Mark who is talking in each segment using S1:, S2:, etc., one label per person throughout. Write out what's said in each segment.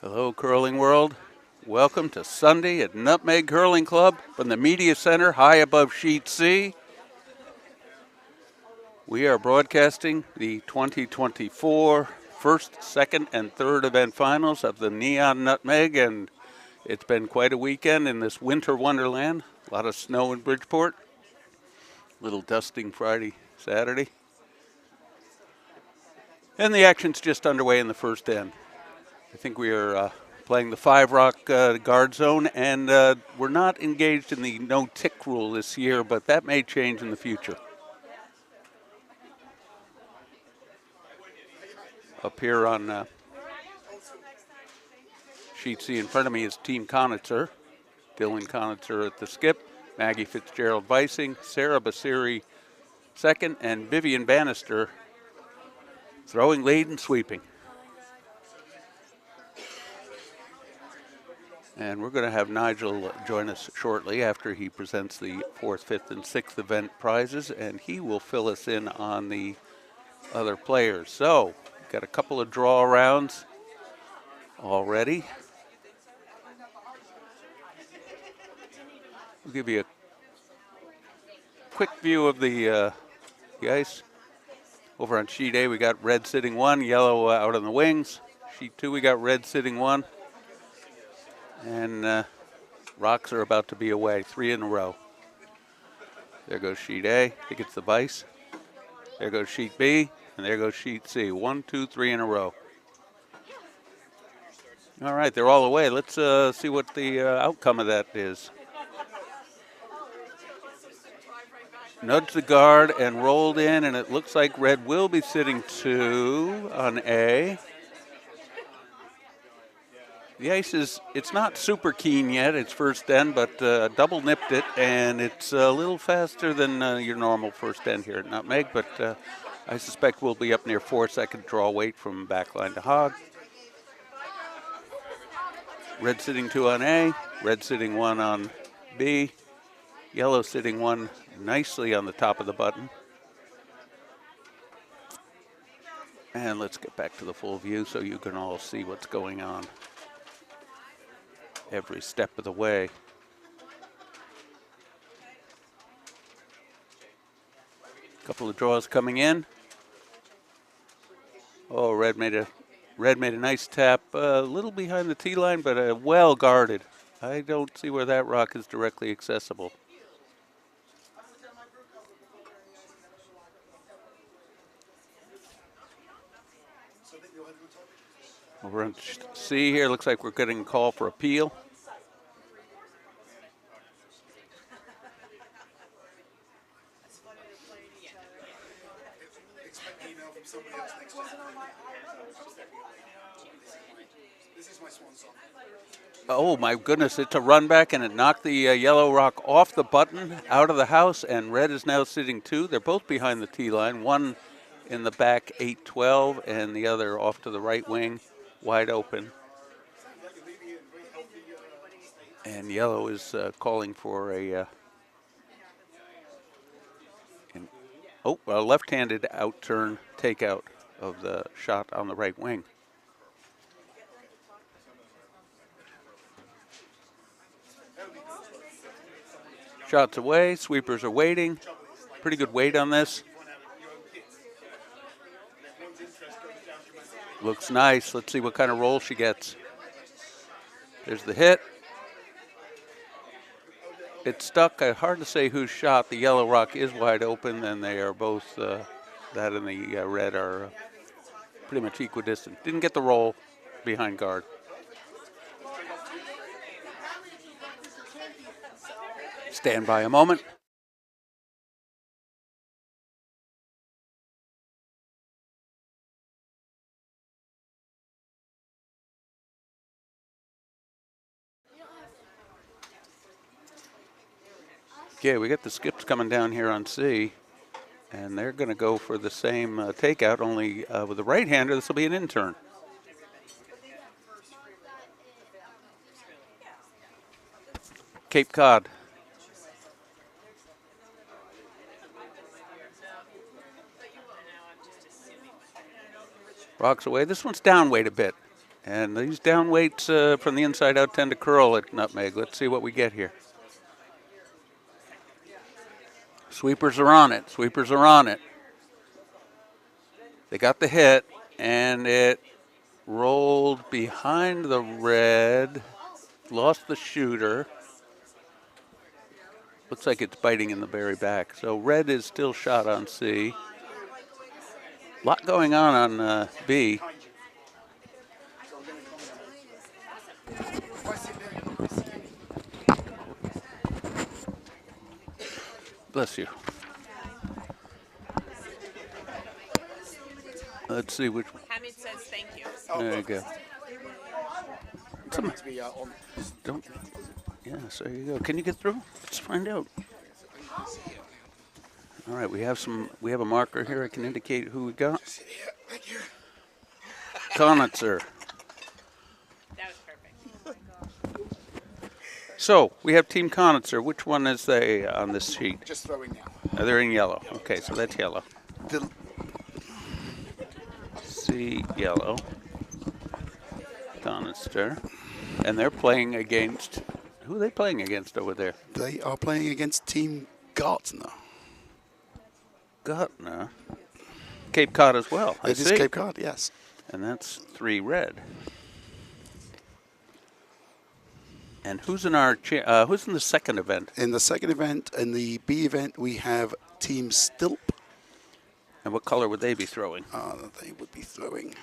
S1: Hello, curling world. Welcome to Sunday at Nutmeg Curling Club from the Media Center high above Sheet C. We are broadcasting the 2024 first, second, and third event finals of the Neon Nutmeg, and it's been quite a weekend in this winter wonderland. A lot of snow in Bridgeport. Little dusting Friday, Saturday. And the action's just underway in the first end. I think we are playing the 5-rock guard zone, and we're not engaged in the no-tick rule this year, but that may change in the future. Up here on Sheet C in front of me is Team Conitzer. Dylan Conitzer at the skip, Maggie Fitzgerald Vicing, Sarah Basiri second, and Vivian Bannister throwing lead and sweeping. And we're going to have Nigel join us shortly after he presents the 4th, 5th, and 6th event prizes, and he will fill us in on the other players. So, got a couple of draw rounds already. We'll give you a quick view of the ice. Over on Sheet A, we got red sitting 1, yellow out on the wings. Sheet 2, we got red sitting 1. And rocks are about to be away, 3 in a row. There goes Sheet A. I think it's the Vice. There goes Sheet B, and there goes Sheet C. 1, 2, 3 in a row. All right, they're all away. Let's see what the outcome of that is. Nudged the guard and rolled in, and it looks like red will be sitting 2 on A. The ice it's not super keen yet. It's first end, but double nipped it, and it's a little faster than your normal first end here at Nutmeg, but I suspect we'll be up near 4-second draw weight from backline to hog. Red sitting 2 on A, red sitting 1 on B, yellow sitting 1 nicely on the top of the button. And let's get back to the full view so you can all see what's going on every step of the way. Couple of draws coming in. Oh, red made a nice tap, a little behind the tee line, but well guarded. I don't see where that rock is directly accessible. Over on C here, looks like we're getting a call for appeal. Oh my goodness, it's a run back, and it knocked the yellow rock off the button, out of the house, and red is now sitting 2. They're both behind the tee line, one in the back 8-12 and the other off to the right wing, wide open. And yellow is calling for a left-handed out-turn takeout of the shot on the right wing. Shots away, sweepers are waiting. Pretty good weight on this. Looks nice. Let's see what kind of roll she gets. There's the hit. It's stuck. Hard to say whose shot. The yellow rock is wide open, and they are both, that and the red are pretty much equidistant. Didn't get the roll behind guard. Stand by a moment. Okay, we got the skips coming down here on C, and they're going to go for the same takeout, only with the right-hander. This will be an in-turn. Cape Cod. Rocks away. This one's down weight a bit. And these down weights from the inside out tend to curl at Nutmeg. Let's see what we get here. Sweepers are on it. Sweepers are on it. They got the hit, and it rolled behind the red, lost the shooter. Looks like it's biting in the very back. So red is still shot on C. A lot going on B. Bless you. Let's see which one.
S2: Hamid says thank you.
S1: There you go. Don't. Yes, there you go. Can you get through? Let's find out. All right, we have a marker here. I can indicate who we got. Conitzer.
S2: That was perfect.
S1: So we have Team Conitzer. Which one is they on this sheet?
S3: Just throwing now.
S1: They're in yellow. Okay, so that's yellow.
S3: The,
S1: C, yellow. Conitzer. And they're playing against, who are they playing against over there?
S3: they are playing against Team Gartner.
S1: Gartner. Cape Cod as well. I
S3: It is
S1: see.
S3: Cape Cod, yes.
S1: And that's 3 red. And who's in who's in the second event?
S3: In the second event, in the B event, we have Team Stilp.
S1: And what color would they be throwing?
S3: They would be throwing.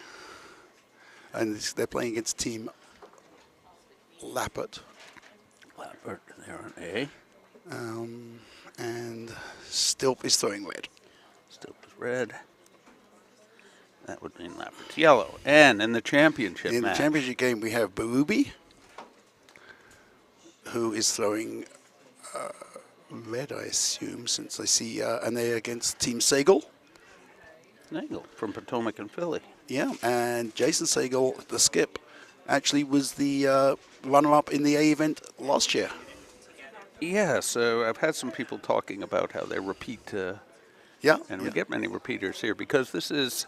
S3: And they're playing against Team Lappert.
S1: Lappert, they're on A.
S3: And Stilp is throwing red.
S1: Still is red. That would mean Lappert's yellow. And in the championship
S3: In
S1: match.
S3: the championship game, we have Barubi, who is throwing red, I assume, since I see, and they're against Team Sagal.
S1: Nagel from Potomac and Philly.
S3: Yeah, and Jason Sagal, the skip, actually was the runner-up in the A event last year.
S1: Yeah, so I've had some people talking about how they repeat,
S3: Yeah,
S1: and
S3: yeah.
S1: we get many repeaters here because this is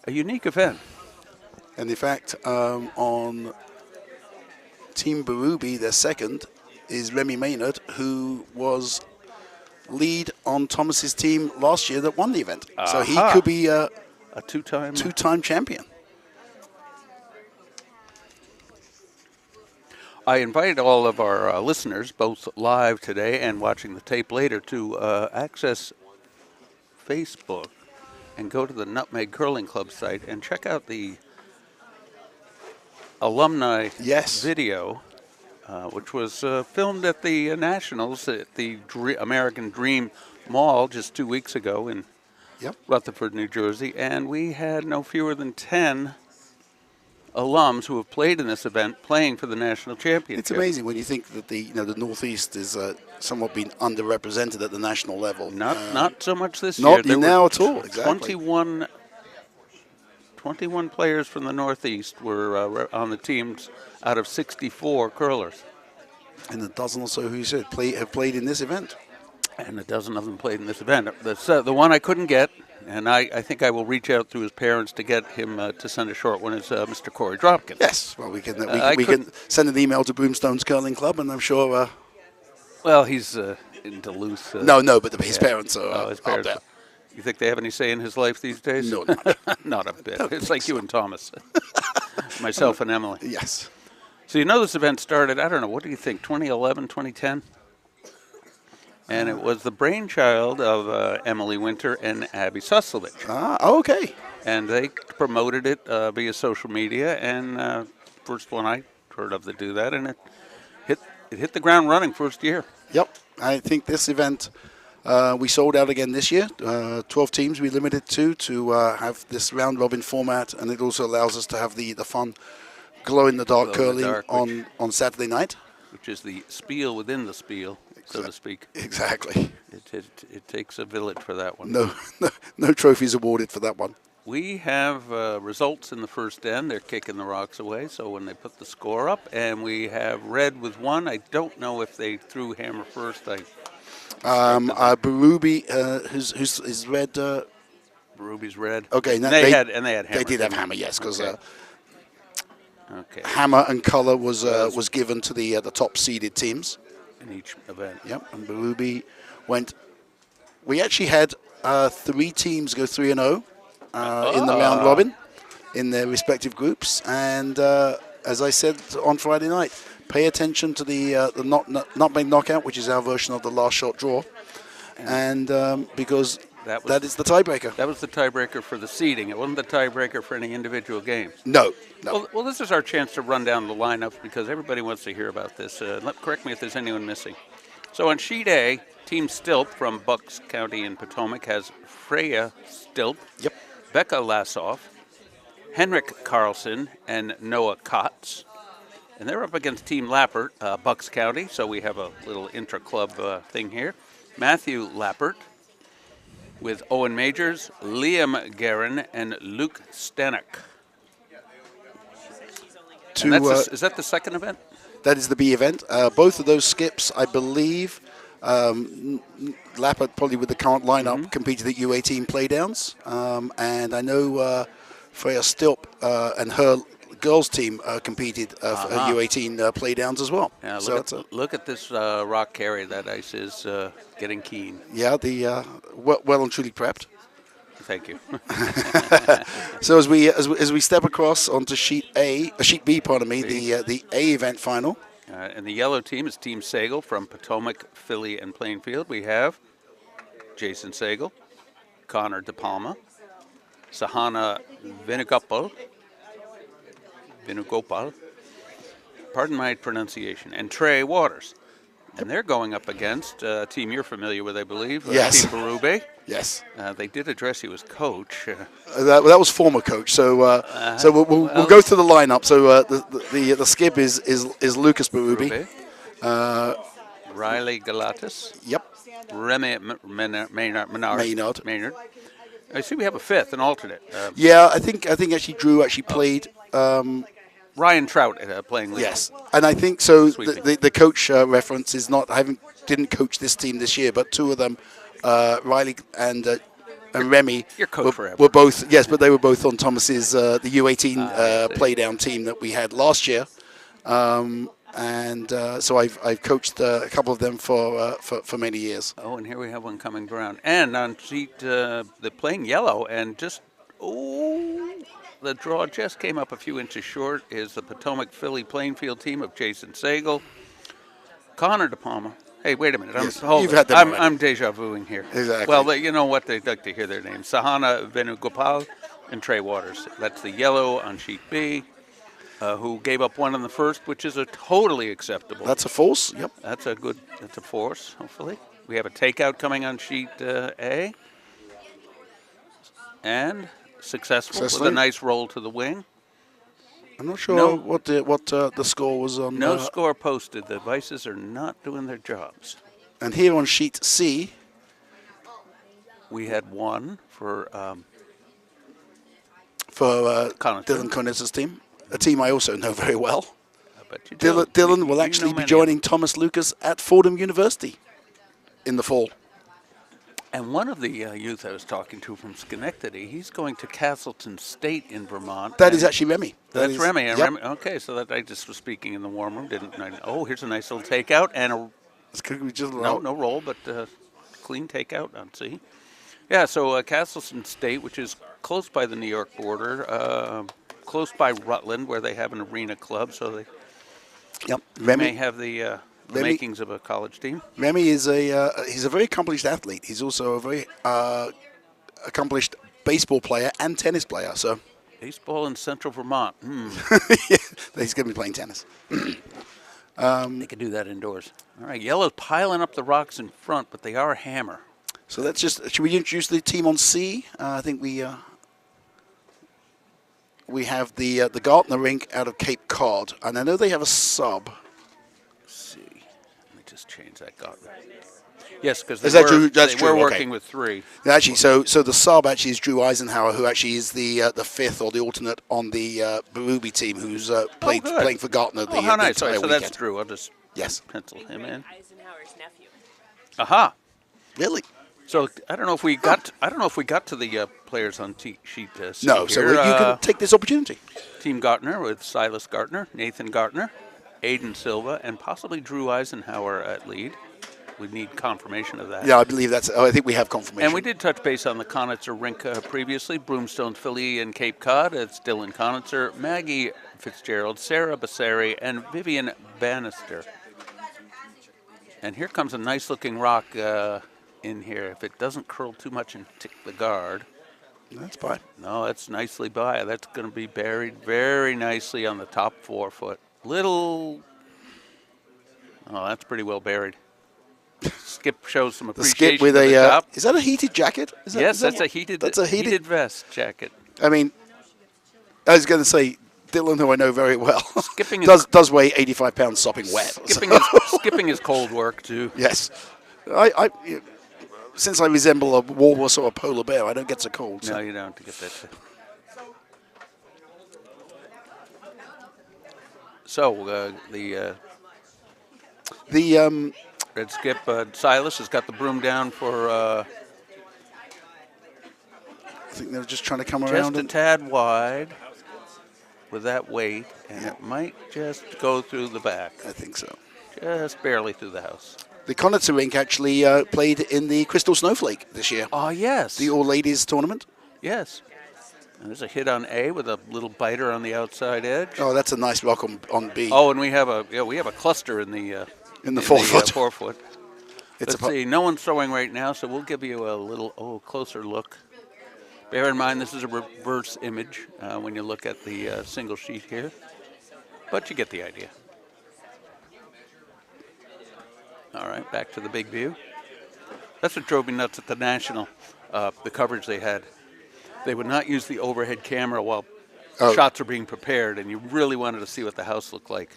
S1: a unique event.
S3: And in fact, on Team Barubi, their second, is Remy Maynard, who was lead on Thomas's team last year that won the event. So he
S1: Aha.
S3: could be a
S1: A two-time.
S3: two-time champion.
S1: I invited all of our listeners, both live today and watching the tape later, to access Facebook and go to the Nutmeg Curling Club site and check out the alumni
S3: Yes.
S1: video, which was filmed at the Nationals at the American Dream Mall just 2 weeks ago in
S3: Yep.
S1: Rutherford, New Jersey, and we had no fewer than 10 alums who have played in this event playing for the national championship.
S3: It's amazing when you think that the Northeast is somewhat been underrepresented at the national level.
S1: Not so much this
S3: not
S1: year. There
S3: now
S1: were
S3: at all, exactly.
S1: 21 players from the Northeast were on the teams out of 64 curlers.
S3: And a dozen or so who you said have played in this event.
S1: And a dozen of them played in this event. The one I couldn't get, and I think I will reach out through his parents to get him to send a short one, is Mr. Corey Dropkin.
S3: Yes, well, we can
S1: I
S3: can send an email to Broomstone's Curling Club, and I'm sure.
S1: Well, he's in Duluth.
S3: No, but his parents are
S1: his
S3: up
S1: parents.
S3: there.
S1: You think they have any say in his life these days?
S3: No, not.
S1: Not a bit.
S3: Don't
S1: It's
S3: think
S1: like you
S3: so.
S1: and Thomas. Myself and Emily.
S3: Yes.
S1: So you know this event started, I don't know, what do you think, 2011, 2010? And it was the brainchild of Emily Winter and Abby Suslovich.
S3: Okay.
S1: And they promoted it via social media, and first one I heard of to do that, and it hit the ground running first year.
S3: Yep. I think this event, we sold out again this year. 12 teams we limited to have this round robin format, and it also allows us to have the fun glow-in-the-dark curling on Saturday night.
S1: Which is the spiel within the spiel, so to speak.
S3: Exactly.
S1: It takes a village for that one.
S3: No trophies awarded for that one.
S1: We have results in the first end. They're kicking the rocks away, so when they put the score up, and we have red with 1. I don't know if they threw hammer first.
S3: Barubi, who's red.
S1: Ruby's red.
S3: Okay,
S1: And they had hammer.
S3: They did have hammer, yes, because
S1: Okay.
S3: hammer and color was given to the top seeded teams.
S1: In each event.
S3: Yep, and Berube went. We actually had 3 teams go 3-0 in the round robin in their respective groups, and as I said on Friday night, pay attention to the nutmeg knockout, which is our version of the last shot draw, and because that is the tiebreaker.
S1: That was the tiebreaker for the seeding. It wasn't the tiebreaker for any individual games.
S3: No.
S1: Well, this is our chance to run down the lineup because everybody wants to hear about this. Correct me if there's anyone missing. So on sheet A, Team Stilp from Bucks County in Potomac has Freya Stilp,
S3: Yep.
S1: Becca Lassoff, Henrik Carlson, and Noah Kotz. And they're up against Team Lappert, Bucks County, so we have a little intra-club thing here. Matthew Lappert with Owen Majors, Liam Guerin, and Luke Stanek. Is that the second event?
S3: That is the B event. Both of those skips, I believe, Lappert probably with the current lineup competed at U18 playdowns, and I know Freya Stilp and her girls team competed for U18 playdowns as well.
S1: Yeah,
S3: So
S1: look at this rock carry. That ice is getting keen.
S3: yeah, the well and truly prepped.
S1: Thank you.
S3: So as we step across onto sheet B, pardon me, the A event final.
S1: And the yellow team is Team Sagal from Potomac, Philly, and Plainfield. We have Jason Sagal, Connor DePalma, Sahana Venugopal, pardon my pronunciation, and Trey Waters. And they're going up against a team you're familiar with, I believe,
S3: Yes.
S1: Team Berube.
S3: Yes,
S1: They did address you as coach.
S3: that was former coach. So we'll go through the lineup. So the skip is Lucas Berube.
S1: Riley Galatas.
S3: Yep.
S1: Remy Maynard. I see we have a fifth, an alternate.
S3: Yeah, I think actually Drew played.
S1: Ryan Trout playing lead.
S3: Yes, and I think so.
S1: Sweeping.
S3: The coach reference is not. Didn't coach this team this year, but two of them, Riley and Remy,
S1: You're coach forever.
S3: were both. Yes, but they were both on Thomas's the U18 playdown team that we had last year, and so I've coached a couple of them for many years.
S1: Oh, and here we have one coming around. And on sheet, they're playing yellow, and the draw just came up a few inches short, is the Potomac Philly Plainfield team of Jason Sagal, Connor DePalma. Hey, wait a minute. I'm deja vuing here.
S3: Exactly.
S1: Well, you know what? They'd like to hear their names. Sahana Venugopal and Trey Waters. That's the yellow on sheet B, who gave up one in the first, which is a totally acceptable.
S3: That's a false. Yep.
S1: That's a force, hopefully. We have a takeout coming on sheet A. And successful with a nice roll to the wing.
S3: I'm not sure what the score was on.
S1: No score posted. The Vices are not doing their jobs.
S3: And here on sheet C,
S1: we had one for
S3: Dylan Connett's team, a team I also know very well.
S1: I bet you do.
S3: Dylan will actually be joining Thomas Lucas at Fordham University in the fall.
S1: And one of the youth I was talking to from Schenectady, he's going to Castleton State in Vermont.
S3: That is actually Remy.
S1: That's Remy.
S3: Yep.
S1: Remy. Okay, so that I just was speaking in the warm room. Here's a nice little takeout and no roll, but clean takeout on C. Yeah, so Castleton State, which is close by the New York border, close by Rutland, where they have an arena club, so they may have the makings of a college team.
S3: Remy is he's a very accomplished athlete. He's also a very accomplished baseball player and tennis player. So
S1: baseball in Central Vermont.
S3: Yeah, he's going to be playing tennis.
S1: They can do that indoors. All right, yellow's piling up the rocks in front, but they are a hammer.
S3: So should we introduce the team on C? I think we have the Gartner Rink out of Cape Cod, and I know they have a sub.
S1: Just change that Gartner. Yes, because
S3: they
S1: were working with three.
S3: Actually, so the sub actually is Drew Eisenhower, who actually is the fifth or the alternate on the Berube team, who's playing for Gartner.
S1: How nice!
S3: The
S1: so that's Drew. I'll just
S3: yes
S1: pencil him in.
S2: Eisenhower's nephew.
S1: Aha!
S3: Really?
S1: So I don't know if we got. I don't know if we got to the players on sheet C
S3: No, so
S1: here.
S3: you can take this opportunity.
S1: Team Gartner with Silas Gartner, Nathan Gartner, Aiden Silva, and possibly Drew Eisenhower at lead. We need confirmation of that.
S3: Yeah, I believe that's. Oh, I think we have confirmation.
S1: And we did touch base on the Conitzer rink previously. Broomstones, Philly, and Cape Cod. It's Dylan Conitzer, Maggie Fitzgerald, Sarah Basseri, and Vivian Bannister. And here comes a nice-looking rock in here. If it doesn't curl too much and tick the guard.
S3: That's fine.
S1: No, that's nicely by. That's going to be buried very nicely on the top 4 foot. Oh, that's pretty well buried. Skip shows some
S3: The
S1: appreciation
S3: skip with
S1: to the
S3: a.
S1: top.
S3: Is that a heated jacket? Is that,
S1: Yes,
S3: is that-
S1: that's a heated.
S3: That's a heated.
S1: vest jacket.
S3: I mean, I was going to say Dylan, who I know very well,
S1: Skipping is
S3: does weigh 85 pounds sopping wet.
S1: skipping is cold work too.
S3: Yes, since I resemble a walrus or a polar bear, I don't get so cold. So.
S1: No, you don't get that. So
S3: The
S1: Red Skip Silas has got the broom down for
S3: I think they're just trying to come
S1: just
S3: around
S1: a
S3: and
S1: tad wide with that weight, and it might just go through the back,
S3: I think so.
S1: just barely through the house.
S3: The Conitzer rink actually played in the Crystal Snowflake this year,
S1: Oh yes,
S3: the all ladies tournament.
S1: yes. And there's a hit on A with a little biter on the outside edge.
S3: Oh, that's a nice rock on B.
S1: Oh, and we have a cluster in the
S3: 4 foot.
S1: 4 foot.
S3: It's
S1: Let's see. No one's throwing right now, so we'll give you a little closer look. Bear in mind this is a reverse image when you look at the single sheet here, but you get the idea. All right, back to the big view. That's what drove me nuts at the National, the coverage they had. They would not use the overhead camera while shots are being prepared, and you really wanted to see what the house looked like.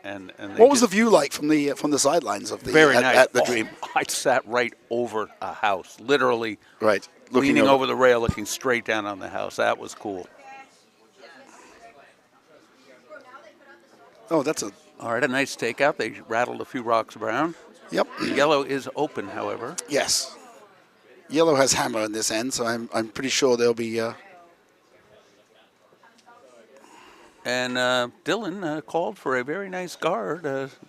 S1: And
S3: What was the view like from the sidelines of the
S1: very nice
S3: at the Dream?
S1: I sat right over a house, literally
S3: Right,
S1: leaning over the rail, looking straight down on the house. That was cool.
S3: Oh, that's a
S1: All right, a nice takeout. They rattled a few rocks around.
S3: yep.
S1: Yellow is open, however.
S3: Yes, yellow has hammer in this end, so I'm pretty sure there'll be.
S1: And Dylan called for a very nice guard,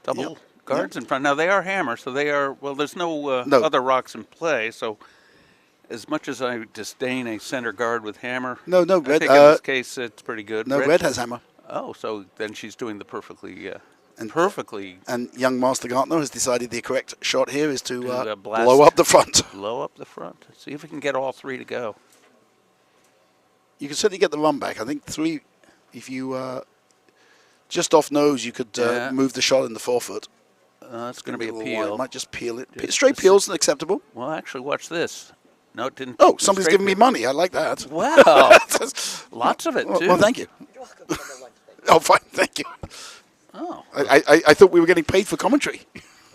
S1: double
S3: Yep.
S1: guards in front. Now, they are hammer, so they are, well, there's no,
S3: No.
S1: other rocks in play. So as much as I disdain a center guard with hammer,
S3: No,
S1: I
S3: red.
S1: think in this case it's pretty good.
S3: No, red has hammer.
S1: Oh, so then she's doing the perfectly,
S3: And-
S1: perfectly
S3: And young Master Gartner has decided the correct shot here is to
S1: blast.
S3: blow up the front.
S1: blow up the front. See if we can get all 3 to go.
S3: You can certainly get the run back. I think 3, if you just off nose, you could
S1: Yeah.
S3: move the shot in the 4 foot.
S1: It's going to be a
S3: little wide.
S1: peel.
S3: Might just peel it.
S1: Just
S3: Straight
S1: a
S3: peels acceptable.
S1: Well, actually, watch this. No, it didn't.
S3: Oh,
S1: the
S3: somebody's
S1: straight
S3: giving me
S1: peel.
S3: money. I like that.
S1: Wow. Lots of it, too.
S3: Well, thank you. Oh, fine. Thank you.
S1: Oh.
S3: I thought we were getting paid for commentary.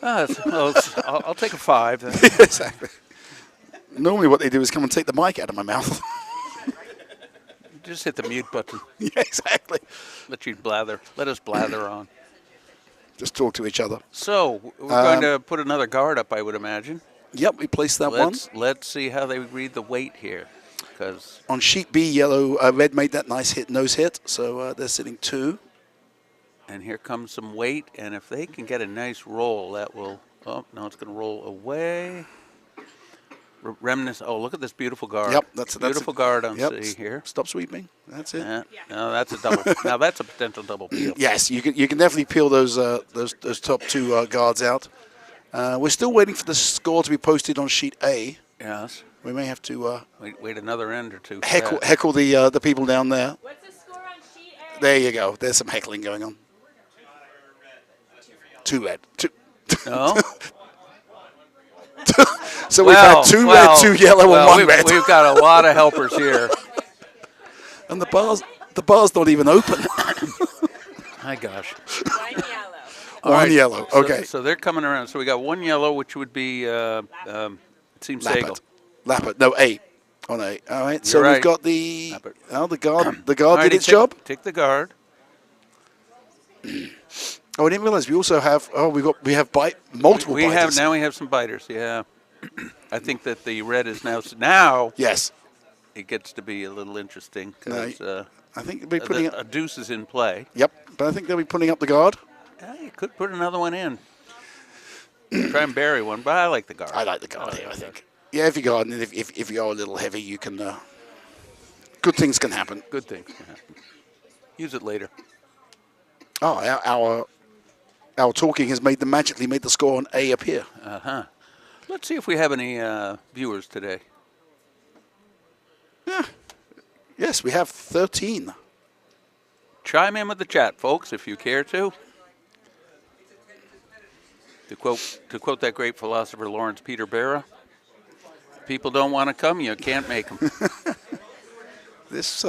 S1: I'll take a 5 then.
S3: Exactly. Normally what they do is come and take the mic out of my mouth.
S1: Just hit the mute button.
S3: Yeah, exactly.
S1: Let us blather on.
S3: Just talk to each other.
S1: So we're going to put another guard up, I would imagine.
S3: Yep, we placed that one.
S1: Let's see how they read the weight here, because
S3: On sheet B, yellow, red made that nice nose hit, so they're sitting 2.
S1: and here comes some weight, and if they can get a nice roll, that will. Oh no, it's going to roll away. Remnants. Oh, look at this beautiful guard.
S3: Yep, that's
S1: beautiful guard on
S3: Yep.
S1: C here.
S3: Stop sweeping. That's it.
S1: Yeah. No, that's a double. Now that's a potential double peel.
S3: Yes, you can definitely peel those top 2 guards out. We're still waiting for the score to be posted on sheet A.
S1: Yes.
S3: We may have to
S1: Wait another end or two. for
S3: heckle
S1: that.
S3: the people down there.
S2: What's the score on sheet A?
S3: There you go. There's some heckling going on. 2 red. 2.
S1: No.
S3: So we've had 2 red, 2 yellow, and 1 red.
S1: We've got a lot of helpers here.
S3: And the bar's not even open.
S1: My gosh.
S2: 1 yellow.
S1: All right,
S3: yellow.
S1: so-
S3: Okay.
S1: So they're coming around. So we got 1 yellow, which would be Team Sagal.
S3: Lappert. No, A. On A. All right. So
S1: You're
S3: we've
S1: right.
S3: got the
S1: Lappert.
S3: the guard. The guard did
S1: Alrighty,
S3: its job.
S1: Take the guard.
S3: Oh, I didn't realize we also have. Oh, we have multiple.
S1: We
S3: biters.
S1: have some biters. Yeah. I think that the red is now
S3: Yes.
S1: it gets to be a little interesting
S3: No,
S1: because
S3: I think they'll be putting
S1: a deuce is in play.
S3: Yep, but I think they'll be putting up the guard.
S1: Yeah, you could put another one in. Try and bury one, but I like the guard.
S3: I like the guard here, I think. Yeah, if you guard, and if you are a little heavy, you can. Good things can happen.
S1: Good thing. Yeah. Use it later.
S3: Oh, our talking has magically made the score on A appear.
S1: Let's see if we have any viewers today.
S3: Yes, we have 13.
S1: Chime in with the chat, folks, if you care to. To quote that great philosopher Lawrence Peter Barra, people don't want to come, you can't make them.
S3: This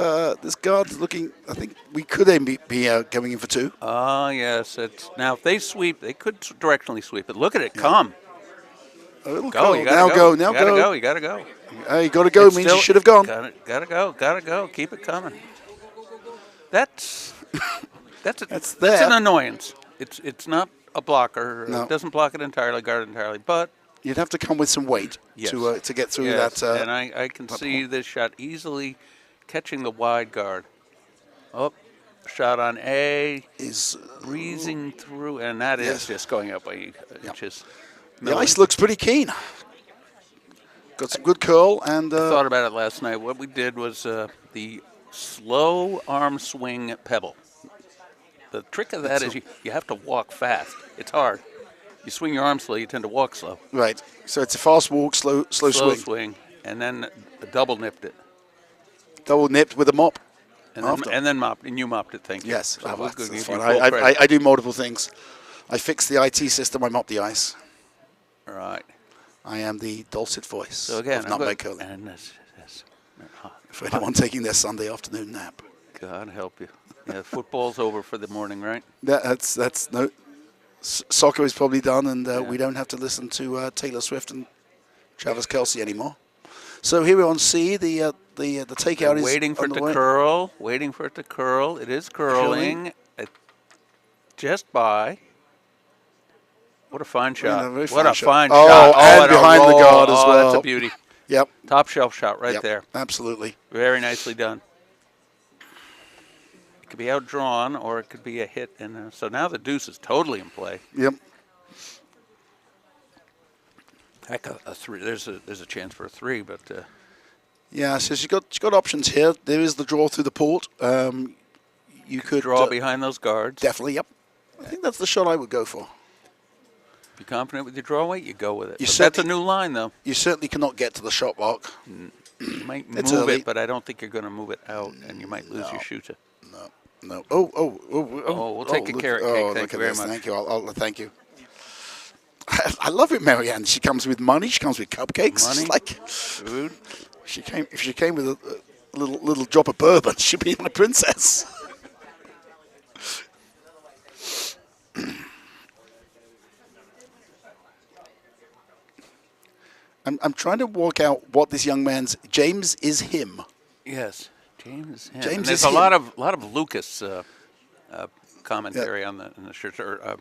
S3: guard's looking. I think we could be going in for 2.
S1: Oh, yes. Now, if they sweep, they could directionally sweep it. Look at it come.
S3: A little
S1: Go.
S3: cold.
S1: You gotta
S3: Now
S1: go.
S3: go.
S1: You gotta go.
S3: You got to go
S1: It's
S3: means
S1: still-
S3: you should have gone.
S1: Gotta go. Keep it coming. That's
S3: That's there.
S1: an annoyance. It's not a blocker.
S3: No.
S1: It doesn't block it entirely, guard it entirely. But
S3: You'd have to come with some weight
S1: yes.
S3: to get through
S1: yes,
S3: that.
S1: and I can see this shot easily catching the wide guard. Oh, shot on A,
S3: is
S1: breezing through, and that is
S3: Yes.
S1: just going up by inches.
S3: the ice looks pretty keen. Got some good curl and.
S1: I thought about it last night. What we did was the slow arm swing pebble. The trick of that is you have to walk fast. It's hard. You swing your arm slow, you tend to walk slow.
S3: Right. So it's a fast walk, slow swing.
S1: And then double nipped it.
S3: Double nipped with a mop.
S1: And then mopped, and you mopped it, thank you.
S3: Yes,
S1: So we'll
S3: that's
S1: give you
S3: fine.
S1: full credit.
S3: I do multiple things. I fix the IT system. I mop the ice.
S1: Right.
S3: I am the dulcet voice
S1: So again,
S3: of
S1: I'm
S3: Nutmeg
S1: going,
S3: Curling.
S1: and this,
S3: For anyone taking their Sunday afternoon nap.
S1: God help you. Yeah, football's over for the morning, right?
S3: That's no. Soccer is probably done, and we don't have to listen to Taylor Swift and Travis Kelce anymore. So here we're on C. The takeout is
S1: Waiting for
S3: on
S1: it
S3: the
S1: to
S3: way.
S1: curl. Waiting for it to curl. It is curling. Just by. What a fine shot.
S3: very
S1: What
S3: fine
S1: a
S3: shot.
S1: fine
S3: Oh,
S1: shot.
S3: and
S1: a
S3: behind the
S1: roll.
S3: guard as well.
S1: That's a beauty.
S3: Yep.
S1: Top shelf shot right
S3: Yep,
S1: there.
S3: Absolutely.
S1: Very nicely done. It could be outdrawn or it could be a hit. And so now the deuce is totally in play.
S3: Yep.
S1: Heck, a 3. There's a chance for a 3, but
S3: Yeah. So she's got options here. There is the draw through the port. You could
S1: draw behind those guards.
S3: Definitely. Yep. I think that's the shot I would go for.
S1: If you're confident with your draw weight, you go with it.
S3: You
S1: But that's a
S3: certainly-
S1: new line, though.
S3: You certainly cannot get to the shot block.
S1: You might
S3: It's
S1: move
S3: early.
S1: it, but I don't think you're going to move it out, and you might lose your shooter.
S3: No.
S1: We'll take a carrot cake. Thank
S3: Look
S1: you
S3: at
S1: very
S3: this.
S1: much.
S3: Thank you. I'll thank you. I love it, Marianne. She comes with money. She comes with cupcakes.
S1: Money,
S3: It's like
S1: food.
S3: if she came with a little drop of bourbon, she'd be my princess. I'm trying to work out what this young man's James is him.
S1: Yes, James. Yeah.
S3: James
S1: And there's
S3: is
S1: a
S3: him.
S1: lot of Lucas commentary on the shirt or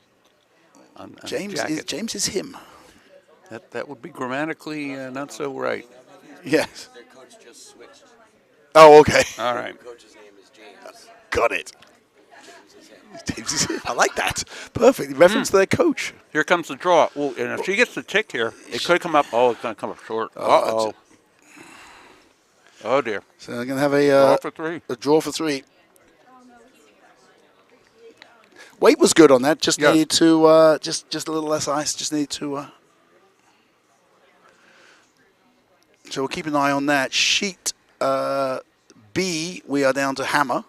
S1: on the jacket.
S3: James is him.
S1: That would be grammatically not so right.
S3: Yes.
S4: Their coach just switched.
S3: Oh, okay.
S1: All right.
S4: Their coach's name is James.
S3: Got it.
S4: James is him.
S3: James is him. I like that. Perfect. Reference to their coach.
S1: Here comes the draw. Oh, and if she gets the tick here, it could come up. Oh, it's going to come up short. Uh-oh. Oh, dear.
S3: So they're going to have
S1: Draw for 3.
S3: a draw for 3. Weight was good on that. Just
S1: Yeah.
S3: needed to just a little less ice. Just need to. So we'll keep an eye on that. Sheet B, we are down to hammer.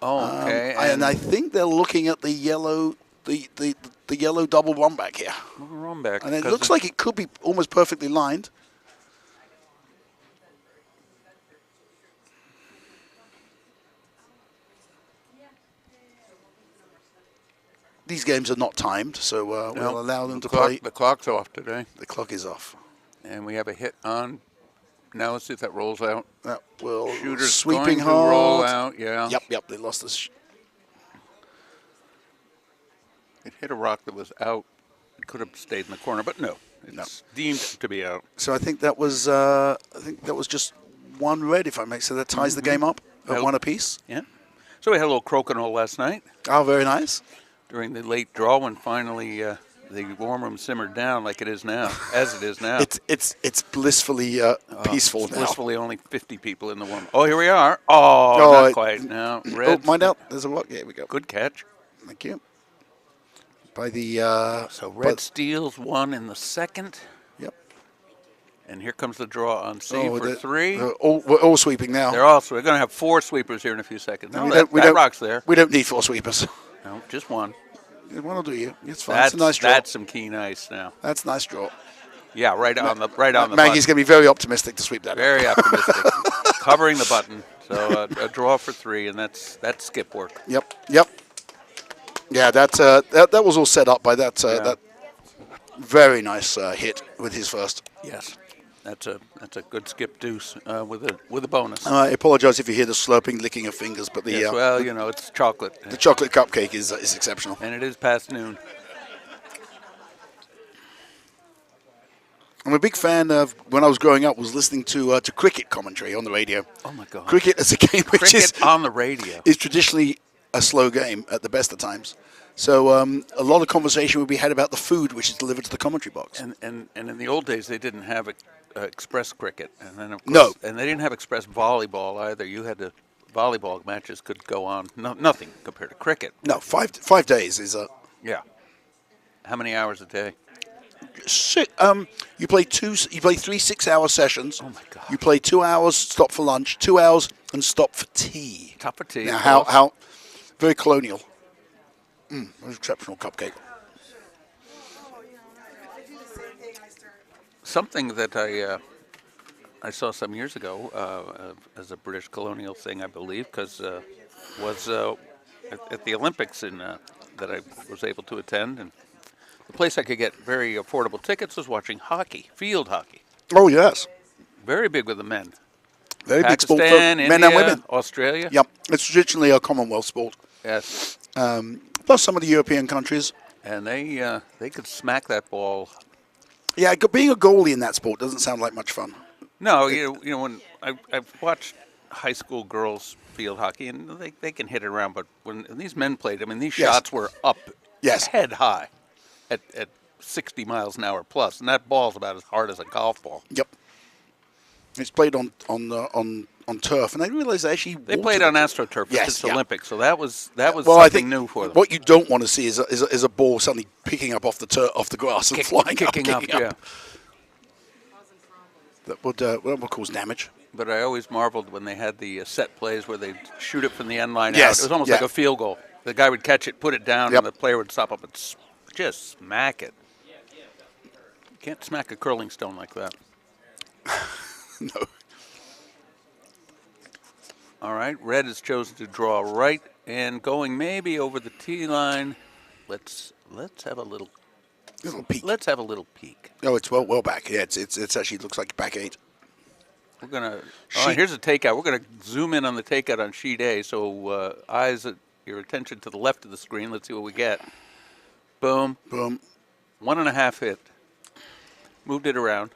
S1: Oh, okay.
S3: And I think they're looking at the yellow, the yellow double run back here,
S1: move her on back.
S3: and it
S1: 'cause
S3: looks like it could be almost perfectly lined. These games are not timed, so we'll allow them to play.
S1: The clock's off today,
S3: The clock is off.
S1: and we have a hit on. Now let's see if that rolls out.
S3: That will
S1: Shooter's
S3: sweeping
S1: going
S3: hard.
S1: to roll out. Yeah.
S3: Yep. They lost this.
S1: It hit a rock that was out. It could have stayed in the corner, but no. It's deemed to be out.
S3: So I think that was just one red, if I may. So that ties the game up at
S1: Oh.
S3: one apiece.
S1: Yeah. So we had a little crokinole last night
S3: Oh, very nice.
S1: during the late draw when finally the warm room simmered down like it is now, as it is now.
S3: It's blissfully peaceful
S1: It's
S3: now.
S1: blissfully only 50 people in the warm. Oh, here we are. Oh, not quite. No,
S3: Oh,
S1: red.
S3: mind out. There's a walk. Yeah, here we go.
S1: Good catch.
S3: Thank you. By the
S1: So red steals one in the second,
S3: Yep.
S1: and here comes the draw on C
S3: Oh,
S1: for three.
S3: we're all sweeping now.
S1: We're going to have four sweepers here in a few seconds. No,
S3: we
S1: that
S3: don't-
S1: rock's there.
S3: We don't need four sweepers.
S1: No, just one.
S3: One will do you. It's fine.
S1: That's
S3: it's a nice draw.
S1: that's some keen ice now.
S3: That's a nice draw.
S1: Yeah, right on the
S3: Maggie's
S1: button.
S3: going to be very optimistic to sweep that.
S1: Very optimistic. Covering the button. So a draw for three, and that's skip work.
S3: Yep. Yeah, that was all set up by that that very nice hit with his first.
S1: Yes, that's a good skip deuce with a bonus.
S3: I apologize if you hear the slurping, licking of fingers, but the
S1: Yes, well, you know, it's chocolate,
S3: the chocolate cupcake is exceptional.
S1: and it is past noon.
S3: I'm a big fan of, when I was growing up, was listening to cricket commentary on the radio.
S1: Oh my God!
S3: Cricket is a game which
S1: Cricket on the radio.
S3: is traditionally a slow game at the best of times. So a lot of conversation would be had about the food which is delivered to the commentary box.
S1: And in the old days, they didn't have express cricket, and then of course,
S3: No.
S1: and they didn't have express volleyball either. You had to volleyball matches could go on nothing compared to cricket.
S3: No, 5 days is a.
S1: Yeah. How many hours a day?
S3: You play 3 6-hour sessions.
S1: Oh my God.
S3: You play 2 hours, stop for lunch, 2 hours, and stop for tea.
S1: Top of tea.
S3: Now,
S1: of
S3: how
S1: course.
S3: very colonial. Exceptional cupcake.
S1: Something that I saw some years ago as a British colonial thing, I believe, because was at the Olympics that I was able to attend, and the place I could get very affordable tickets was watching hockey, field hockey.
S3: Oh yes,
S1: Very big with the men.
S3: very big sport for
S1: Pakistan,
S3: men
S1: India,
S3: and women.
S1: Australia.
S3: Yep, it's traditionally a Commonwealth sport.
S1: Yes,
S3: Plus some of the European countries.
S1: and they could smack that ball.
S3: Yeah, being a goalie in that sport doesn't sound like much fun.
S1: No, you know when I've watched high school girls field hockey, and they can hit it around, but when these men played, I mean, these
S3: Yes.
S1: shots were up,
S3: Yes.
S1: head high, at 60 miles an hour plus, and that ball's about as hard as a golf ball.
S3: Yep. It's played on turf, and I realize they actually
S1: They played on AstroTurf
S3: Yes,
S1: since
S3: yeah.
S1: Olympics, so that was
S3: well,
S1: something
S3: I think
S1: new for them.
S3: What you don't want to see is a ball suddenly picking up off the grass and flying
S1: kicking
S3: up,
S1: up, yeah.
S3: That would cause damage.
S1: But I always marveled when they had the set plays where they'd shoot it from the end line
S3: Yes,
S1: out. It was almost
S3: yeah.
S1: like a field goal. The guy would catch it, put it down,
S3: Yep.
S1: and the player would stop up and just smack it. You can't smack a curling stone like that.
S3: No.
S1: All right, red has chosen to draw right and going maybe over the tee line. Let's have a little
S3: Peak.
S1: let's have a little peek.
S3: Oh, it's well back. Yeah, it's actually looks like back 8.
S1: We're gonna. All
S3: Sheet-
S1: right, here's a takeout. We're gonna zoom in on the takeout on sheet A. So your attention to the left of the screen. Let's see what we get. Boom,
S3: Boom.
S1: 1.5 hit. Moved it around.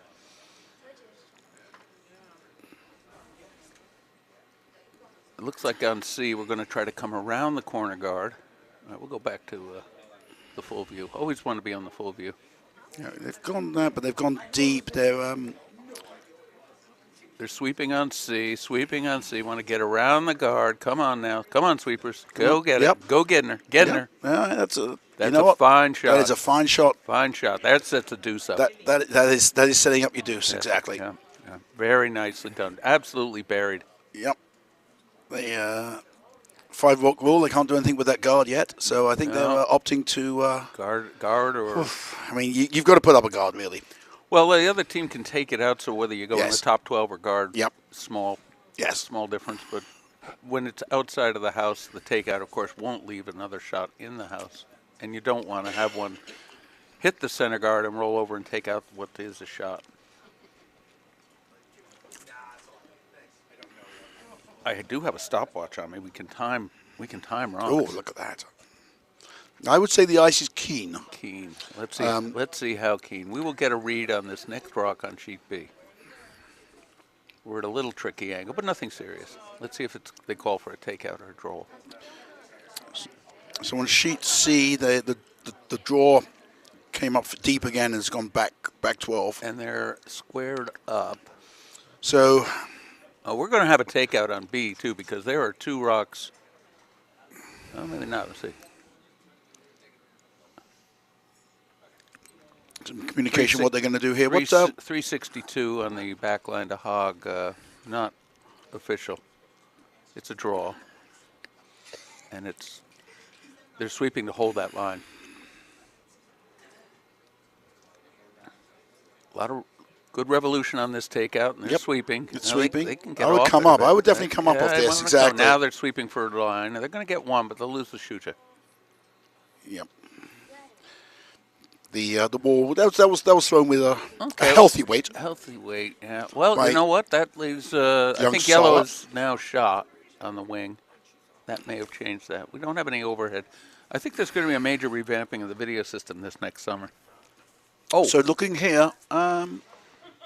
S1: It looks like on C we're going to try to come around the corner guard. All right, we'll go back to the full view. Always want to be on the full view.
S3: Yeah, they've gone there, but they've gone deep. They're
S1: They're sweeping on C, sweeping on C. Want to get around the guard. Come on now. Come on, sweepers. Go get
S3: Yep.
S1: it. Go getting her. Getting her.
S3: Yeah, that's a.
S1: That's
S3: you know
S1: a
S3: what?
S1: fine shot.
S3: That is a fine shot.
S1: Fine shot. That's a deuce up.
S3: That is setting up your deuce exactly.
S1: Yeah, yeah. Very nicely done. Absolutely buried.
S3: Yep. The 5 rock rule. They can't do anything with that guard yet, so I think
S1: No.
S3: they're opting to.
S1: Guard or...
S3: I mean, you've got to put up a guard really.
S1: Well, the other team can take it out, so whether you go in the
S3: Yes.
S1: top 12 or guard,
S3: Yep.
S1: small
S3: Yes.
S1: small difference. But when it's outside of the house, the takeout, of course, won't leave another shot in the house. And you don't want to have one hit the center guard and roll over and take out what is a shot. I do have a stopwatch on me. We can time wrong.
S3: Oh, look at that. I would say the ice is keen.
S1: Keen. Let's see how keen. We will get a read on this next rock on sheet B. We're at a little tricky angle, but nothing serious. Let's see if they call for a takeout or a draw.
S3: So on sheet C, the draw came up for deep again and has gone back 12.
S1: And they're squared up.
S3: So
S1: We're going to have a takeout on B, too, because there are two rocks. Oh, maybe not. Let's see.
S3: some communication what they're going to do here.
S1: 362 on the back line to Hogg. Not official. It's a draw. And they're sweeping to hold that line. A lot of good revolution on this takeout, and they're sweeping.
S3: It's
S1: Now,
S3: sweeping.
S1: They can get
S3: I would
S1: off
S3: come
S1: it,
S3: up.
S1: but
S3: I would definitely come up off this.
S1: so
S3: Exactly.
S1: now they're sweeping for a line. They're going to get one, but they'll lose the shooter.
S3: Yep. The ball that was thrown with a healthy weight.
S1: Healthy weight, yeah. Well,
S3: Right.
S1: you know what? That leaves. I
S3: Young
S1: think yellow
S3: Sala.
S1: is now shot on the wing. That may have changed that. We don't have any overhead. I think there's going to be a major revamping of the video system this next summer. Oh,
S3: So looking here,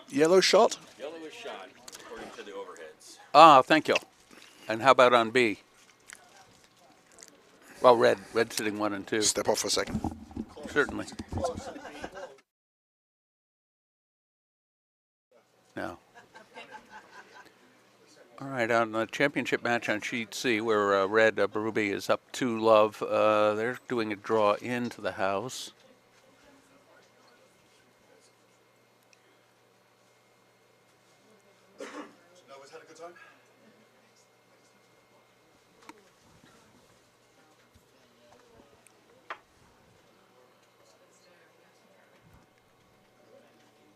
S3: yellow shot.
S4: Yellow is shot, according to the overheads.
S1: thank you. And how about on B? Well, red sitting 1 and 2.
S3: Step off for a second.
S1: Certainly. No. All right, on the championship match on sheet C, where red Berube is up 2-love, they're doing a draw into the house.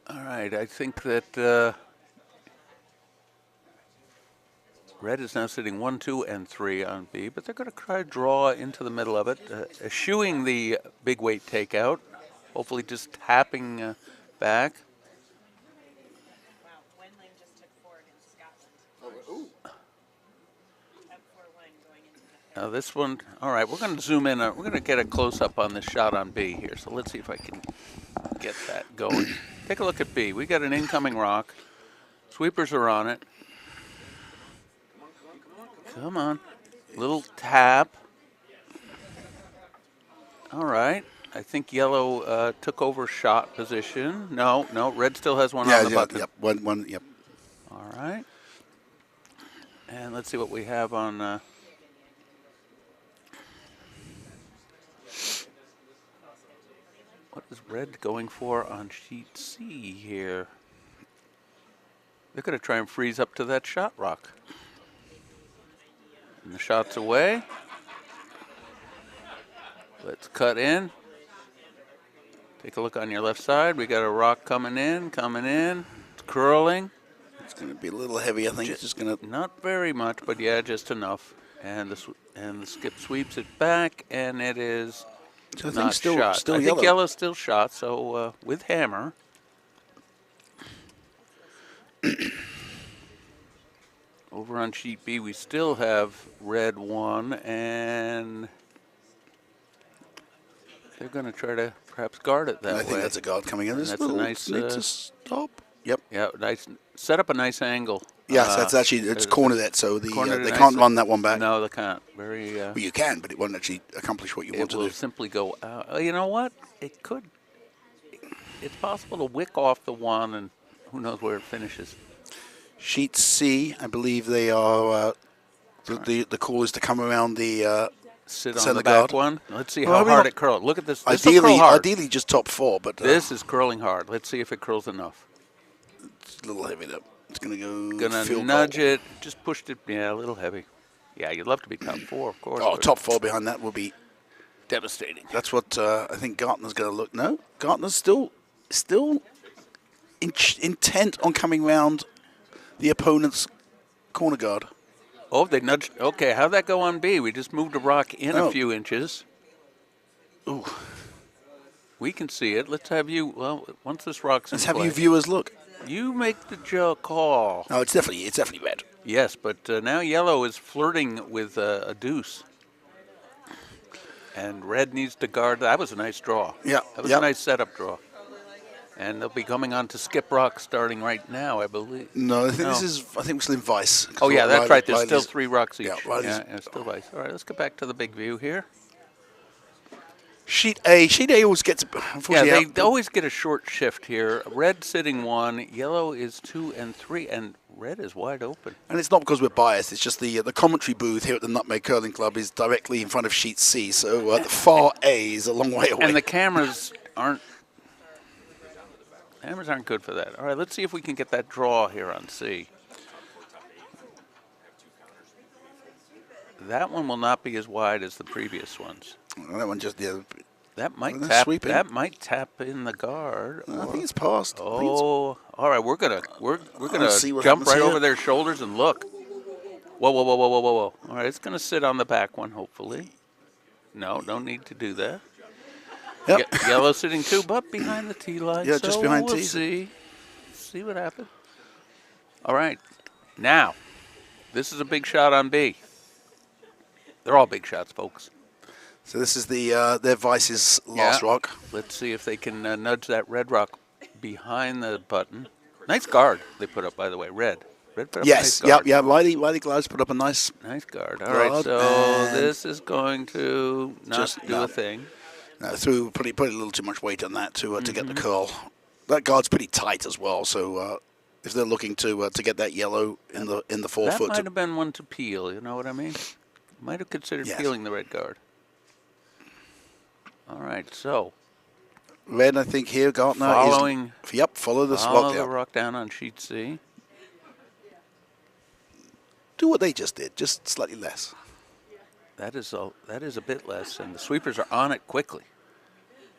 S1: All right, I think that red is now sitting 1, 2, and 3 on B, but they're going to try to draw into the middle of it, eschewing the big weight takeout, hopefully just tapping back.
S2: Wow, Wendling just took 4 against Scotland. Up 4 line going into the
S1: Now this one, all right, we're going to zoom in. We're going to get a close-up on this shot on B here, so let's see if I can get that going. Take a look at B. We got an incoming rock. Sweepers are on it. Come on. Little tap. All right. I think yellow took over shot position. No, red still has one on the button.
S3: Yep. One. Yep.
S1: All right. And let's see what we have on. What is red going for on sheet C here? They're going to try and freeze up to that shot rock. And the shot's away. Let's cut in. Take a look on your left side. We got a rock coming in. It's curling.
S3: It's going to be a little heavy. I think it's just going to.
S1: Not very much, but yeah, just enough. And the skip sweeps it back, and it is
S3: I think
S1: not
S3: still
S1: shot. I
S3: yellow.
S1: think yellow's still shot, so with hammer. Over on sheet B, we still have red 1, and they're going to try to perhaps guard it that way.
S3: I think that's a guard coming in.
S1: And
S3: This
S1: that's a
S3: little
S1: nice,
S3: need to stop. Yep.
S1: Yeah, nice. Set up a nice angle.
S3: Yes, that's actually it's cornered it, so they
S1: cornered it
S3: can't
S1: nicely.
S3: run that one back.
S1: No, they can't. Very.
S3: Well, you can, but it won't actually accomplish what you want
S1: It
S3: to
S1: will
S3: do.
S1: simply go out. You know what? It could. It's possible to wick off the 1, and who knows where it finishes.
S3: Sheet C, I believe they are. The call is to come around the.
S1: Sit on
S3: Center
S1: the back
S3: guard.
S1: one. Let's see
S3: Well,
S1: how
S3: I mean,
S1: hard it curls. Look at this. This will curl hard.
S3: Ideally, just top 4, but
S1: This is curling hard. Let's see if it curls enough.
S3: it's a little heavy though. It's going to go.
S1: Gonna
S3: field
S1: nudge
S3: goal.
S1: it. Just pushed it. Yeah, a little heavy. Yeah, you'd love to be top 4, of course.
S3: Oh,
S1: but
S3: top 4 behind that will be.
S1: devastating.
S3: That's what I think Gartner's going to look. No, Gartner's still intent on coming round the opponent's corner guard.
S1: Oh, they nudged. Okay, how'd that go on B? We just moved a rock in
S3: Oh.
S1: a few inches.
S3: Ooh.
S1: We can see it. Let's have you. Well, once this rock's in
S3: Let's have
S1: play,
S3: you viewers look.
S1: you make the call.
S3: No, it's definitely red.
S1: Yes, but now yellow is flirting with a deuce. And red needs to guard. That was a nice draw.
S3: Yeah,
S1: That was
S3: yeah.
S1: a nice setup draw. And they'll be coming on to Skip Rock starting right now, I believe.
S3: No, I think
S1: No.
S3: I think we're still in Vice.
S1: Oh, yeah, that's right. There's still
S3: Riley's-
S1: 3 rocks each.
S3: Yeah, Riley's-
S1: yeah, still Vice. All right, let's get back to the big view here.
S3: Sheet A. Sheet A always gets,
S1: Yeah,
S3: unfortunately,
S1: they always get a short shift here. Red sitting 1, yellow is 2 and 3, and red is wide open.
S3: and it's not because we're biased. It's just the commentary booth here at the Nutmeg Curling Club is directly in front of Sheet C, so the far A is a long way away.
S1: And the cameras aren't good for that. All right, let's see if we can get that draw here on C. That one will not be as wide as the previous ones.
S3: That one just, yeah.
S1: That might
S3: Well, that's
S1: tap.
S3: sweeping.
S1: That might tap in the guard.
S3: I
S1: or-
S3: think it's passed. I think it's-
S1: Oh, all right. We're gonna
S3: see what
S1: jump
S3: happens
S1: right
S3: here.
S1: over their shoulders and look. Whoa, whoa, whoa, whoa, whoa, whoa, whoa! All right, it's gonna sit on the back one, hopefully. No, don't need to do that.
S3: Yep.
S1: Yellow sitting 2, but behind the tee line.
S3: Yeah, just
S1: so
S3: behind
S1: we'll
S3: tee.
S1: see what happens. All right, now this is a big shot on B. They're all big shots, folks.
S3: So this is their Vice's last
S1: Yeah.
S3: rock.
S1: Let's see if they can nudge that red rock behind the button. Nice guard they put up, by the way. Red put up a
S3: Yes,
S1: nice guard.
S3: yeah. Riley Clouds put up a nice.
S1: Nice guard. All right,
S3: Guard,
S1: so
S3: and
S1: this is going to not
S3: just
S1: do
S3: no.
S1: a thing.
S3: Put a little too much weight on that to get
S1: Mm-hmm.
S3: the curl. That guard's pretty tight as well. So if they're looking to get that yellow in the
S1: That
S3: forefoot,
S1: might have been one to peel. You know what I mean? Might have considered
S3: Yes.
S1: peeling the red guard. All right, so
S3: red, I think here Gartner
S1: following
S3: is. Yep, follow this
S1: follow
S3: rock
S1: the
S3: down.
S1: rock down on sheet C.
S3: Do what they just did, just slightly less.
S1: That is a bit less, and the sweepers are on it quickly,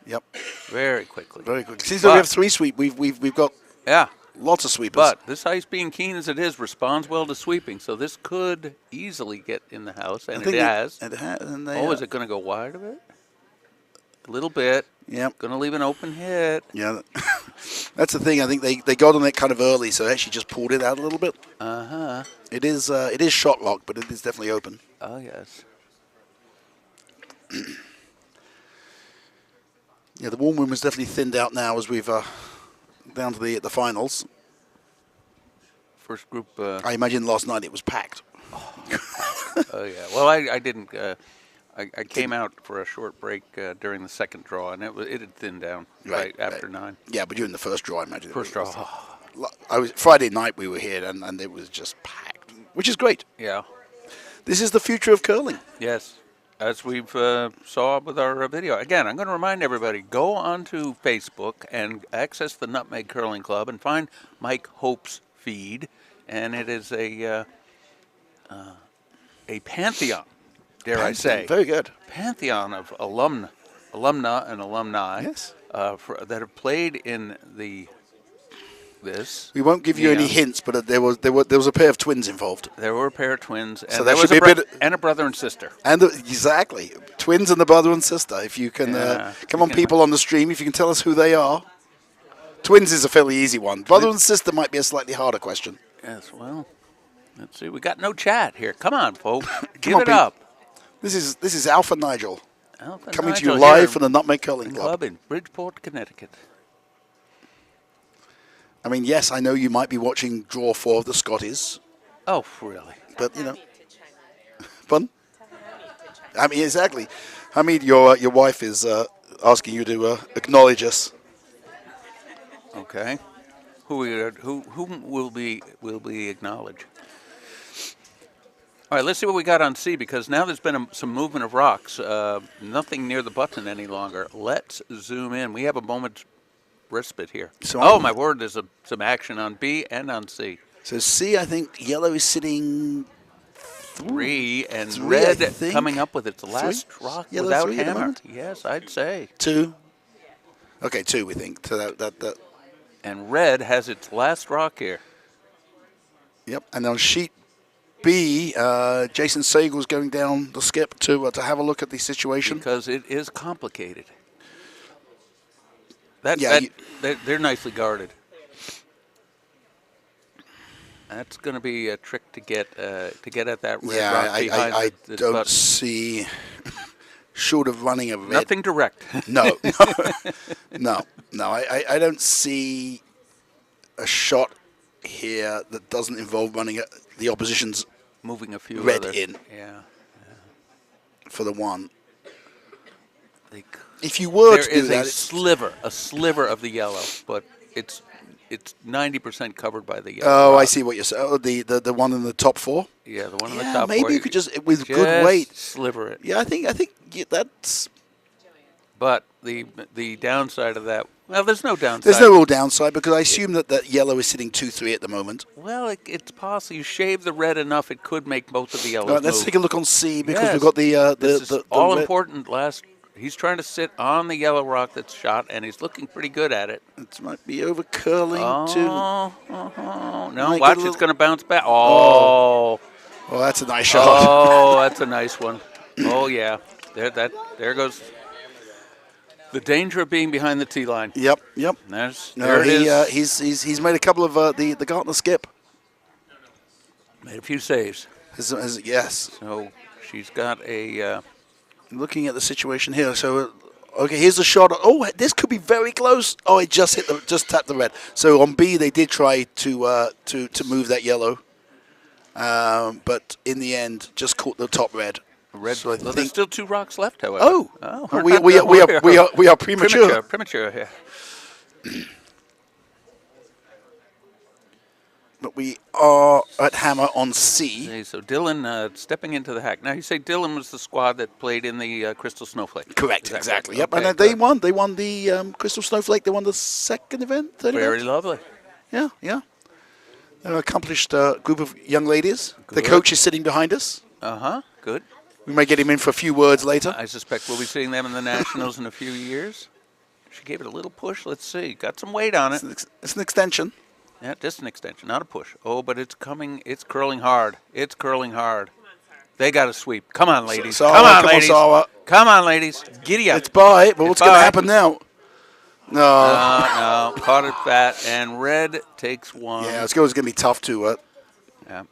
S3: Yep,
S1: very quickly.
S3: very good. Since we
S1: But-
S3: have 3 sweep, we've got
S1: Yeah.
S3: lots of sweepers.
S1: But this ice, being keen as it is, responds well to sweeping. So this could easily get in the house, and it has.
S3: And they,
S1: Oh, is it going to go wide of it? A little bit.
S3: Yep.
S1: Going to leave an open hit.
S3: Yeah, that's the thing. I think they got on it kind of early, so they actually just pulled it out a little bit.
S1: Uh-huh.
S3: It is shot rock, but it is definitely open.
S1: Oh, yes.
S3: Yeah, the warm room is definitely thinned out now as we've down to the finals.
S1: First group.
S3: I imagine last night it was packed.
S1: Oh, yeah. Well, I didn't. I came out for a short break during the second draw, and it had thinned down right after 9.
S3: Yeah, but during the first draw, I imagine.
S1: First
S3: it was-
S1: draw.
S3: Friday night we were here, and it was just packed, which is great.
S1: Yeah.
S3: This is the future of curling.
S1: Yes, as we've saw with our video. Again, I'm going to remind everybody, go onto Facebook and access the Nutmeg Curling Club and find Mike Hope's feed. And it is a pantheon, dare I say.
S3: Very good.
S1: Pantheon of alumna and alumni
S3: Yes.
S1: that have played in this.
S3: We won't give you any
S1: Yeah.
S3: hints, but there was a pair of twins involved.
S1: There were a pair of twins, and
S3: So
S1: there
S3: that
S1: was
S3: should be a bit-
S1: and a brother and sister.
S3: And exactly, twins and the brother and sister. If you can
S1: Yeah,
S3: come
S1: we
S3: on,
S1: can-
S3: people on the stream, if you can tell us who they are. Twins is a fairly easy one. Brother and sister might be a slightly harder question.
S1: Yes, well, let's see. We got no chat here. Come on, folks. Give
S3: on,
S1: it
S3: Pete.
S1: up.
S3: This is Alpha Nigel
S1: Alpha
S3: coming to
S1: Nigel
S3: you
S1: here
S3: live from the Nutmeg Curling Club.
S1: club in Bridgeport, Connecticut.
S3: I mean, yes, I know you might be watching Draw 4 of the Scotties,
S1: Oh, really?
S3: but you know, fun. I mean, exactly. Hamid, your wife is asking you to acknowledge us.
S1: Okay. Whom will be acknowledged? All right, let's see what we got on C, because now there's been some movement of rocks. Nothing near the button any longer. Let's zoom in. We have a moment's respite here.
S3: So
S1: oh,
S3: I'm-
S1: my word, there's some action on B and on C.
S3: So C, I think yellow is sitting
S1: 3 and
S3: Three, I
S1: red
S3: think.
S1: coming up with its last rock
S3: Yellow
S1: without
S3: 3 at the
S1: hammer.
S3: moment?
S1: Yes, I'd say.
S3: 2. Okay, 2 we think. So that.
S1: And red has its last rock here.
S3: Yep. And on sheet B, Jason Sagel's going down the skip to have a look at the situation.
S1: Because it is complicated.
S3: Yeah,
S1: They're nicely guarded. That's going to be a trick to get at that red rock
S3: Yeah,
S1: behind
S3: I
S1: this
S3: don't
S1: button.
S3: see short of running a red.
S1: Nothing direct.
S3: No, no. I don't see a shot here that doesn't involve running the opposition's
S1: Moving a few
S3: red
S1: other-
S3: in
S1: Yeah.
S3: for the one.
S1: They c-
S3: If you were
S1: There
S3: to do
S1: is
S3: that,
S1: a sliver of the yellow, but it's 90% covered by the yellow.
S3: oh, I
S1: rock.
S3: see what you're saying. Oh, the one in the top four.
S1: Yeah, the one on the
S3: Yeah,
S1: top.
S3: maybe
S1: four,
S3: you could just with good
S1: just
S3: weight.
S1: sliver it.
S3: Yeah, I think that's.
S1: But the downside of that, well, there's no downside.
S3: There's no real downside because I assume that yellow is sitting 2-3 at the moment.
S1: Well, it's possible you shave the red enough, it could make both of the yellows
S3: All right, let's
S1: move.
S3: take a look on C because
S1: Yes.
S3: we've got the
S1: This is
S3: the
S1: all
S3: red-
S1: important. He's trying to sit on the yellow rock that's shot, and he's looking pretty good at it.
S3: It might be over curling too.
S1: No,
S3: Might
S1: watch,
S3: get a
S1: it's going to bounce back. Oh,
S3: Oh, that's a nice shot.
S1: oh, that's a nice one. Oh yeah, there goes the danger of being behind the tee line.
S3: Yep.
S1: There
S3: No,
S1: it is.
S3: he's made a couple of the Gartner skip.
S1: Made a few saves.
S3: Yes.
S1: So she's got a.
S3: Looking at the situation here, so okay, here's the shot. Oh, this could be very close. Oh, it just just tapped the red. So on B, they did try to move that yellow, but in the end, just caught the top red.
S1: Red.
S3: So I
S1: Well, there's
S3: think.
S1: still 2 rocks left, however.
S3: Oh,
S1: we're
S3: we
S1: not-
S3: we are premature.
S1: Premature. Yeah.
S3: But we are at hammer on C.
S1: Okay, so Dylan stepping into the hack. Now you say Dylan was the squad that played in the Crystal Snowflake.
S3: Correct,
S1: Is that
S3: exactly.
S1: right?
S3: Yep,
S1: Okay,
S3: and they
S1: good.
S3: won. They won the Crystal Snowflake. They won the second event, third
S1: Very
S3: event.
S1: lovely.
S3: Yeah. They're an accomplished group of young ladies. The
S1: Good.
S3: coach is sitting behind us.
S1: Good.
S3: We may get him in for a few words later.
S1: I suspect we'll be seeing them in the Nationals in a few years. She gave it a little push. Let's see. Got some weight on it.
S3: It's an extension.
S1: Yeah, just an extension, not a push. Oh, but it's coming. It's curling hard. It's curling hard. They got to sweep. Come on, ladies.
S3: Sawa,
S1: come on,
S3: come on,
S1: ladies.
S3: Sawa.
S1: Come on, ladies. Giddy up.
S3: It's by, but what's going to
S1: by.
S3: happen now? No.
S1: No, caught it fat, and red takes one.
S3: Yeah, it's going to be tough to
S1: Yeah.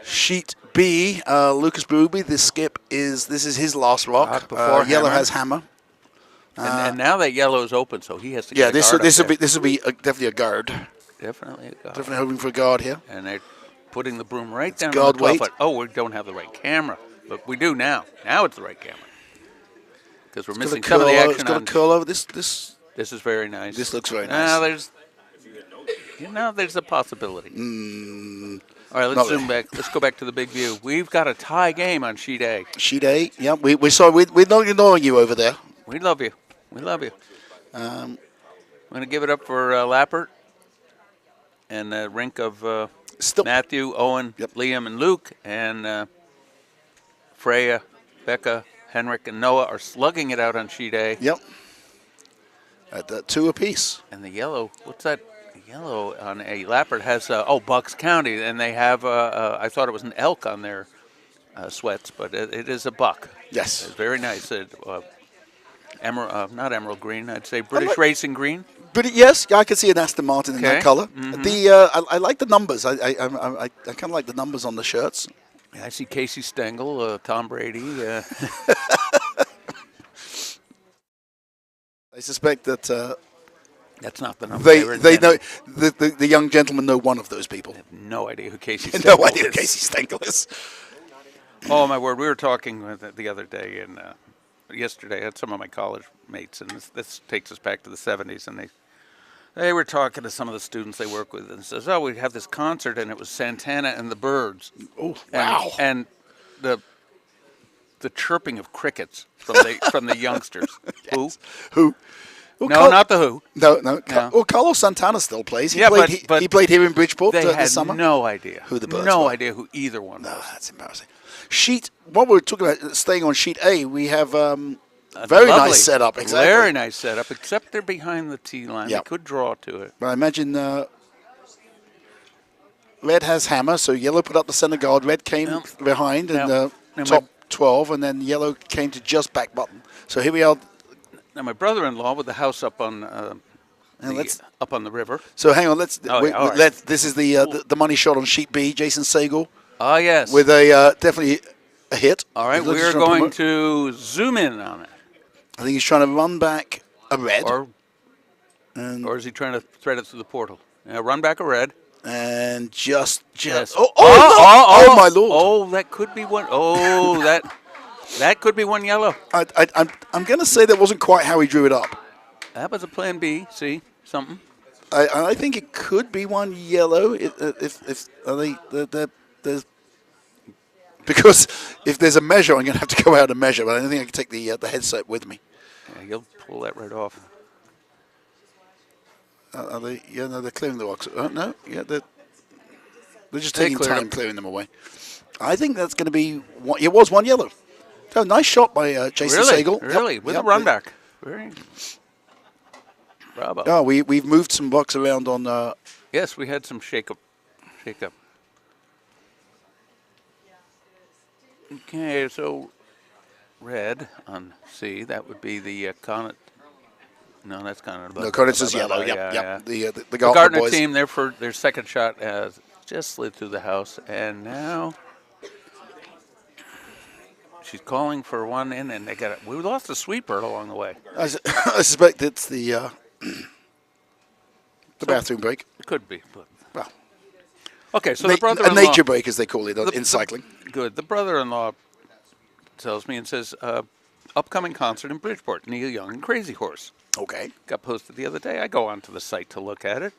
S3: sheet B. Lucas Berube, this is his last rock.
S1: Rock before
S3: Yellow
S1: hammer.
S3: has hammer.
S1: And now that yellow is open, so he has to.
S3: Yeah,
S1: get a guard up there.
S3: this will be definitely a guard.
S1: Definitely a guard.
S3: Definitely hoping for a guard here.
S1: And they're putting the broom right down
S3: guard
S1: on the 12
S3: weight.
S1: foot. Oh, we don't have the right camera, but we do now. Now it's the right camera because we're missing some of the
S3: It's
S1: action
S3: got
S1: on.
S3: a curl over this.
S1: This is very nice.
S3: This looks very
S1: Now
S3: nice.
S1: there's a possibility. All right,
S3: not
S1: let's zoom
S3: really.
S1: back. Let's go back to the big view. We've got a tie game on sheet A.
S3: Sheet A. Yeah, we're sorry. We're not ignoring you over there.
S1: We love you. We love you.
S3: Um,
S1: I'm going to give it up for Lappert and the rink of
S3: still,
S1: Matthew, Owen,
S3: Yep.
S1: Liam, and Luke, and Freya, Becca, Henrik, and Noah are slugging it out on sheet A.
S3: yep. At 2 apiece.
S1: And the yellow, what's that? Yellow on A. Lappert has, Bucks County, and they have, I thought it was an elk on their sweats, but it is a buck.
S3: Yes.
S1: It's very nice. Not emerald green, I'd say British
S3: like-
S1: racing green.
S3: But yes, I can see an Aston Martin in
S1: Okay.
S3: that color.
S1: Mhm.
S3: I like the numbers. I kind of like the numbers on the shirts.
S1: I see Casey Stengel, Tom Brady.
S3: I suspect that
S1: That's not the number.
S3: they
S1: were
S3: know
S1: intending.
S3: the young gentlemen know one of those people.
S1: No idea who Casey
S3: No
S1: Stengel
S3: idea who
S1: is.
S3: Casey Stengel is.
S1: Oh my word! We were talking the other day and yesterday. I had some of my college mates, and this takes us back to the '70s, and they were talking to some of the students they work with, and says, "Oh, we'd have this concert, and it was Santana and the Birds."
S3: Oh,
S1: And,
S3: wow.
S1: And the chirping of crickets from the youngsters.
S3: Yes. Who? Well,
S1: No, not the Who.
S3: No.
S1: No.
S3: Well, Carlos Santana still plays. He
S1: Yeah,
S3: played,
S1: but
S3: he played here in Bridgeport
S1: They had
S3: this summer.
S1: no idea
S3: who the Birds
S1: No
S3: were.
S1: idea who either one
S3: No,
S1: was.
S3: that's embarrassing. Sheet. What we're talking about, staying on sheet A, we have very
S1: Lovely.
S3: nice setup. Exactly.
S1: Very nice setup, except they're behind the tee line.
S3: Yep.
S1: They could draw to it.
S3: But I imagine red has hammer, so yellow put up the center guard. Red came
S1: Yep.
S3: behind and
S1: Yep. And
S3: top
S1: my-
S3: 12, and then yellow came to just back button. So here we are.
S1: Now, my brother-in-law with the house up on
S3: let's-
S1: up on the river.
S3: So hang on. Let's.
S1: Oh, yeah, all right.
S3: This is the money shot on sheet B. Jason Sagal
S1: Oh, yes.
S3: with a definitely a hit.
S1: All right,
S3: He looks
S1: we're
S3: to promote.
S1: going to zoom in on it.
S3: I think he's trying to run back a red.
S1: Or is he trying to thread it through the portal? Yeah, run back a red.
S3: And just
S1: Yes.
S3: oh, oh my lord!
S1: Oh, that could be one. Oh, that could be one yellow.
S3: I'm going to say that wasn't quite how he drew it up.
S1: That was a plan B. See something?
S3: I think it could be one yellow if I think there's because if there's a measure, I'm going to have to go out and measure. But I don't think I can take the headset with me.
S1: Yeah, you'll pull that right off.
S3: Are they? Yeah, no, they're clearing the rocks. No, yeah, they're just
S1: They
S3: taking
S1: cleared
S3: time
S1: them.
S3: clearing them away. I think that's going to be one. It was one yellow. Oh, nice shot by Jason
S1: Really?
S3: Sagal.
S1: Really?
S3: Yep,
S1: With
S3: yep.
S1: a run back. Very. Bravo.
S3: Oh, we've moved some rocks around on.
S1: Yes, we had some shake up. Okay, so red on C. That would be the Conant. No, that's Conant.
S3: No, Conant is yellow. Yep,
S1: Yeah,
S3: yep.
S1: yeah.
S3: The
S1: The
S3: Gardner
S1: Gardner
S3: boys.
S1: team, their second shot has just slid through the house, and now she's calling for one in, and they got it. We lost a sweeper along the way.
S3: I suspect it's the bathroom break.
S1: It could be, but
S3: Well,
S1: okay. So the
S3: a
S1: brother-in-law,
S3: nature break, as they call it in
S1: the-
S3: cycling.
S1: Good. The brother-in-law tells me and says, upcoming concert in Bridgeport, Neil Young and Crazy Horse.
S3: Okay.
S1: Got posted the other day. I go onto the site to look at it.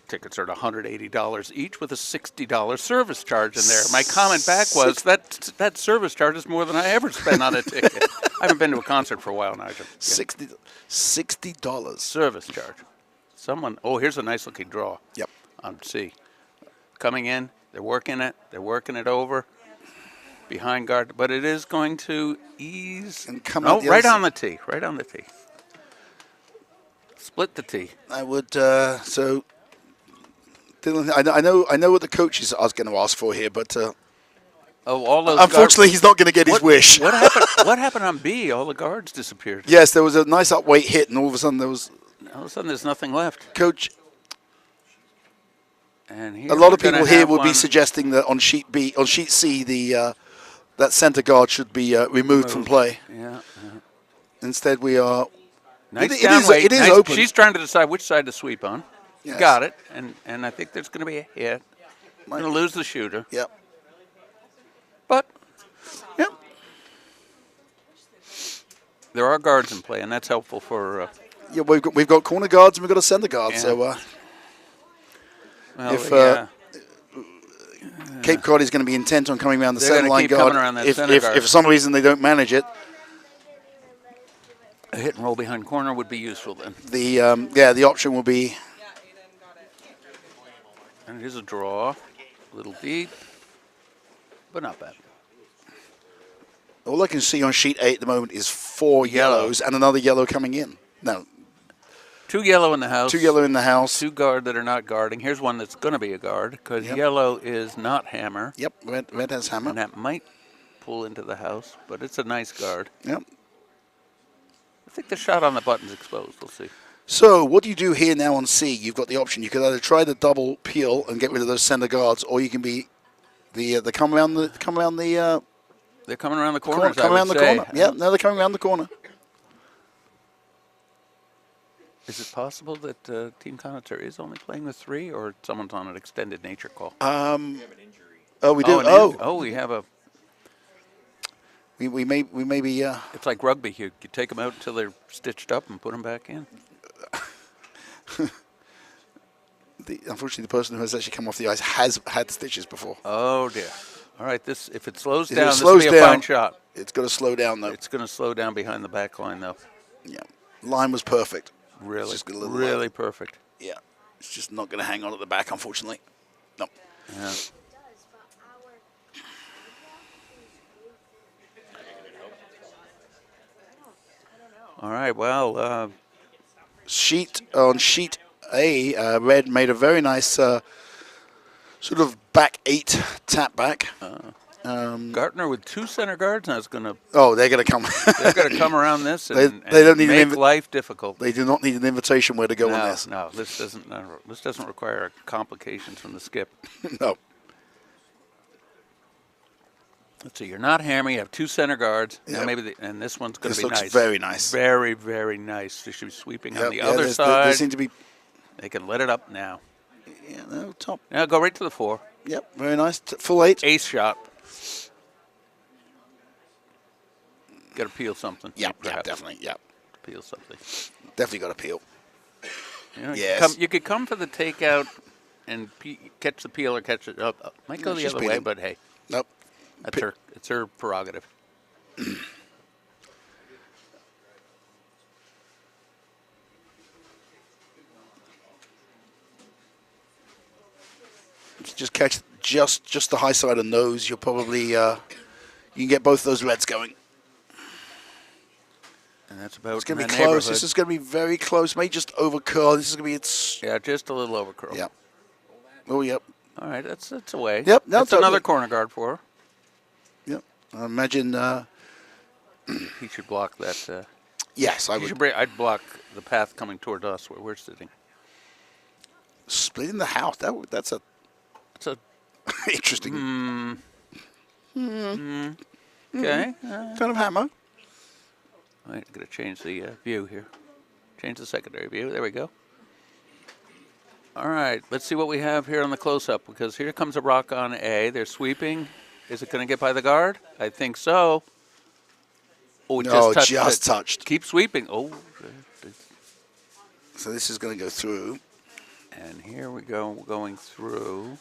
S1: Tickets are at $180 each with a $60 service charge in there. My comment back was that service charge is more than I ever spend on a ticket. I haven't been to a concert for a while, Nigel. Yeah.
S3: $60.
S1: Service charge. Someone. Oh, here's a nice looking draw.
S3: Yep.
S1: On C. Coming in, they're working it over. Behind guard, but it is going to ease.
S3: And come
S1: no,
S3: out the
S1: right
S3: other
S1: on the tee. Right on the tee. Split the tee.
S3: I would so. Dylan, I know what the coaches are going to ask for here, but
S1: Oh, all those.
S3: unfortunately, he's not going to get his wish.
S1: What happened? What happened on B? All the guards disappeared.
S3: Yes, there was a nice upweight hit, and all of a sudden there was
S1: All of a sudden, there's nothing left.
S3: coach.
S1: And here
S3: A lot
S1: we're
S3: of people
S1: gonna
S3: here
S1: have
S3: would be
S1: one-
S3: suggesting that on sheet C, that center guard should be removed from play.
S1: Yeah.
S3: Instead, we are.
S1: Nice
S3: It is-
S1: down weight.
S3: it is
S1: nice.
S3: open.
S1: She's trying to decide which side to sweep on.
S3: Yes.
S1: Got it. And I think there's going to be a hit. Going to lose the shooter.
S3: Yep.
S1: But
S3: Yep.
S1: there are guards in play, and that's helpful for.
S3: Yeah, we've got corner guards and we've got a center guard.
S1: Yeah.
S3: So
S1: Well,
S3: If,
S1: yeah.
S3: Cape Cod is going to be intent on coming around the
S1: They're
S3: center
S1: gonna
S3: line
S1: keep
S3: guard.
S1: coming around that
S3: If
S1: center guard.
S3: for some reason they don't manage it,
S1: A hit and roll behind corner would be useful then.
S3: the option will be
S1: And it is a draw. A little deep, but not bad.
S3: all I can see on sheet A at the moment is 4
S1: Yellow.
S3: yellows and another yellow coming in. No,
S1: 2 yellow in the house.
S3: 2 yellow in the house.
S1: 2 guard that are not guarding. Here's one that's going to be a guard because
S3: Yep.
S1: yellow is not hammer,
S3: Yep, red has
S1: and
S3: hammer.
S1: that might pull into the house, but it's a nice guard.
S3: Yep.
S1: I think the shot on the button's exposed. We'll see.
S3: So what do you do here now on C? You've got the option. You could either try the double peel and get rid of those center guards, or you can be the come around the
S1: They're coming around the corners.
S3: come
S1: I
S3: around
S1: would
S3: the
S1: say.
S3: corner. Yeah, no, they're coming around the corner.
S1: Is it possible that Team Connoisseur is only playing the 3, or someone's on an extended nature call?
S3: Oh, we do.
S1: an
S3: Oh,
S1: in- oh, we have a.
S3: we may be.
S1: It's like rugby. You take them out until they're stitched up and put them back in.
S3: Unfortunately, the person who has actually come off the ice has had stitches before.
S1: Oh dear. All right. This if it slows
S3: If it
S1: down, this will
S3: slows
S1: be a
S3: down-
S1: fine shot.
S3: It's got to slow down though.
S1: It's going to slow down behind the back line, though.
S3: Yeah, line was perfect.
S1: Really,
S3: just got a little
S1: really perfect.
S3: Yeah, it's just not going to hang on at the back, unfortunately. No.
S1: Yeah. All right. Well,
S3: Sheet A, red made a very nice sort of back 8 tap back.
S1: Gartner with 2 center guards now is going to.
S3: Oh, they're going to come.
S1: They're going to come around this
S3: They-
S1: and,
S3: they don't need an
S1: make life difficult.
S3: They do not need an invitation where to go on this.
S1: No, this doesn't require complications from the skip.
S3: No.
S1: Let's see. You're not hammer. You have 2 center guards. Now
S3: Yep.
S1: maybe, and this one's going to
S3: This
S1: be
S3: looks
S1: nice.
S3: very nice.
S1: Very, very nice. They should be sweeping on
S3: Yep,
S1: the
S3: yeah,
S1: other
S3: they
S1: side.
S3: seem to be.
S1: They can let it up now.
S3: Yeah, no, top.
S1: Now go right to the 4.
S3: Yep, very nice. Full 8.
S1: Ace shot. Got to peel something.
S3: Yep,
S1: perhaps.
S3: definitely. Yep,
S1: Peel something.
S3: definitely got to peel.
S1: You know,
S3: Yes.
S1: you could come for the takeout and catch the peel or catch it up. Might go
S3: No,
S1: the
S3: she's
S1: other way,
S3: peeling.
S1: but hey,
S3: Nope.
S1: that's her. It's her prerogative.
S3: Just catch just the high side of nose. You'll probably you can get both those reds going.
S1: And that's about
S3: It's going to
S1: in
S3: be
S1: that
S3: close.
S1: neighborhood.
S3: This is going to be very close. May just over curl. This is going to be its.
S1: Yeah, just a little over curl.
S3: Yep. Oh, yep.
S1: All right, that's away.
S3: Yep, no,
S1: that's
S3: totally.
S1: another corner guard for her.
S3: Yep. I imagine.
S1: He should block that.
S3: Yes, I
S1: He
S3: would.
S1: should I'd block the path coming toward us where we're sitting.
S3: Splitting the house. That's a
S1: It's a
S3: interesting
S1: okay.
S3: kind of hammer.
S1: I'm gonna change the view here. Change the secondary view. There we go. All right, let's see what we have here on the close-up, because here comes a rock on A. They're sweeping. Is it going to get by the guard? I think so. Oh, it
S3: No,
S1: just touched
S3: just
S1: it.
S3: touched.
S1: Keep sweeping. Oh,
S3: So this is going to go through.
S1: and here we go, going through.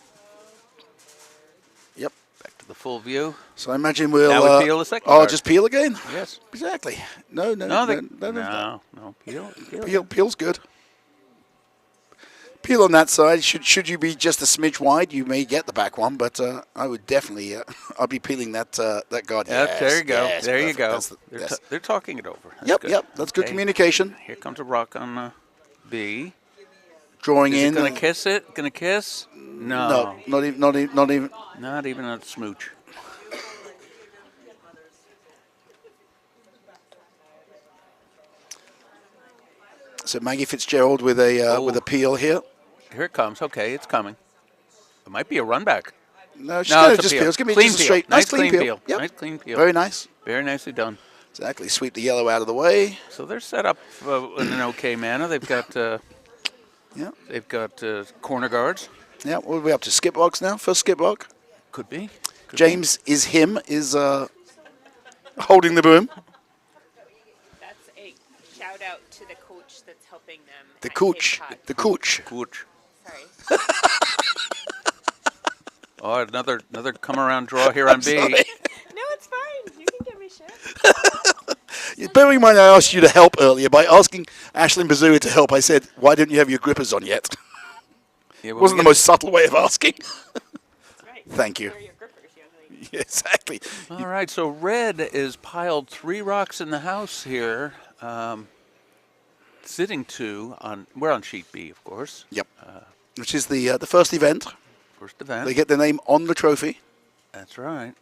S3: Yep.
S1: Back to the full view.
S3: So I imagine we'll.
S1: Now we peel the second
S3: Oh,
S1: card.
S3: just peel again.
S1: Yes.
S3: Exactly. No.
S1: No. Peel.
S3: Peel's good. Peel on that side. Should you be just a smidge wide, you may get the back one, but I would definitely. I'd be peeling that guard.
S1: Yep,
S3: Yes,
S1: there you go.
S3: yes,
S1: there you
S3: perfect.
S1: go.
S3: That's
S1: They're,
S3: yes.
S1: they're talking it over. That's
S3: Yep,
S1: good.
S3: yep. That's good
S1: Okay.
S3: communication.
S1: Here comes a rock on B.
S3: Drawing
S1: Is
S3: in.
S1: it going to kiss it? Going to kiss? No.
S3: No, not even.
S1: Not even a smooch.
S3: So Maggie Fitzgerald with a peel here.
S1: Here it comes. Okay, it's coming. It might be a run back.
S3: No, she's
S1: No,
S3: going
S1: it's
S3: to
S1: a
S3: just
S1: peel.
S3: peel. It's going to be
S1: Clean
S3: just a
S1: peel.
S3: straight,
S1: Nice
S3: clean peel. Yep.
S1: Nice clean peel.
S3: Very nice.
S1: Very nicely done.
S3: Exactly. Sweep the yellow out of the way.
S1: So they're set up in an okay manner. They've got
S3: Yeah.
S1: corner guards.
S3: Yeah. What are we up to? Skip box now. First skip box.
S1: Could be.
S3: James is holding the broom.
S2: That's a shout out to the coach that's helping them.
S3: The
S2: at
S3: coach.
S2: Cape Cod.
S3: The coach.
S1: Cooch.
S2: Sorry.
S1: Oh, another come around draw here on B.
S3: Sorry.
S2: No, it's fine. You can give me shit.
S3: Bearing in mind, I asked you to help earlier by asking Ashlyn Bazua to help. I said, "Why don't you have your grippers on yet?"
S1: Yeah, well,
S3: Wasn't the most subtle way of asking.
S2: That's right.
S3: Thank you.
S2: Where are your grippers, young lady?
S3: Exactly.
S1: All right, so red is piled 3 rocks in the house here. Sitting 2 on. We're on sheet B, of course.
S3: Yep. Which is the first event.
S1: First event.
S3: They get their name on the trophy.
S1: That's right.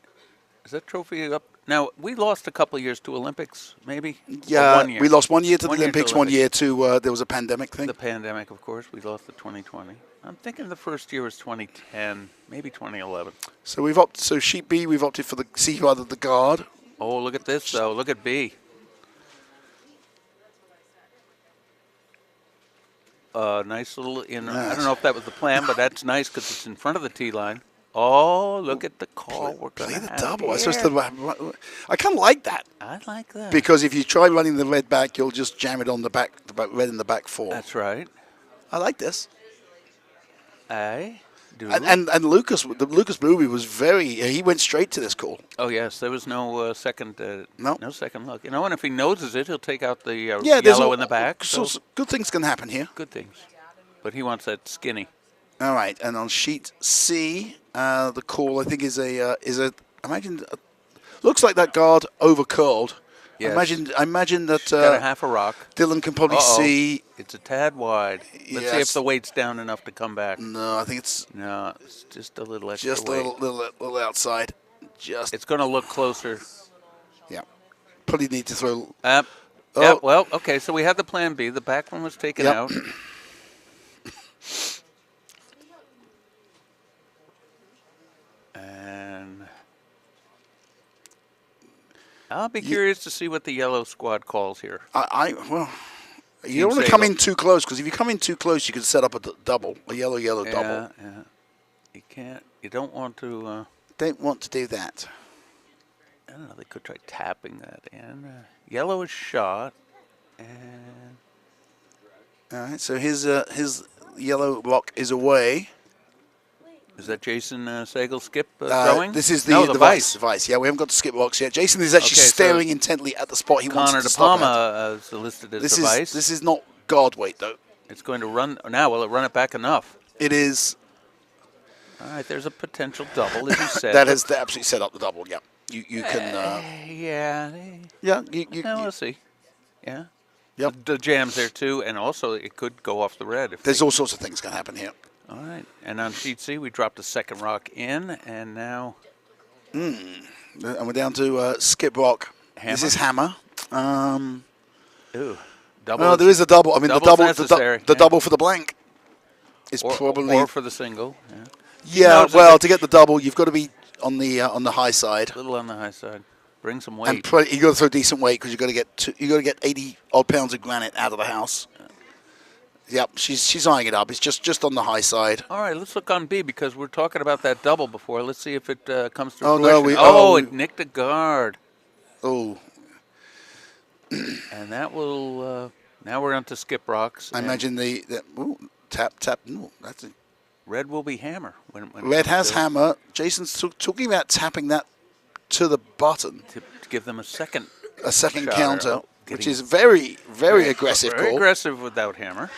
S1: Is that trophy up? Now we lost a couple of years to Olympics, maybe. Or
S3: Yeah,
S1: 1 year.
S3: we lost 1 year to the
S1: 1 year to
S3: Olympics, 1 year to there was a pandemic thing.
S1: The pandemic, of course. We lost the 2020. I'm thinking the first year was 2010, maybe 2011.
S3: So we've opted. So sheet B, we've opted for the C rather the guard.
S1: Oh, look at this though. Look at B. Nice little in. I don't know if that was the plan, but that's nice because it's in front of the tee line. Oh, look at the call. We're
S3: Play
S1: gonna
S3: the
S1: have
S3: double.
S1: here.
S3: I kind of like that
S1: I like that.
S3: because if you try running the red back, you'll just jam it on the back red in the back 4.
S1: That's right.
S3: I like this.
S1: I do.
S3: And Lucas Booby was he went straight to this call.
S1: Oh yes, there was no second.
S3: No.
S1: No second look. You know, and if he noses it, he'll take out the
S3: Yeah, there's
S1: yellow in the back.
S3: So
S1: So
S3: good things can happen here.
S1: good things. But he wants that skinny.
S3: All right, and on sheet C, the call I think is a imagine looks like that guard over curled.
S1: Yes.
S3: I imagine that
S1: Got a half a rock.
S3: Dylan can probably
S1: Uh-oh.
S3: see.
S1: It's a tad wide. Let's see if
S3: Yes.
S1: the weight's down enough to come back.
S3: No, I think it's
S1: No, it's just a little extra
S3: just a
S1: weight.
S3: little outside. Just
S1: It's going to look closer.
S3: yeah. Probably need to throw.
S1: Yeah,
S3: Oh.
S1: well, okay, so we had the plan B. The back one was taken
S3: Yep.
S1: out. And I'll be curious to see what the yellow squad calls here.
S3: Well, you
S1: Team
S3: don't want to come
S1: Sagal.
S3: in too close, because if you come in too close, you could set up a double, a yellow double.
S1: Yeah. You can't. You don't want to.
S3: Don't want to do that.
S1: I don't know. They could try tapping that in. Yellow is shot, and
S3: All right, so his yellow block is away.
S1: is that Jason Sagal skip throwing?
S3: This is
S1: no,
S3: the
S1: vice.
S3: Vice. Yeah, we haven't got the skip box yet. Jason is actually
S1: Okay, so
S3: staring intently at the spot he wants
S1: Connor
S3: it to
S1: De
S3: stop at.
S1: Palma is listed as the vice.
S3: This is not guard weight though.
S1: It's going to run now. Will it run it back enough?
S3: It is.
S1: All right. There's a potential double, as you said.
S3: That has absolutely set up the double. Yeah, you can.
S1: Yeah.
S3: Yeah,
S1: We'll see. Yeah.
S3: Yep.
S1: The jam's there too, and also it could go off the red. If
S3: There's all sorts of things can happen here.
S1: all right. And on sheet C, we dropped a second rock in, and now
S3: And we're down to skip rock.
S1: Hammer?
S3: This is hammer.
S1: ooh, double.
S3: No, there is a double. I mean, the
S1: Double's
S3: double,
S1: necessary,
S3: the
S1: yeah.
S3: double for the blank is
S1: or,
S3: probably.
S1: or for the single. Yeah.
S3: Yeah,
S1: it's a
S3: well,
S1: bit-
S3: to get the double, you've got to be on the high side,
S1: A little on the high side. Bring some
S3: and
S1: weight.
S3: you got to throw decent weight because you got to get 80 odd pounds of granite out of the house. Yep, she's eyeing it up. It's just on the high side.
S1: All right, let's look on B because we're talking about that double before. Let's see if it comes to
S3: Oh,
S1: fruition.
S3: no,
S1: it nicked a guard,
S3: Oh,
S1: and that will. Now we're on to skip rocks.
S3: I
S1: and
S3: imagine tap. Ooh, that's it.
S1: red will be hammer. When
S3: Red has
S1: to-
S3: hammer. Jason's talking about tapping that to the button,
S1: to give them a second.
S3: a second
S1: Shot,
S3: counter,
S1: getting-
S3: which is very aggressive
S1: Very
S3: call.
S1: aggressive without hammer.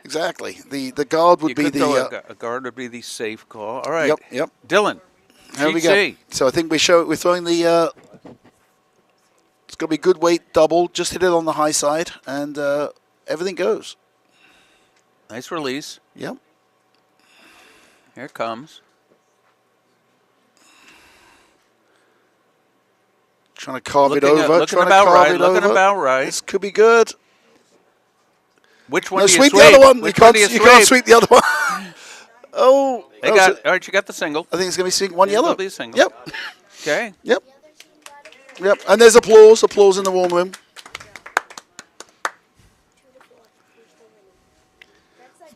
S3: Exactly. The guard would
S1: You
S3: be
S1: could
S3: the.
S1: throw a guard would be the safe call. All right.
S3: Yep.
S1: Dylan.
S3: There we
S1: sheet
S3: go.
S1: C.
S3: So I think we're throwing the. It's going to be good weight double. Just hit it on the high side, and everything goes.
S1: Nice release.
S3: Yep.
S1: Here it comes.
S3: Trying to carve
S1: Looking
S3: it over.
S1: looking
S3: trying to
S1: about
S3: carve
S1: right.
S3: it
S1: Looking
S3: over.
S1: about right.
S3: This could be good.
S1: Which one
S3: No,
S1: do you
S3: sweep
S1: sweep?
S3: the other one.
S1: Which
S3: You
S1: one
S3: can't.
S1: do you
S3: You can't
S1: sweep?
S3: sweep the other one. Oh.
S1: They
S3: oh,
S1: got.
S3: so
S1: All right, you got the single.
S3: I think it's going to be one
S1: It'll
S3: yellow.
S1: be a single.
S3: Yep.
S1: Okay.
S3: Yep. Yep. And there's applause. Applause in the warm room.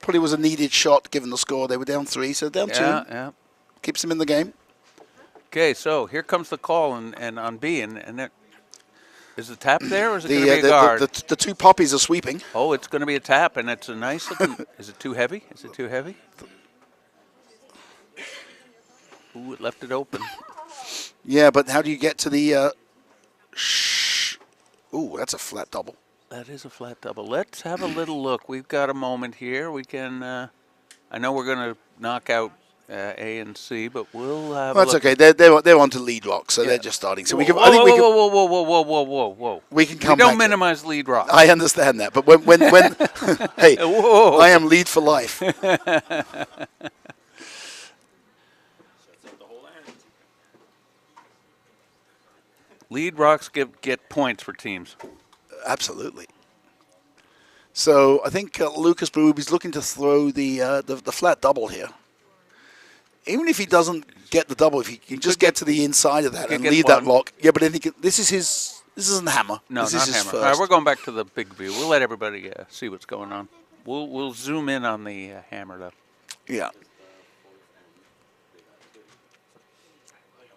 S3: Probably was a needed shot given the score. They were down 3, so down 2.
S1: Yeah.
S3: Keeps them in the game.
S1: Okay, so here comes the call and on B, and there, is the tap there or is it going to be a
S3: The,
S1: guard?
S3: the two poppies are sweeping.
S1: Oh, it's going to be a tap, and it's a nice looking. Is it too heavy? Is it too heavy? Ooh, it left it open.
S3: Yeah, but how do you get to the? Ooh, that's a flat double.
S1: That is a flat double. Let's have a little look. We've got a moment here. We can. I know we're going to knock out A and C, but we'll have.
S3: That's
S1: a look.
S3: okay. They're on to lead rock, so
S1: Yeah.
S3: they're just starting. So we can.
S1: Whoa,
S3: I think we can.
S1: whoa.
S3: We can
S1: We
S3: come
S1: don't
S3: back.
S1: minimize lead rock.
S3: I understand that, but when hey,
S1: Whoa.
S3: I am lead for life.
S4: Sets up the whole end.
S1: Lead rocks get points for teams.
S3: Absolutely. So I think Lucas Berube looking to throw the flat double here. Even if he doesn't get the double, if he can just get to the inside of that
S1: could
S3: and
S1: get
S3: lead that
S1: one.
S3: rock. Yeah, but I think this is his. This isn't hammer.
S1: No,
S3: this
S1: not
S3: is his
S1: hammer.
S3: first.
S1: All right, we're going back to the big view. We'll let everybody see what's going on. We'll zoom in on the hammer though.
S3: Yeah.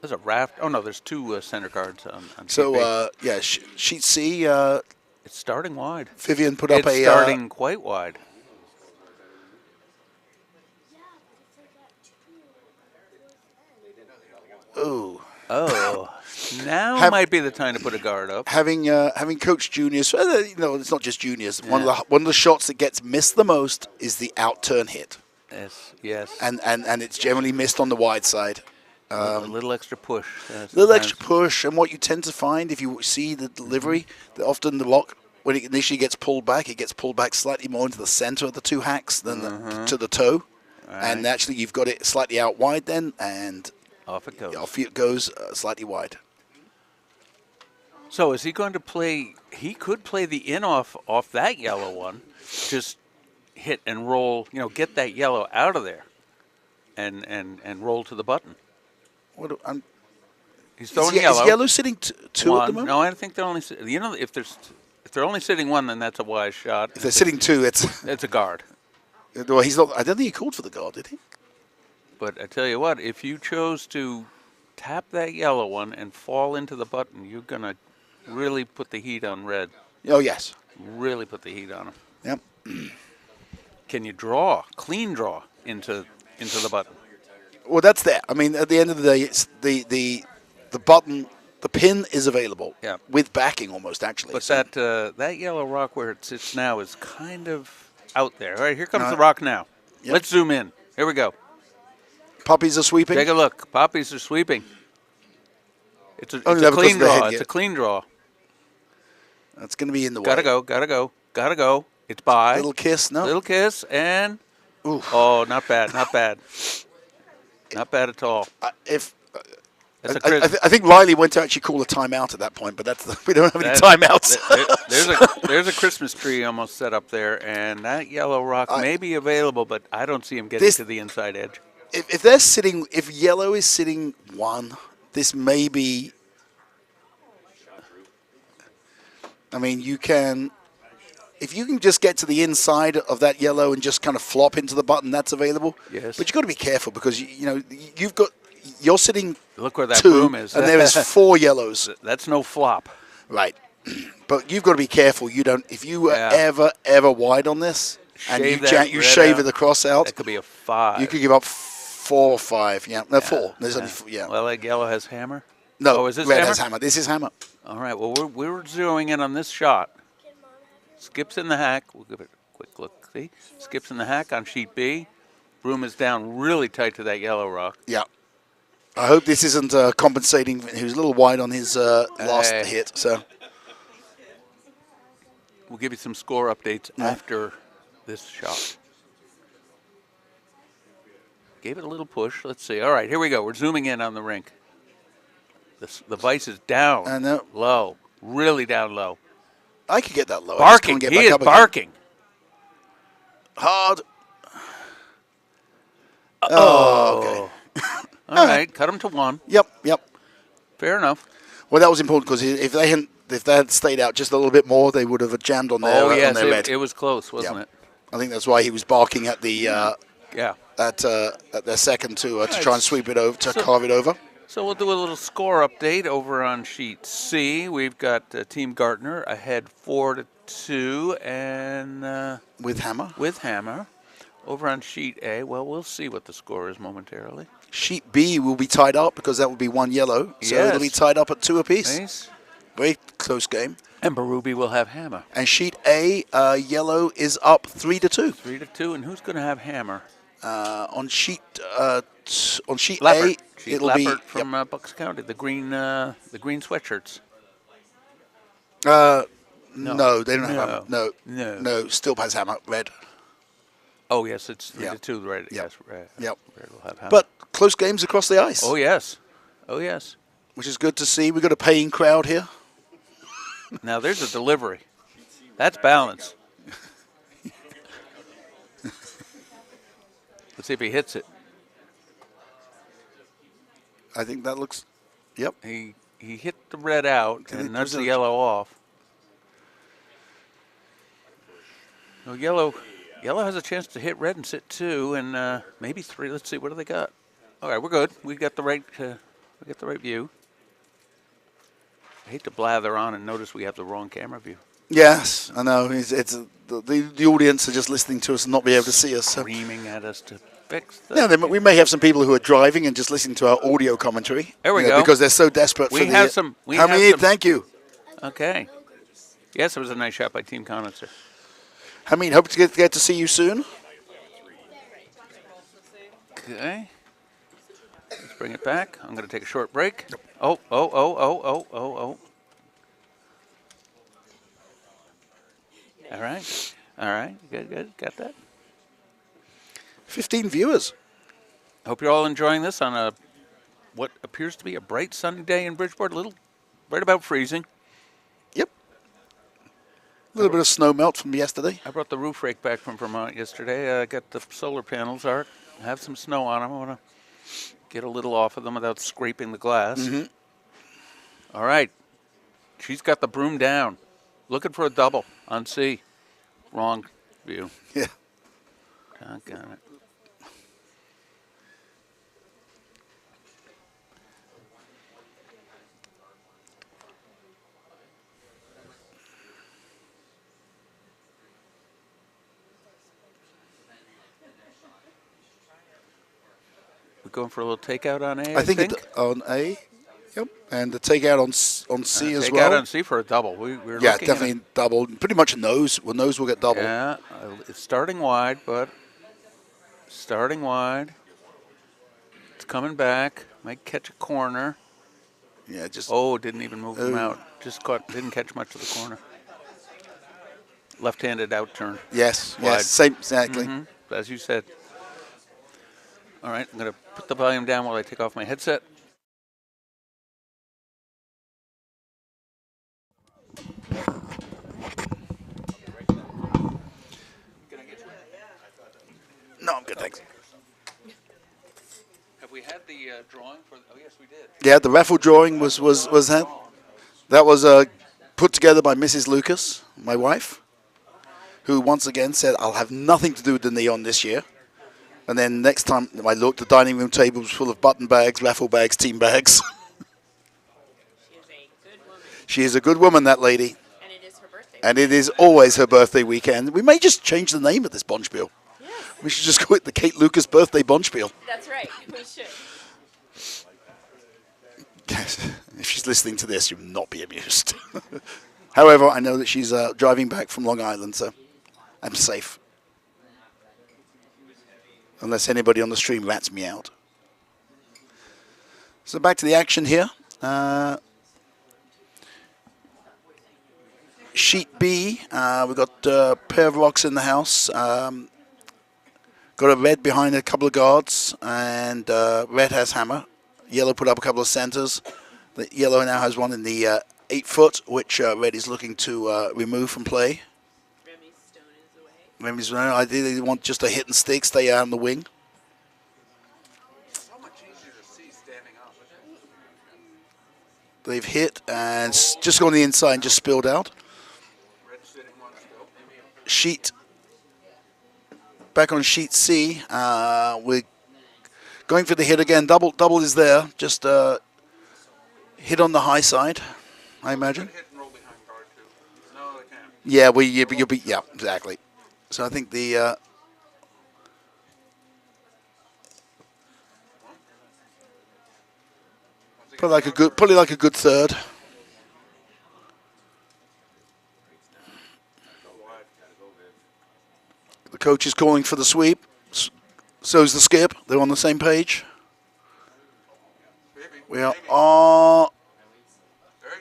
S1: There's a raft. Oh no, there's two center guards on
S3: So
S1: TP.
S3: yeah, sheet C.
S1: It's starting wide.
S3: Vivian put up
S1: It's
S3: a.
S1: starting quite wide.
S3: Ooh.
S1: Oh, now
S3: Have-
S1: might be the time to put a guard up.
S3: Having coached juniors, it's not just juniors. One of the shots that gets missed the most is the out turn hit,
S1: Yes.
S3: and it's generally missed on the wide side.
S1: A little extra push.
S3: Little extra push, and what you tend to find if you see the delivery, that often the lock when it initially gets pulled back, it gets pulled back slightly more into the center of the two hacks than to the toe, and actually you've got it slightly out wide then, and
S1: Off it goes.
S3: off it goes slightly wide.
S1: So is he going to play? He could play the in off that yellow one, just hit and roll. Get that yellow out of there, and roll to the button. He's throwing
S3: Is
S1: yellow.
S3: yellow sitting two at the
S1: One.
S3: moment?
S1: No, I think they're only. You know, if they're only sitting one, then that's a wise shot.
S3: If they're sitting two, it's
S1: It's a guard.
S3: well. He's not. I don't think he called for the guard, did he?
S1: But I tell you what, if you chose to tap that yellow one and fall into the button, you're gonna really put the heat on red.
S3: Oh yes.
S1: Really put the heat on him.
S3: Yep.
S1: Can you draw, clean draw into the button?
S3: Well, that's there. I mean, at the end of the day, it's the button, the pin is available.
S1: Yeah.
S3: With backing almost actually.
S1: But
S3: So-
S1: that yellow rock where it sits now is kind of out there. All right, here comes
S3: No.
S1: the rock now.
S3: Yep.
S1: Let's zoom in. Here we go.
S3: Puppies are sweeping.
S1: Take a look. Poppies are sweeping. It's a
S3: Only
S1: clean
S3: because of the
S1: draw.
S3: head,
S1: It's
S3: yeah.
S1: a clean draw.
S3: That's going to be in the way.
S1: Gotta go. Gotta go. Gotta go. It's by.
S3: Little kiss. No.
S1: Little kiss and.
S3: Oof.
S1: Oh, not bad. Not bad. Not bad at all.
S3: If
S1: That's a
S3: I,
S1: crisp.
S3: I think Riley went to actually call a timeout at that point, but we don't have any
S1: That-
S3: timeouts.
S1: There's a Christmas tree almost set up there, and that yellow rock may be available, but I don't see him getting
S3: This-
S1: to the inside edge.
S3: if they're sitting, if yellow is sitting one, this may be. I mean, you can. If you can just get to the inside of that yellow and just kind of flop into the button, that's available.
S1: Yes.
S3: But you've got to be careful because you're sitting
S1: Look where that
S3: two,
S1: broom is.
S3: and there is 4 yellows.
S1: That's no flop.
S3: Right. But you've got to be careful. You don't. If you are
S1: Yeah.
S3: ever wide on this, and
S1: Shave
S3: you
S1: that
S3: you
S1: red
S3: shave
S1: out.
S3: the cross out,
S1: That could be a 5.
S3: you could give up 4 or 5. Yeah, no, 4. There's only 4, yeah.
S1: Well, like yellow has hammer.
S3: No,
S1: Oh, is this
S3: red
S1: hammer?
S3: has hammer. This is hammer.
S1: All right. Well, we're zeroing in on this shot. Skips in the hack. We'll give it a quick look. See, skips in the hack on sheet B. Broom is down really tight to that yellow rock.
S3: Yeah. I hope this isn't compensating. He was a little wide on his last
S1: Hey.
S3: hit. So
S1: We'll give you some score updates after this shot. Gave it a little push. Let's see. All right, here we go. We're zooming in on the rink. The vice is down
S3: I know.
S1: low, really down low.
S3: I could get that low. I just
S1: Barking.
S3: can't get
S1: He
S3: back
S1: is
S3: up again.
S1: barking.
S3: Hard.
S1: Oh, okay. All right, cut him to 1.
S3: Yep.
S1: Fair enough.
S3: Well, that was important because if they had stayed out just a little bit more, they would have jammed on their,
S1: Oh,
S3: on
S1: yes,
S3: their red.
S1: it was close, wasn't
S3: Yeah.
S1: it?
S3: I think that's why he was barking at the
S1: Yeah.
S3: at their second to try and
S1: Right.
S3: sweep it over, to
S1: So-
S3: carve it over.
S1: So we'll do a little score update over on sheet C. We've got Team Gartner ahead 4-2, and
S3: With hammer.
S1: with hammer. Over on sheet A, well, we'll see what the score is momentarily.
S3: Sheet B will be tied up because that would be 1 yellow. So it'll be
S1: Yes.
S3: tied up at 2 apiece.
S1: Nice.
S3: Very close game.
S1: And Barubi will have hammer.
S3: And sheet A, yellow is up 3-2.
S1: 3-2, and who's going to have hammer?
S3: On sheet
S1: Leopard.
S3: A,
S1: Sheet
S3: it'll
S1: Leopard
S3: be
S1: from Bucks County, the green sweatshirts.
S3: no, they don't have
S1: No.
S3: hammer. No, still has hammer red.
S1: Oh yes, it's 3-2.
S3: Yeah.
S1: Right?
S3: Yeah.
S1: Yes, red.
S3: Yep.
S1: Red will have hammer.
S3: But close games across the ice,
S1: oh yes, oh yes.
S3: which is good to see. We've got a paying crowd here.
S1: Now there's a delivery. That's balance. Let's see if he hits it.
S3: I think that looks. Yep.
S1: He hit the red out
S3: Can
S1: and
S3: it
S1: nudged the
S3: present-
S1: yellow off. No, yellow has a chance to hit red and sit 2 and maybe 3. Let's see, what do they got? All right, we're good. We got the right view. I hate to blather on and notice we have the wrong camera view.
S3: Yes, I know. It's the audience are just listening to us and not be able to see us. So.
S1: Screaming at us to fix the.
S3: Yeah, we may have some people who are driving and just listening to our audio commentary.
S1: There we
S3: you know,
S1: go.
S3: because they're so desperate
S1: We
S3: for the.
S1: have some- we
S3: How
S1: have
S3: many?
S1: some-
S3: Thank you.
S1: Okay. Yes, it was a nice shot by Team Conitzer.
S3: Hamid, hope to get to see you soon.
S1: Okay. Let's bring it back. I'm going to take a short break. Oh. All right. Good. Got that.
S3: 15 viewers.
S1: Hope you're all enjoying this on what appears to be a bright sunny day in Bridgeport. Right about freezing.
S3: Yep. A little bit of snow melt from yesterday.
S1: I brought the roof rake back from Vermont yesterday. I got the solar panels out. Have some snow on them. I want to get a little off of them without scraping the glass. All right. She's got the broom down. Looking for a double on C. Wrong view.
S3: Yeah.
S1: Got it. We're going for a little takeout on A.
S3: I think on A. Yep. And the takeout on C as well.
S1: Takeout on C for a double. We're
S3: Yeah,
S1: looking at
S3: definitely double. Pretty much a nose. Well, nose will get double.
S1: Yeah, it's starting wide, but starting wide. It's coming back. Might catch a corner.
S3: Yeah, just
S1: Oh, didn't even move them
S3: Oh.
S1: out. Just caught. Didn't catch much of the corner. Left-handed out turn,
S3: yes,
S1: wide.
S3: yes, same exactly.
S1: as you said. All right, I'm gonna put the volume down while I take off my headset.
S3: No, I'm good, thanks.
S1: Have we had the drawing for? Oh, yes, we did.
S3: Yeah, the raffle drawing was that. That was put together by Mrs. Lucas, my wife, who once again said, "I'll have nothing to do with the neon this year." And then next time I looked, the dining room table was full of button bags, raffle bags, team bags.
S2: She is a good woman,
S3: She is a good woman, that lady,
S2: and it is her birthday.
S3: and it is always her birthday weekend. We may just change the name of this Bonspiel.
S2: Yes,
S3: We should just call it the Kate Lucas Birthday Bonspiel.
S2: that's right. We should.
S3: If she's listening to this, you will not be amused. However, I know that she's driving back from Long Island, so I'm safe. Unless anybody on the stream rats me out. So back to the action here. Sheet B, we've got a pair of rocks in the house. Got a red behind a couple of guards, and red has hammer. Yellow put up a couple of centers. The yellow now has one in the 8 foot, which red is looking to remove from play.
S2: Remy's stone is away.
S3: Remy's ideally they want just a hit and stick, stay out on the wing.
S1: So much easier to see standing up.
S3: They've hit and just gone the inside and just spilled out.
S1: Red sitting one still.
S3: Sheet. Back on sheet C, we're going for the hit again. Double is there. Just hit on the high side, I imagine.
S1: Hit and roll behind guard too. No, they can't.
S3: Yeah, you'll be yeah, exactly. So I think the probably like a good third. The coach is calling for the sweep. So's the skip. They're on the same page. We are. Oh,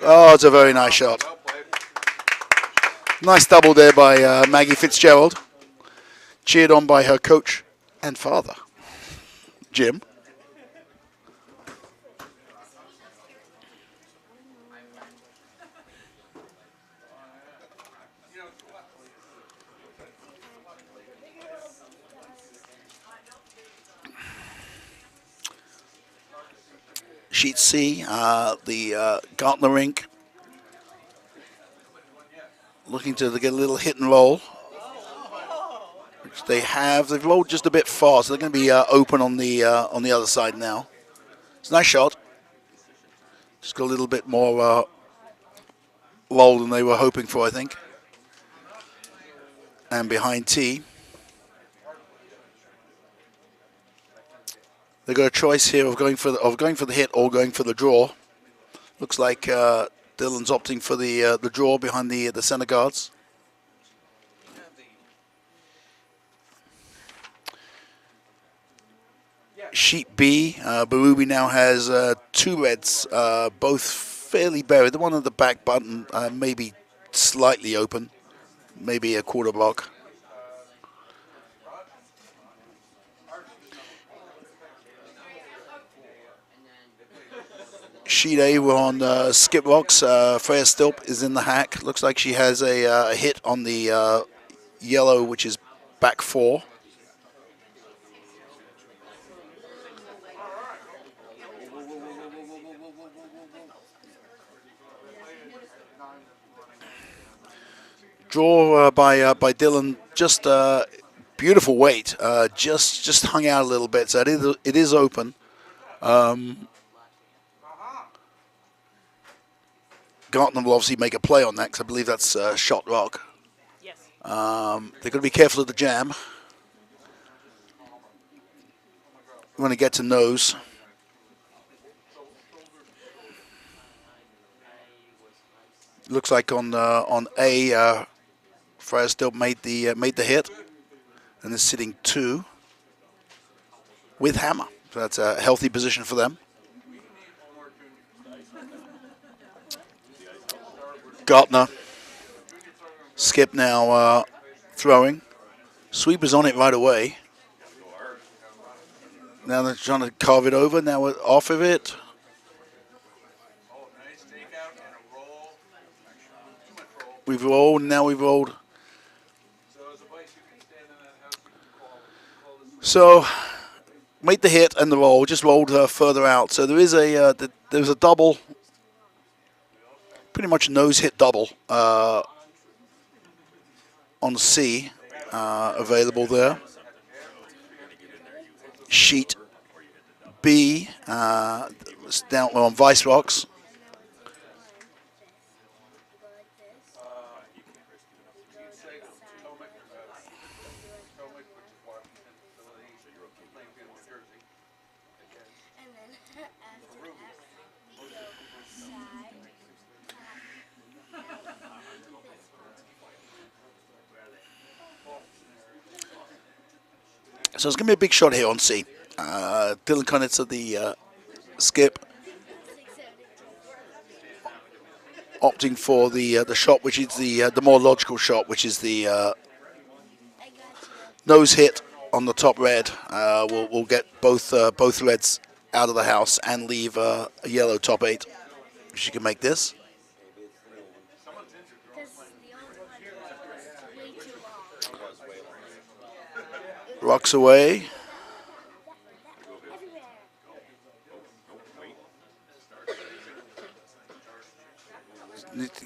S3: it's a very nice shot.
S1: Well played.
S3: Nice double there by Maggie Fitzgerald. Cheered on by her coach and father, Jim. Sheet C, the Gartner rink, looking to get a little hit and roll, which they have. They've rolled just a bit far, so they're going to be open on the other side now. It's a nice shot. Just got a little bit more roll than they were hoping for, I think. And behind T, they got a choice here of going for the hit or going for the draw. Looks like Dylan's opting for the draw behind the center guards. Sheet B, Barubi now has 2 reds, both fairly buried. The one on the back button maybe slightly open, maybe a quarter block. Sheet A, we're on skip rocks. Freya Stilp is in the hack. Looks like she has a hit on the yellow, which is back 4. Draw by Dylan, just beautiful weight. Just hung out a little bit, so it is open. Gartner will obviously make a play on that because I believe that's shot rock.
S2: Yes.
S3: They've got to be careful of the jam. When it gets to nose. Looks like on A, Fryer still made the hit, and is sitting 2 with hammer. So that's a healthy position for them. Gartner, Skip now throwing. Sweeper's on it right away. Now they're trying to carve it over. Now we're off of it. We've rolled. Now we've rolled. So, made the hit and the roll. Just rolled further out. So there is there's a double. Pretty much nose hit double on C available there. Sheet B down on Vice Rocks. So it's going to be a big shot here on C. Dylan Konitzer, the skip, opting for the shot, which is the more logical shot, which is the nose hit on the top red. We'll get both reds out of the house and leave a yellow top 8. She can make this. Rocks away.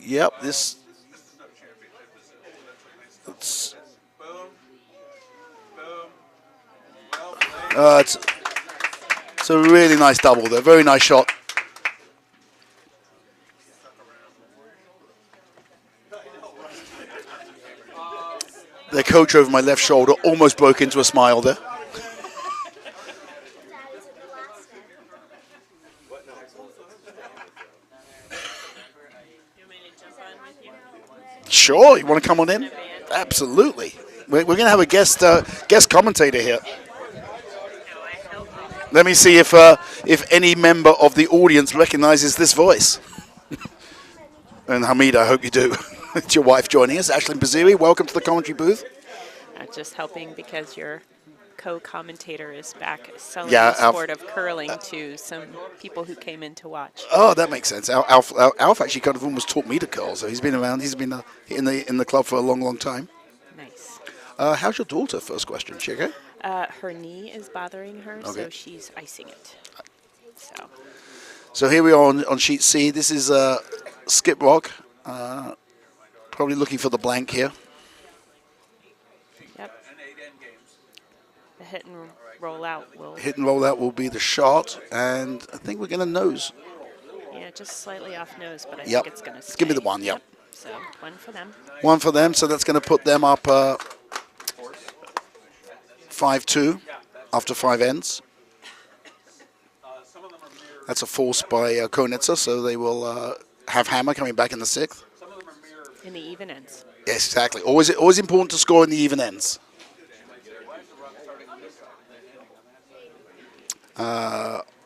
S3: Yep, this. It's a really nice double there. Very nice shot. The coach over my left shoulder almost broke into a smile there.
S2: You want me to jump on with you?
S3: Sure, you want to come on in? Absolutely. We're going to have a guest commentator here.
S2: No, I help.
S3: Let me see if any member of the audience recognizes this voice. And Hamid, I hope you do. It's your wife joining us, Ashlyn Baziri. Welcome to the commentary booth.
S2: Just helping because your co-commentator is back selling
S3: Yeah,
S2: the sport of curling to some people who came in to watch.
S3: Oh, that makes sense. Alf actually kind of almost taught me to curl, so he's been around. He's been in the club for a long, long time.
S2: Nice.
S3: How's your daughter? First question. She okay?
S2: Her knee is bothering her,
S3: Okay.
S2: so she's icing it.
S3: So here we are on sheet C. This is Skip Rock. Probably looking for the blank here.
S2: Yep. The hit and roll out will.
S3: Hit and roll out will be the shot, and I think we're going to nose.
S2: Yeah, just slightly off nose, but I
S3: Yep.
S2: think it's going to
S3: Give me the one, yep.
S2: So one for them.
S3: One for them, so that's going to put them up 5-2 after 5 ends. That's a force by Konitzer, so they will have hammer coming back in the 6th.
S2: In the even ends.
S3: Yes, exactly. Always important to score in the even ends.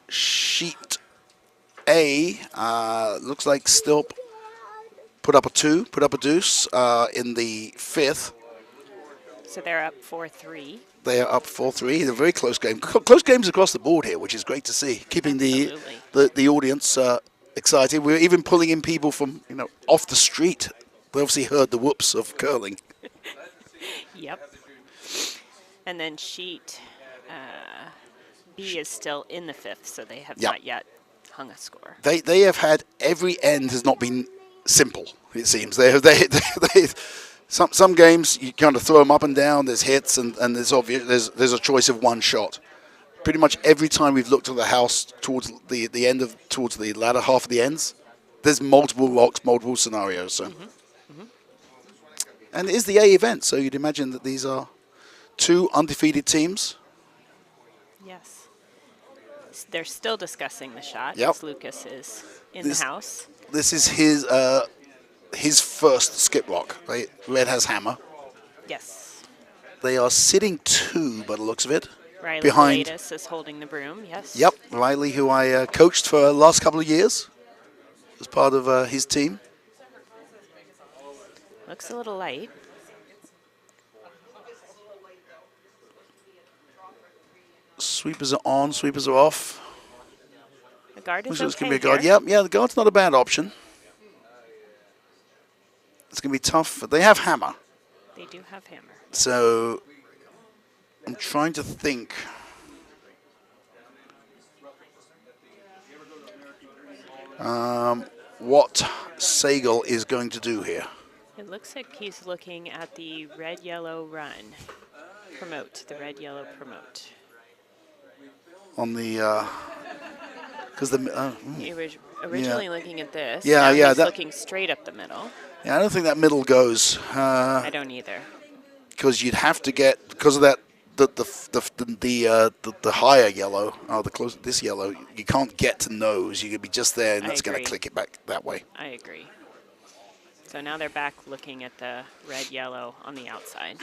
S3: Sheet A looks like Stilp put up a 2, put up a deuce in the 5th.
S2: So they're up 4-3.
S3: They are up 4-3. It's a very close game. Close games across the board here, which is great to see. Keeping the audience excited. We're even pulling in people from off the street. They obviously heard the whoops of curling.
S2: Yep. And then sheet B is still in the 5th, so they have
S3: Yep.
S2: not yet hung a score.
S3: They have had every end has not been simple. It seems they Some games you kind of throw them up and down. There's hits and there's obvious. There's a choice of one shot. Pretty much every time we've looked at the house towards the end of towards the latter half of the ends, there's multiple rocks, multiple scenarios. So, and it is the A event, so you'd imagine that these are two undefeated teams.
S2: Yes. They're still discussing the shot.
S3: Yep.
S2: As Lucas is in the house.
S3: This is his first skip rock. Right? Red has hammer.
S2: Yes.
S3: They are sitting 2 by the looks of it.
S2: Riley
S3: Behind.
S2: Pilatus is holding the broom. Yes.
S3: Yep, Riley, who I coached for the last couple of years as part of his team.
S2: Looks a little light.
S3: Sweepers are on, sweepers are off.
S2: The guard is
S3: Looks like it's
S2: okay
S3: going to be a guard.
S2: here.
S3: Yep, yeah, the guard's not a bad option. It's going to be tough. They have hammer,
S2: They do have hammer.
S3: so I'm trying to think. What Sagal is going to do here.
S2: It looks like he's looking at the red-yellow run. Promote, the red-yellow promote.
S3: On the, because
S2: He was originally looking at this.
S3: Yeah,
S2: now
S3: yeah,
S2: He's
S3: that-
S2: looking straight up the middle.
S3: yeah, I don't think that middle goes.
S2: I don't either.
S3: Because you'd have to get because of that the higher yellow, the close this yellow, you can't get to nose. You could be just there, and
S2: I
S3: that's going to
S2: agree.
S3: click it back that way.
S2: I agree. So now they're back looking at the red-yellow on the outside.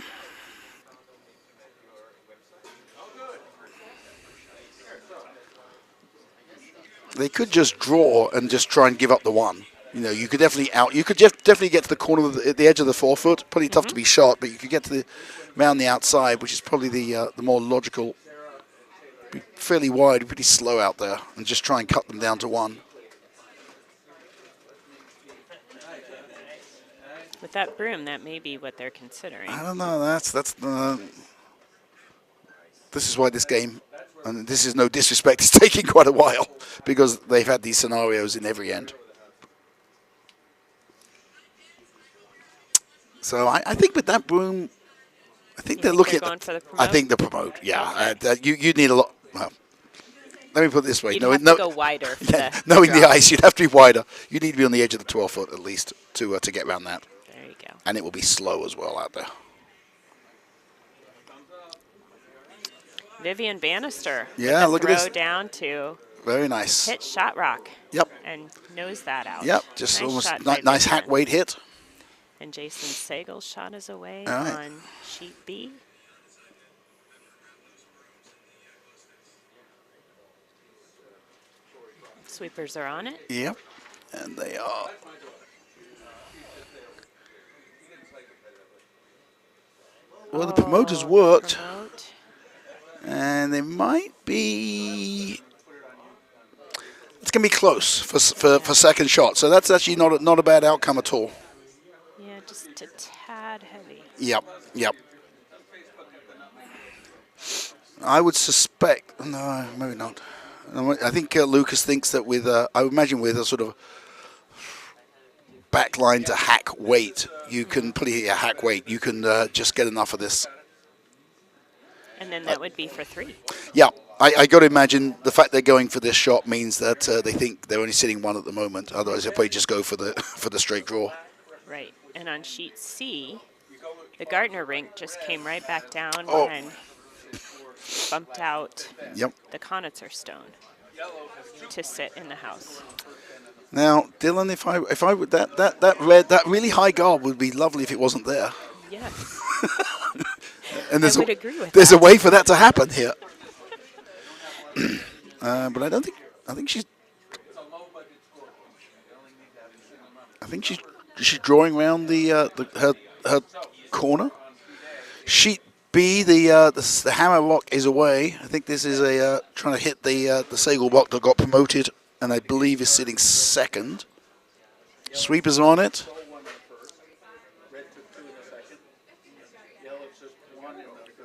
S3: They could just draw and just try and give up the one. You know, you could definitely You could definitely get to the corner of the edge of the forefoot. Pretty tough to be shot, but you could get to around the outside, which is probably the more logical. Be fairly wide, pretty slow out there, and just try and cut them down to one.
S2: With that broom, that may be what they're considering.
S3: I don't know. This is why this game, and this is no disrespect, it's taking quite a while because they've had these scenarios in every end. So I think with that broom, I think they're
S2: think
S3: looking
S2: they're
S3: at.
S2: going for the
S3: I
S2: promote?
S3: think the promote. Yeah,
S2: Okay.
S3: you need a lot. Well, let me put it this way.
S2: You'd
S3: No,
S2: have
S3: no,
S2: to go wider for
S3: yeah,
S2: the
S3: knowing the
S2: drop.
S3: ice, you'd have to be wider. You need to be on the edge of the 12-foot at least to get around that,
S2: There you go.
S3: and it will be slow as well out there.
S2: Vivian Bannister. with
S3: Yeah,
S2: the
S3: look at
S2: throw
S3: this.
S2: down to
S3: Very nice.
S2: hit shot rock.
S3: Yep.
S2: And nose that out.
S3: Yep. Just
S2: Nice
S3: almost
S2: shot by
S3: nice
S2: Vivian.
S3: hack weight hit.
S2: And Jason Sagel's shot is away
S3: All right.
S2: on sheet B. Sweepers are on it.
S3: Yep. And they are. Well, the promoters
S2: Oh,
S3: worked,
S2: promote.
S3: and they might be. It's going to be close for second shot. So that's actually not a bad outcome at all.
S2: Yeah, just a tad heavy.
S3: Yep. Yep. I would suspect. No, maybe not. I think Lucas thinks that with. I would imagine with a sort of backline to hack weight, you can put it a hack weight. You can just get enough of this.
S2: And then that would be for 3.
S3: Yeah, I got to imagine the fact they're going for this shot means that they think they're only sitting one at the moment. Otherwise, they'll probably just go for the straight draw.
S2: Right. And on sheet C, the Gardner rink just came right back down
S3: Oh.
S2: and bumped out
S3: Yep.
S2: the Conitzer stone to sit in the house.
S3: Now, Dylan, if I would that really high guard would be lovely if it wasn't there.
S2: Yes.
S3: And there's
S2: I would agree with
S3: there's
S2: that.
S3: a way for that to happen here. But I don't think. I think she's she's drawing around her corner. Sheet B, the hammer rock is away. I think this is a trying to hit the Sagal rock that got promoted, and I believe is sitting second. Sweepers on it.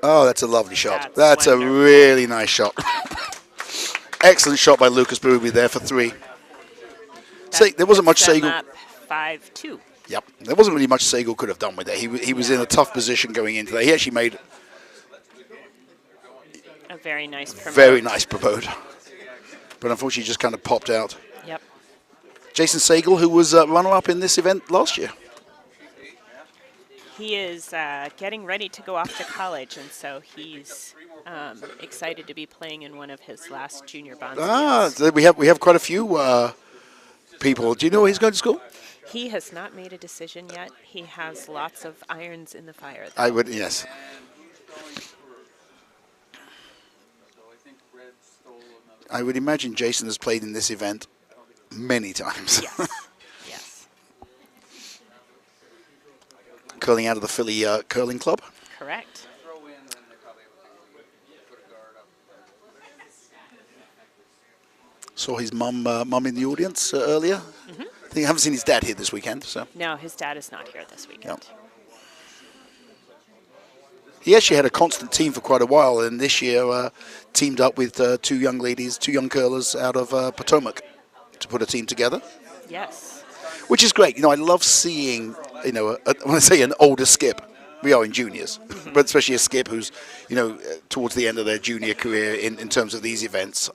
S3: Oh, that's a lovely shot.
S2: That's
S3: That's a
S2: wonderful.
S3: really nice shot. Excellent shot by Lucas Booby there for 3. Say, there wasn't much
S2: Puts them
S3: Sagal.
S2: up 5-2.
S3: Yep. There wasn't really much Sagal could have done with it. He was in a tough position going into that. He actually made
S2: A very nice promote.
S3: very nice promote. But unfortunately just kind of popped out.
S2: Yep.
S3: Jason Sagal, who was runner-up in this event last year.
S2: He is getting ready to go off to college, and so he's excited to be playing in one of his last junior bonds.
S3: We have quite a few people. Do you know where he's going to school?
S2: He has not made a decision yet. He has lots of irons in the fire.
S3: I would, yes. I would imagine Jason has played in this event many times.
S2: Yes. Yes.
S3: Curling out of the Philly Curling Club.
S2: Correct.
S3: Saw his mum in the audience earlier.
S2: Mm-hmm.
S3: I think I haven't seen his dad here this weekend. So
S2: No, his dad is not here this weekend.
S3: Yep. He actually had a constant team for quite a while, and this year teamed up with two young ladies, two young curlers out of Potomac to put a team together,
S2: Yes.
S3: which is great. You know, I love seeing, you know, when I say an older skip, we are in juniors, but especially a skip who's, you know, towards the end of their junior career in terms of these events,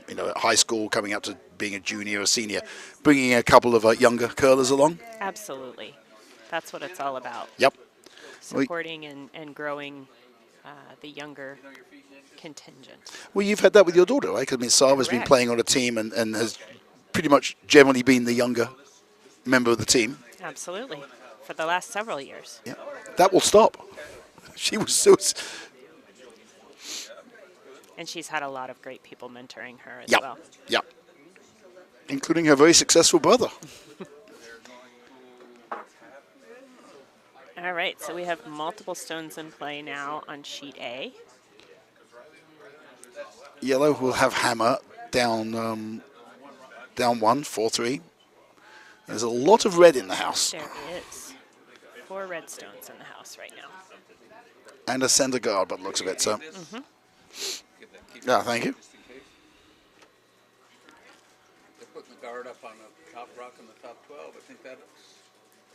S3: you know, at high school, coming up to being a junior or senior, bringing a couple of younger curlers along.
S2: Absolutely. That's what it's all about.
S3: Yep.
S2: Supporting and growing the younger contingent.
S3: Well, you've had that with your daughter, right? 'Cause, I mean, Sava's been
S2: Correct.
S3: playing on a team and has pretty much generally been the younger member of the team.
S2: Absolutely. For the last several years.
S3: Yeah. That will stop. She was so...
S2: And she's had a lot of great people mentoring her as
S3: Yep.
S2: well.
S3: Yep. Including her very successful brother.
S2: All right, so we have multiple stones in play now on sheet A.
S3: Yellow will have hammer down down 1, 4-3. There's a lot of red in the house.
S2: There is 4 red stones in the house right now.
S3: And a center guard, by the looks of it. So, yeah, thank you.
S1: They're putting the guard up on the top rock in the top 12. I think that's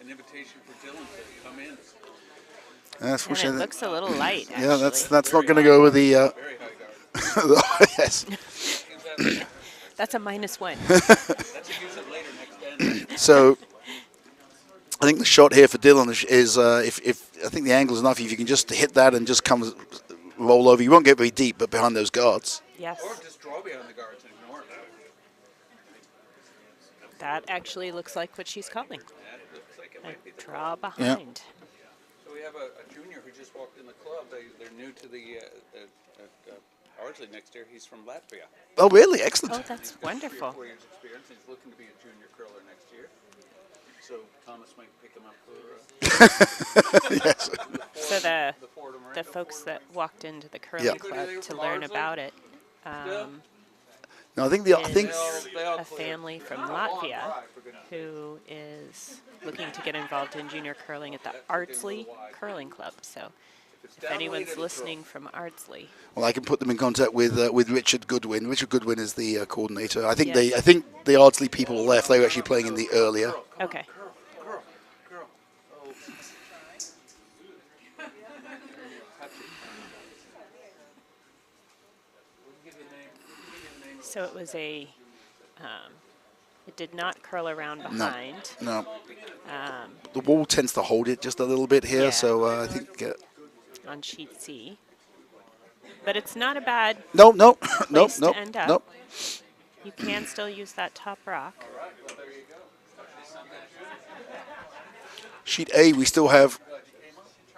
S1: an invitation for Dylan to come in.
S3: And
S2: And it
S3: unfortunately,
S2: looks a little light, actually.
S3: yeah, that's not going to go with the.
S1: Very high guard.
S3: Yes.
S2: That's a -1.
S1: That's a use it later next end.
S3: So, I think the shot here for Dylan is if I think the angle's enough, if you can just hit that and just come roll over, you won't get very deep, but behind those guards.
S2: Yes,
S1: Or just draw behind the guards and ignore it.
S2: that actually looks like what she's calling.
S1: That looks like it
S2: A
S1: might be the
S2: draw behind.
S1: So we have a junior who just walked in the club. They're new to the Ardsley next year. He's from Latvia.
S3: Oh, really? Excellent.
S2: Oh, that's wonderful.
S1: 4 years experience. He's looking to be a junior curler next year. So Thomas might pick him up for
S3: Yes.
S2: So the
S1: Fordham
S2: the folks that walked into the curling
S3: Yeah.
S2: club to learn about it
S3: No, I think
S2: is a family from Latvia who is looking to get involved in junior curling at the Ardsley Curling Club. So if anyone's listening from Ardsley,
S3: well, I can put them in contact with Richard Goodwin. Richard Goodwin is the coordinator. I think
S2: Yes.
S3: I think the Ardsley people left. They were actually playing in the earlier.
S2: okay.
S1: girl. Oh.
S2: So it was it did not curl around behind.
S3: No. The wall tends to hold it just a little bit here,
S2: Yeah.
S3: so I think.
S2: On sheet C. But it's not a bad,
S3: No.
S2: Place to end up. you can still use that top rock.
S3: Sheet A, we still have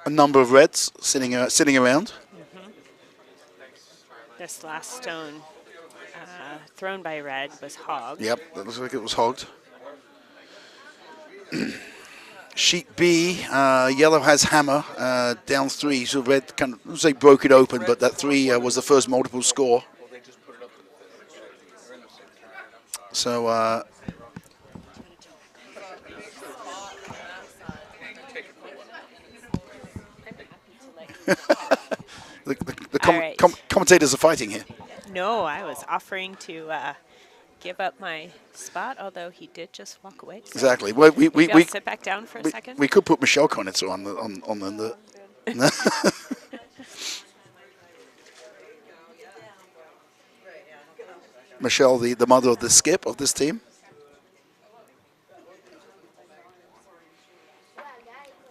S3: a number of reds sitting around.
S2: This last stone thrown by red was hogged.
S3: Yep, that looks like it was hogged. Sheet B, yellow has hammer, down 3, so red kind of, I wouldn't say broke it open, but that 3 was the first multiple score. So, the
S2: All right.
S3: commentators are fighting here.
S2: No, I was offering to give up my spot, although he did just walk away. So
S3: Exactly. Well,
S2: maybe I'll sit back down for a second.
S3: we could put Michelle Konitzer on the Michelle, the mother of the skip of this team.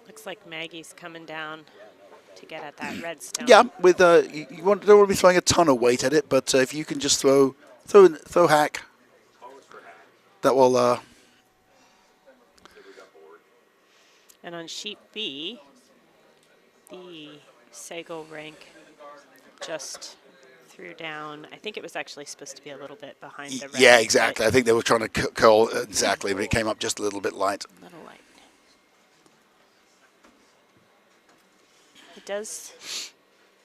S2: Looks like Maggie's coming down to get at that redstone.
S3: Yeah, with you don't want to be throwing a ton of weight at it, but if you can just throw hack, that will.
S2: And on sheet B, the Sago rank just threw down. I think it was actually supposed to be a little bit behind the red.
S3: Yeah, exactly. I think they were trying to curl exactly, but it came up just a little bit light.
S2: Little light. It does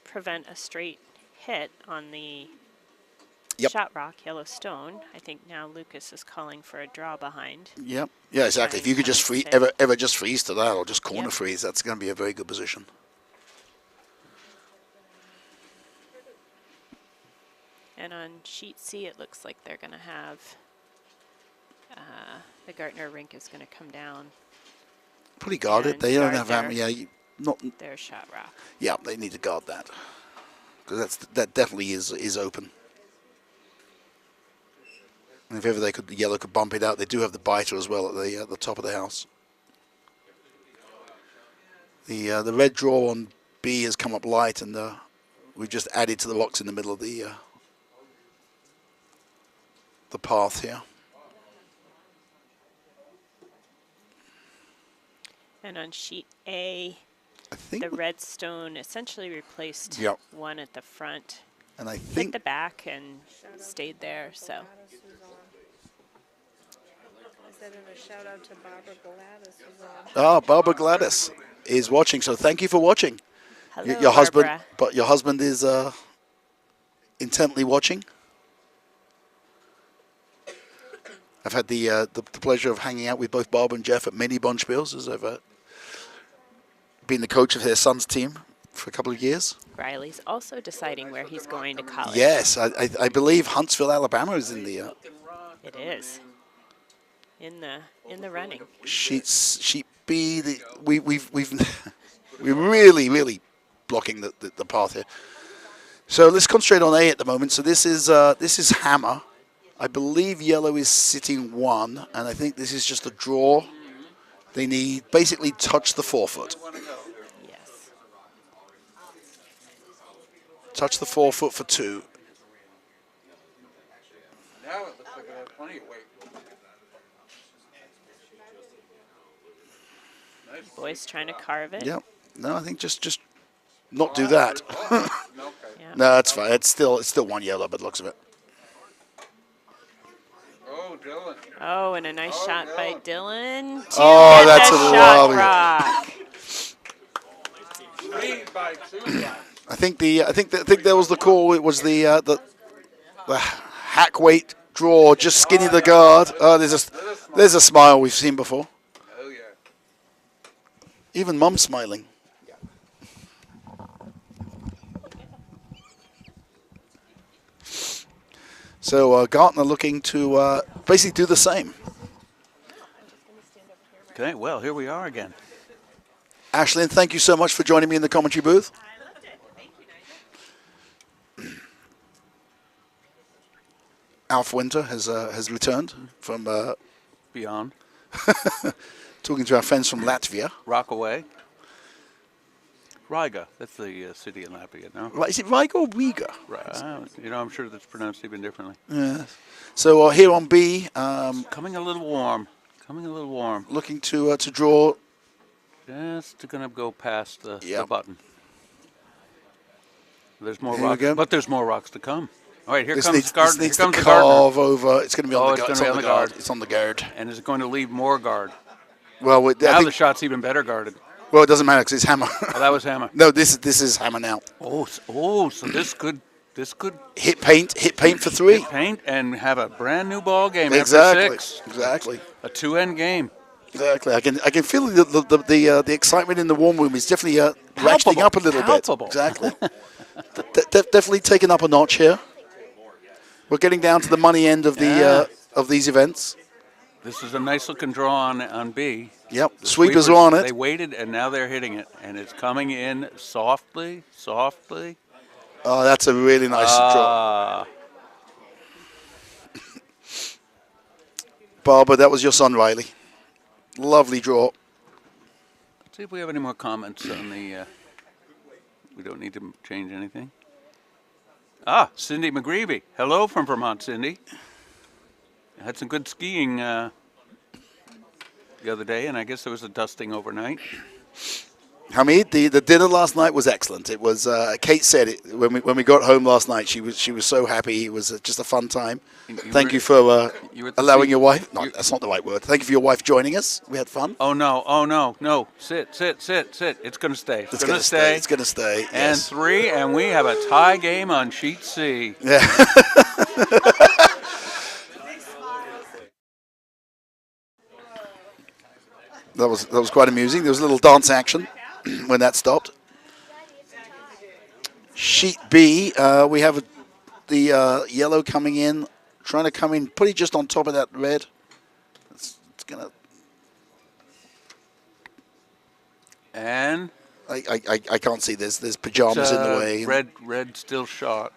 S2: prevent a straight hit on the
S3: Yep.
S2: shot rock, yellow stone. I think now Lucas is calling for a draw behind.
S3: Yep. Yeah, exactly. If you could just
S2: Trying
S3: free
S2: to-
S3: ever just freeze to that, or just corner
S2: Yep.
S3: freeze, that's going to be a very good position.
S2: And on sheet C, it looks like they're going to have the Gartner rink is going to come down
S3: Pretty guarded.
S2: And
S3: They don't
S2: guard
S3: have
S2: their-
S3: not.
S2: their shot rock.
S3: Yeah, they need to guard that because that definitely is open. And if ever the yellow could bump it out, they do have the biter as well at the top of the house. The red draw on B has come up light, and we've just added to the rocks in the middle of the path here.
S2: And on sheet A,
S3: I think,
S2: the red stone essentially replaced
S3: Yep.
S2: one at the front,
S3: and I
S2: hit
S3: think
S2: the back, and stayed there. So
S5: I said a shout out to Barbara Gladys who's on.
S3: Barbara Gladys is watching, so thank you for watching.
S2: hello,
S3: Your husband,
S2: Barbara.
S3: but your husband is intently watching. I've had the pleasure of hanging out with both Barbara and Jeff at many Bonspiels, as I've been the coach of their son's team for a couple of years.
S2: Riley's also deciding where he's going to college.
S3: Yes, I believe Huntsville, Alabama is in the
S2: It is. In the running.
S3: sheet B. We've we're really blocking the path here. So let's concentrate on A at the moment. So this is hammer. I believe yellow is sitting 1, and I think this is just a draw. They need basically touch the 4-foot.
S2: Yes.
S3: Touch the 4-foot for 2.
S1: Now it looks like it has plenty of weight.
S2: Boys trying to carve it.
S3: Yep. No, I think just not do that.
S1: Okay.
S2: Yeah.
S3: No, that's fine. It's still 1 yellow, but looks of it.
S1: Oh, Dylan.
S2: Oh, and a nice shot by Dylan. To
S3: Oh,
S2: get
S3: that's
S2: the
S3: a
S2: shot
S3: lovely-
S2: rock.
S1: Lead by 2.
S3: I think that was the call. It was the hack weight draw, just skinny the guard. Oh, there's a smile we've seen before.
S1: Oh, yeah.
S3: Even Mum's smiling. So Gartner looking to basically do the same.
S1: Okay, well, here we are again.
S3: Ashlyn, thank you so much for joining me in the commentary booth.
S2: I loved it. Thank you, Nigel.
S3: Alf Winter has returned from
S1: Beyond.
S3: talking to our friends from Latvia.
S1: Rockaway. Riga. That's the city in Latvia, no?
S3: Right, is it Riga or Riga?
S1: I'm sure that's pronounced even differently.
S3: Yes. So here on B,
S1: Coming a little warm.
S3: looking to draw.
S1: Just going to go past the
S3: Yep.
S1: button. There's more
S3: Here we
S1: rocks,
S3: go.
S1: but there's more rocks to come. All right, here
S3: This
S1: comes
S3: needs,
S1: Gardner.
S3: this
S1: Here
S3: needs to
S1: comes the Gardner.
S3: carve over. It's going to be
S1: Oh,
S3: on
S1: it's
S3: the guard.
S1: gonna be on the guard.
S3: It's on the guard.
S1: And is it going to leave more guard?
S3: Well, I
S1: Now the
S3: think,
S1: shot's even better guarded.
S3: well, it doesn't matter because it's hammer.
S1: Oh, that was hammer.
S3: No, this is hammer now.
S1: So this could
S3: Hit paint for 3.
S1: paint and have a brand new ball game
S3: Exactly.
S1: after 6.
S3: Exactly.
S1: A 2-end game.
S3: Exactly. I can feel the excitement in the warm room is definitely ratcheting up a little
S1: Palpable.
S3: bit. Exactly. Definitely taking up a notch here. We're getting down to the money end of the of these events.
S1: This is a nice looking draw on B.
S3: Yep,
S1: The
S3: sweepers are on
S1: They
S3: it.
S1: waited and now they're hitting it, and it's coming in softly, softly.
S3: Oh, that's a really nice draw.
S1: Ah,
S3: Barbara, that was your son, Riley. Lovely draw.
S1: let's see if we have any more comments on the. We don't need to change anything. Ah, Cindy McGreevy. Hello from Vermont, Cindy. I had some good skiing the other day, and I guess there was a dusting overnight.
S3: Hamid, the dinner last night was excellent. It was. Kate said it when we got home last night. She was so happy. It was just a fun time. Thank you for
S1: you were at the
S3: allowing
S1: sea-
S3: your wife. No,
S1: you-
S3: that's not the right word. Thank you for your wife joining us. We had fun.
S1: Oh no! Sit! It's gonna stay.
S3: It's gonna stay. It's gonna stay.
S1: And
S3: Yes.
S1: 3, and we have a tie game on sheet C.
S3: Yeah. That was quite amusing. There was a little dance action when that stopped. Sheet B, we have the yellow coming in, trying to come in, put it just on top of that red. It's gonna.
S1: And
S3: I can't see. There's pajamas in the way.
S1: Red still shot.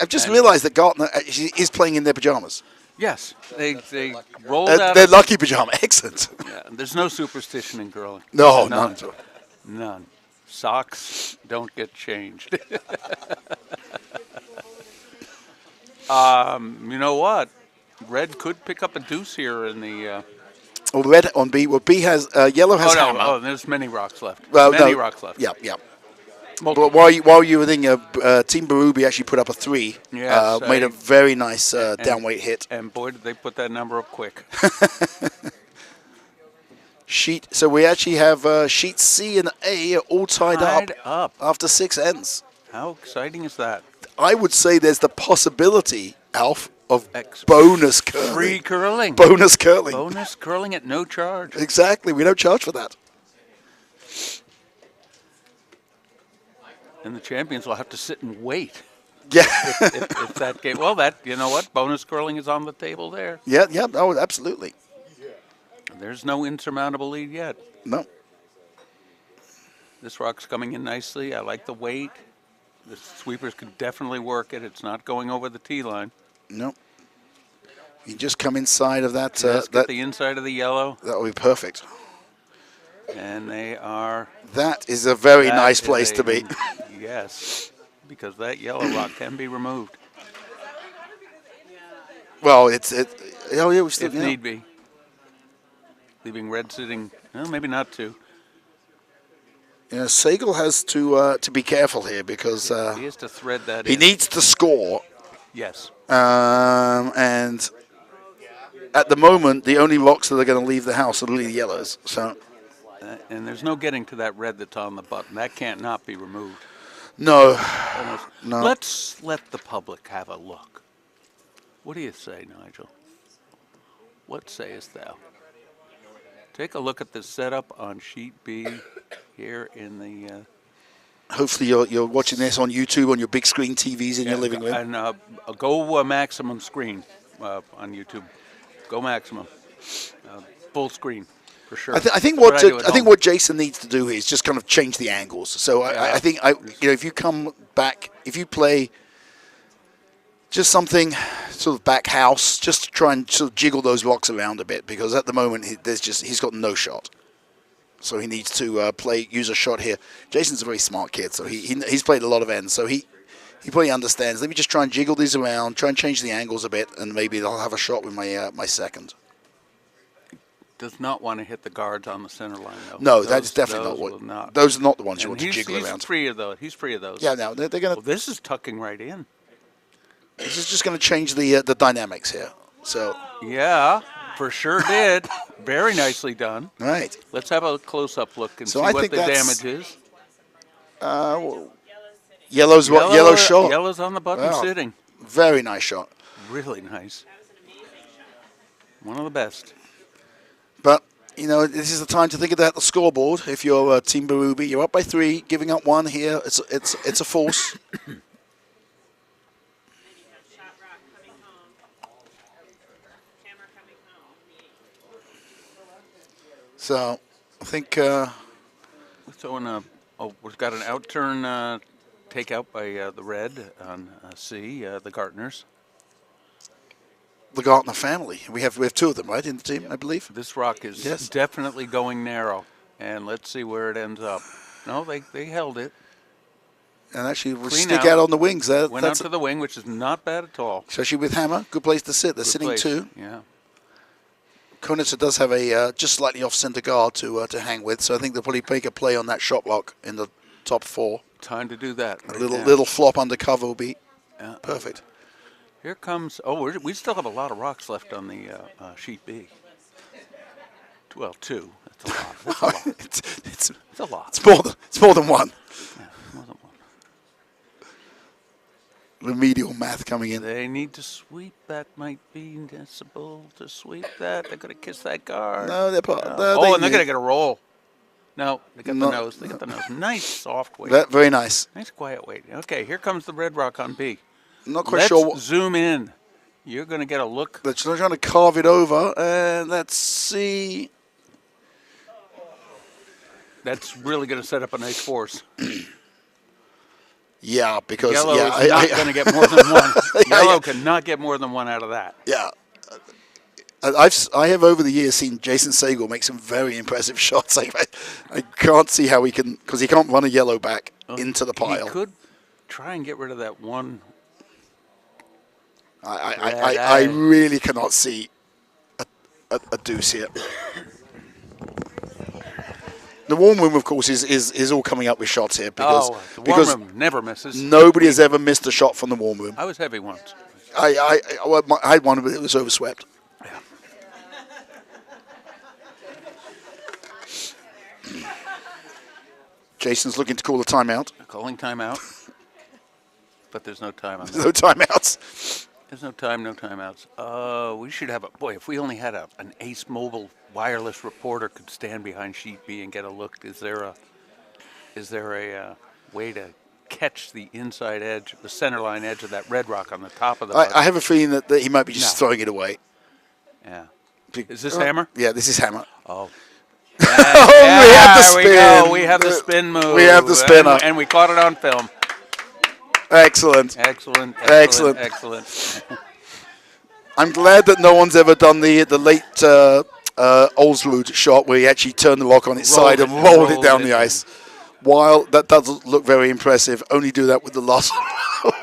S3: I've just realised that Gartner is playing in their pajamas.
S1: Yes, they rolled out.
S3: They're lucky pajama. Excellent.
S1: Yeah, there's no superstition in curling.
S3: No,
S1: None.
S3: none at all.
S1: None. Socks don't get changed. You know what? Red could pick up a deuce here in the.
S3: Well, red on B. Well, B has yellow has hammer.
S1: Oh, there's many rocks left.
S3: Well,
S1: many
S3: no,
S1: rocks left.
S3: Yeah, yeah. But while you were thinking, Team Barubi actually put up a 3.
S1: Yes,
S3: made a very nice downweight hit.
S1: And boy, did they put that number up quick.
S3: Sheet. So we actually have sheet C and A all tied
S1: Tied
S3: up
S1: up.
S3: after 6 ends.
S1: How exciting is that?
S3: I would say there's the possibility, Alf, of
S1: Ex-
S3: bonus curling.
S1: Free curling.
S3: Bonus curling.
S1: Bonus curling at no charge.
S3: Exactly. We don't charge for that.
S1: And the champions will have to sit and wait
S3: Yeah.
S1: if that game. Well, that you know what? Bonus curling is on the table there.
S3: Yeah. Oh, absolutely.
S1: There's no insurmountable lead yet.
S3: No.
S1: This rock's coming in nicely. I like the weight. The sweepers could definitely work it. It's not going over the tee line.
S3: No. You just come inside of that.
S1: Let's get
S3: That
S1: the inside of the yellow,
S3: will be perfect.
S1: and they are.
S3: That is a very
S1: that
S3: nice
S1: is
S3: place
S1: a-
S3: to be.
S1: Yes, because that yellow rock can be removed
S3: Well, oh yeah, we still
S1: if
S3: yeah.
S1: need be. Leaving red sitting. Well, maybe not to.
S3: Yeah, Sagal has to be careful here because
S1: He has to thread that
S3: he
S1: in.
S3: needs to score,
S1: Yes.
S3: and at the moment the only rocks that are going to leave the house are the yellows. So
S1: And there's no getting to that red that's on the button. That can't not be removed.
S3: no,
S1: Almost.
S3: No.
S1: Let's let the public have a look. What do you say, Nigel? What sayest thou? Take a look at the setup on sheet B here in the.
S3: hopefully you're watching this on YouTube on your big screen TVs in your living room.
S1: And go maximum screen on YouTube. Go maximum. Full screen, for sure.
S3: I think
S1: That's I do at home.
S3: what Jason needs to do here is just kind of change the angles. So I think if you come back, if you play just something sort of back house, just to try and sort of jiggle those rocks around a bit, because at the moment he's got no shot. So he needs to use a shot here. Jason's a very smart kid, so he's played a lot of ends, so he probably understands. Let me just try and jiggle these around, try and change the angles a bit, and maybe I'll have a shot with my second.
S1: Does not want to hit the guards on the center line, though.
S3: No, that's definitely
S1: those
S3: not
S1: will
S3: what.
S1: not.
S3: Those are not the ones you
S1: And
S3: want to
S1: he's
S3: jiggle around.
S1: free of those. He's free of those.
S3: Yeah, no, they're going
S1: Well,
S3: to.
S1: this is tucking right in.
S3: This is just going to change the dynamics here. So,
S1: Yeah, for sure did. Very nicely done.
S3: all right.
S1: Let's have a close-up look and
S3: So
S1: see
S3: I
S1: what
S3: think
S1: the
S3: that's-
S1: damage is.
S3: Yellow's yellow shot.
S1: Yellow's on the button
S3: Wow.
S1: sitting.
S3: Very nice shot.
S1: Really nice. One of the best.
S3: But, this is the time to think about the scoreboard. If you're Team Barubi, you're up by 3, giving up 1 here. It's a force. So I think
S1: So we've got an outturn takeout by the red on C, the Gartners.
S3: the Gartner family. We have two of them, right, in the team, I believe.
S1: This rock is
S3: Yes.
S1: definitely going narrow, and let's see where it ends up. No, they held it.
S3: And actually, we
S1: Clean
S3: stick
S1: out.
S3: out on the wings.
S1: Went out
S3: That's
S1: to the wing, which is not bad at all.
S3: especially with Hammer, good place to sit. They're
S1: Good
S3: sitting
S1: place.
S3: two.
S1: Yeah.
S3: Konitzer does have a just slightly off center guard to hang with, so I think they'll probably make a play on that shot lock in the top four.
S1: Time to do that.
S3: A
S1: right
S3: little
S1: now.
S3: little flop under cover will be
S1: Yeah.
S3: perfect.
S1: Here comes. Oh, we still have a lot of rocks left on the sheet B. Well, two. That's a lot. That's a lot.
S3: it's
S1: It's a lot.
S3: it's more than one.
S1: Yeah, more than one.
S3: Remedial math coming in.
S1: They need to sweep. That might be possible to sweep that. They're going to kiss that guard.
S3: No, they're part.
S1: No.
S3: no,
S1: Oh, and they're going to get a roll. No, they got
S3: No.
S1: the nose. They got the nose. Nice soft weight.
S3: That, very nice.
S1: Nice quiet weight. Okay, here comes the red rock on B.
S3: Not quite
S1: Let's
S3: sure what.
S1: zoom in. You're going to get a look.
S3: They're trying to carve it over, and let's see.
S1: That's really going to set up a nice force.
S3: Yeah, because
S1: Yellow
S3: yeah,
S1: is not going to get more than one.
S3: Yeah,
S1: Yellow
S3: yeah.
S1: cannot get more than one out of that.
S3: yeah. I have over the years seen Jason Sagal make some very impressive shots. I can't see how he can, because he can't run a yellow back into the pile.
S1: He could try and get rid of that one.
S3: I really cannot see a deuce here. The warm room, of course, is all coming up with shots here because
S1: The warm
S3: because
S1: room never misses.
S3: nobody has ever missed a shot from the warm room.
S1: I was heavy once.
S3: I had one, but it was overswept.
S1: Yeah.
S3: Jason's looking to call a timeout.
S1: Calling timeout. But there's no time on that.
S3: No timeouts.
S1: There's no time, no timeouts. We should have boy, if we only had an Ace Mobile wireless reporter could stand behind sheet B and get a look. Is there a way to catch the inside edge, the center line edge of that red rock on the top of the
S3: I have a feeling that he might be just
S1: No.
S3: throwing it away.
S1: Yeah. Is this Hammer?
S3: Yeah, this is Hammer.
S1: Oh.
S3: We have the
S1: There we
S3: spin.
S1: go. We have the spin move.
S3: We have the spinner.
S1: And we caught it on film.
S3: Excellent.
S1: Excellent.
S3: Excellent.
S1: Excellent.
S3: I'm glad that no one's ever done the late Oldswood shot where he actually turned the lock on its
S1: Rolled
S3: side and
S1: it,
S3: rolled it
S1: rolled
S3: down
S1: it.
S3: the ice. While that does look very impressive, only do that with the last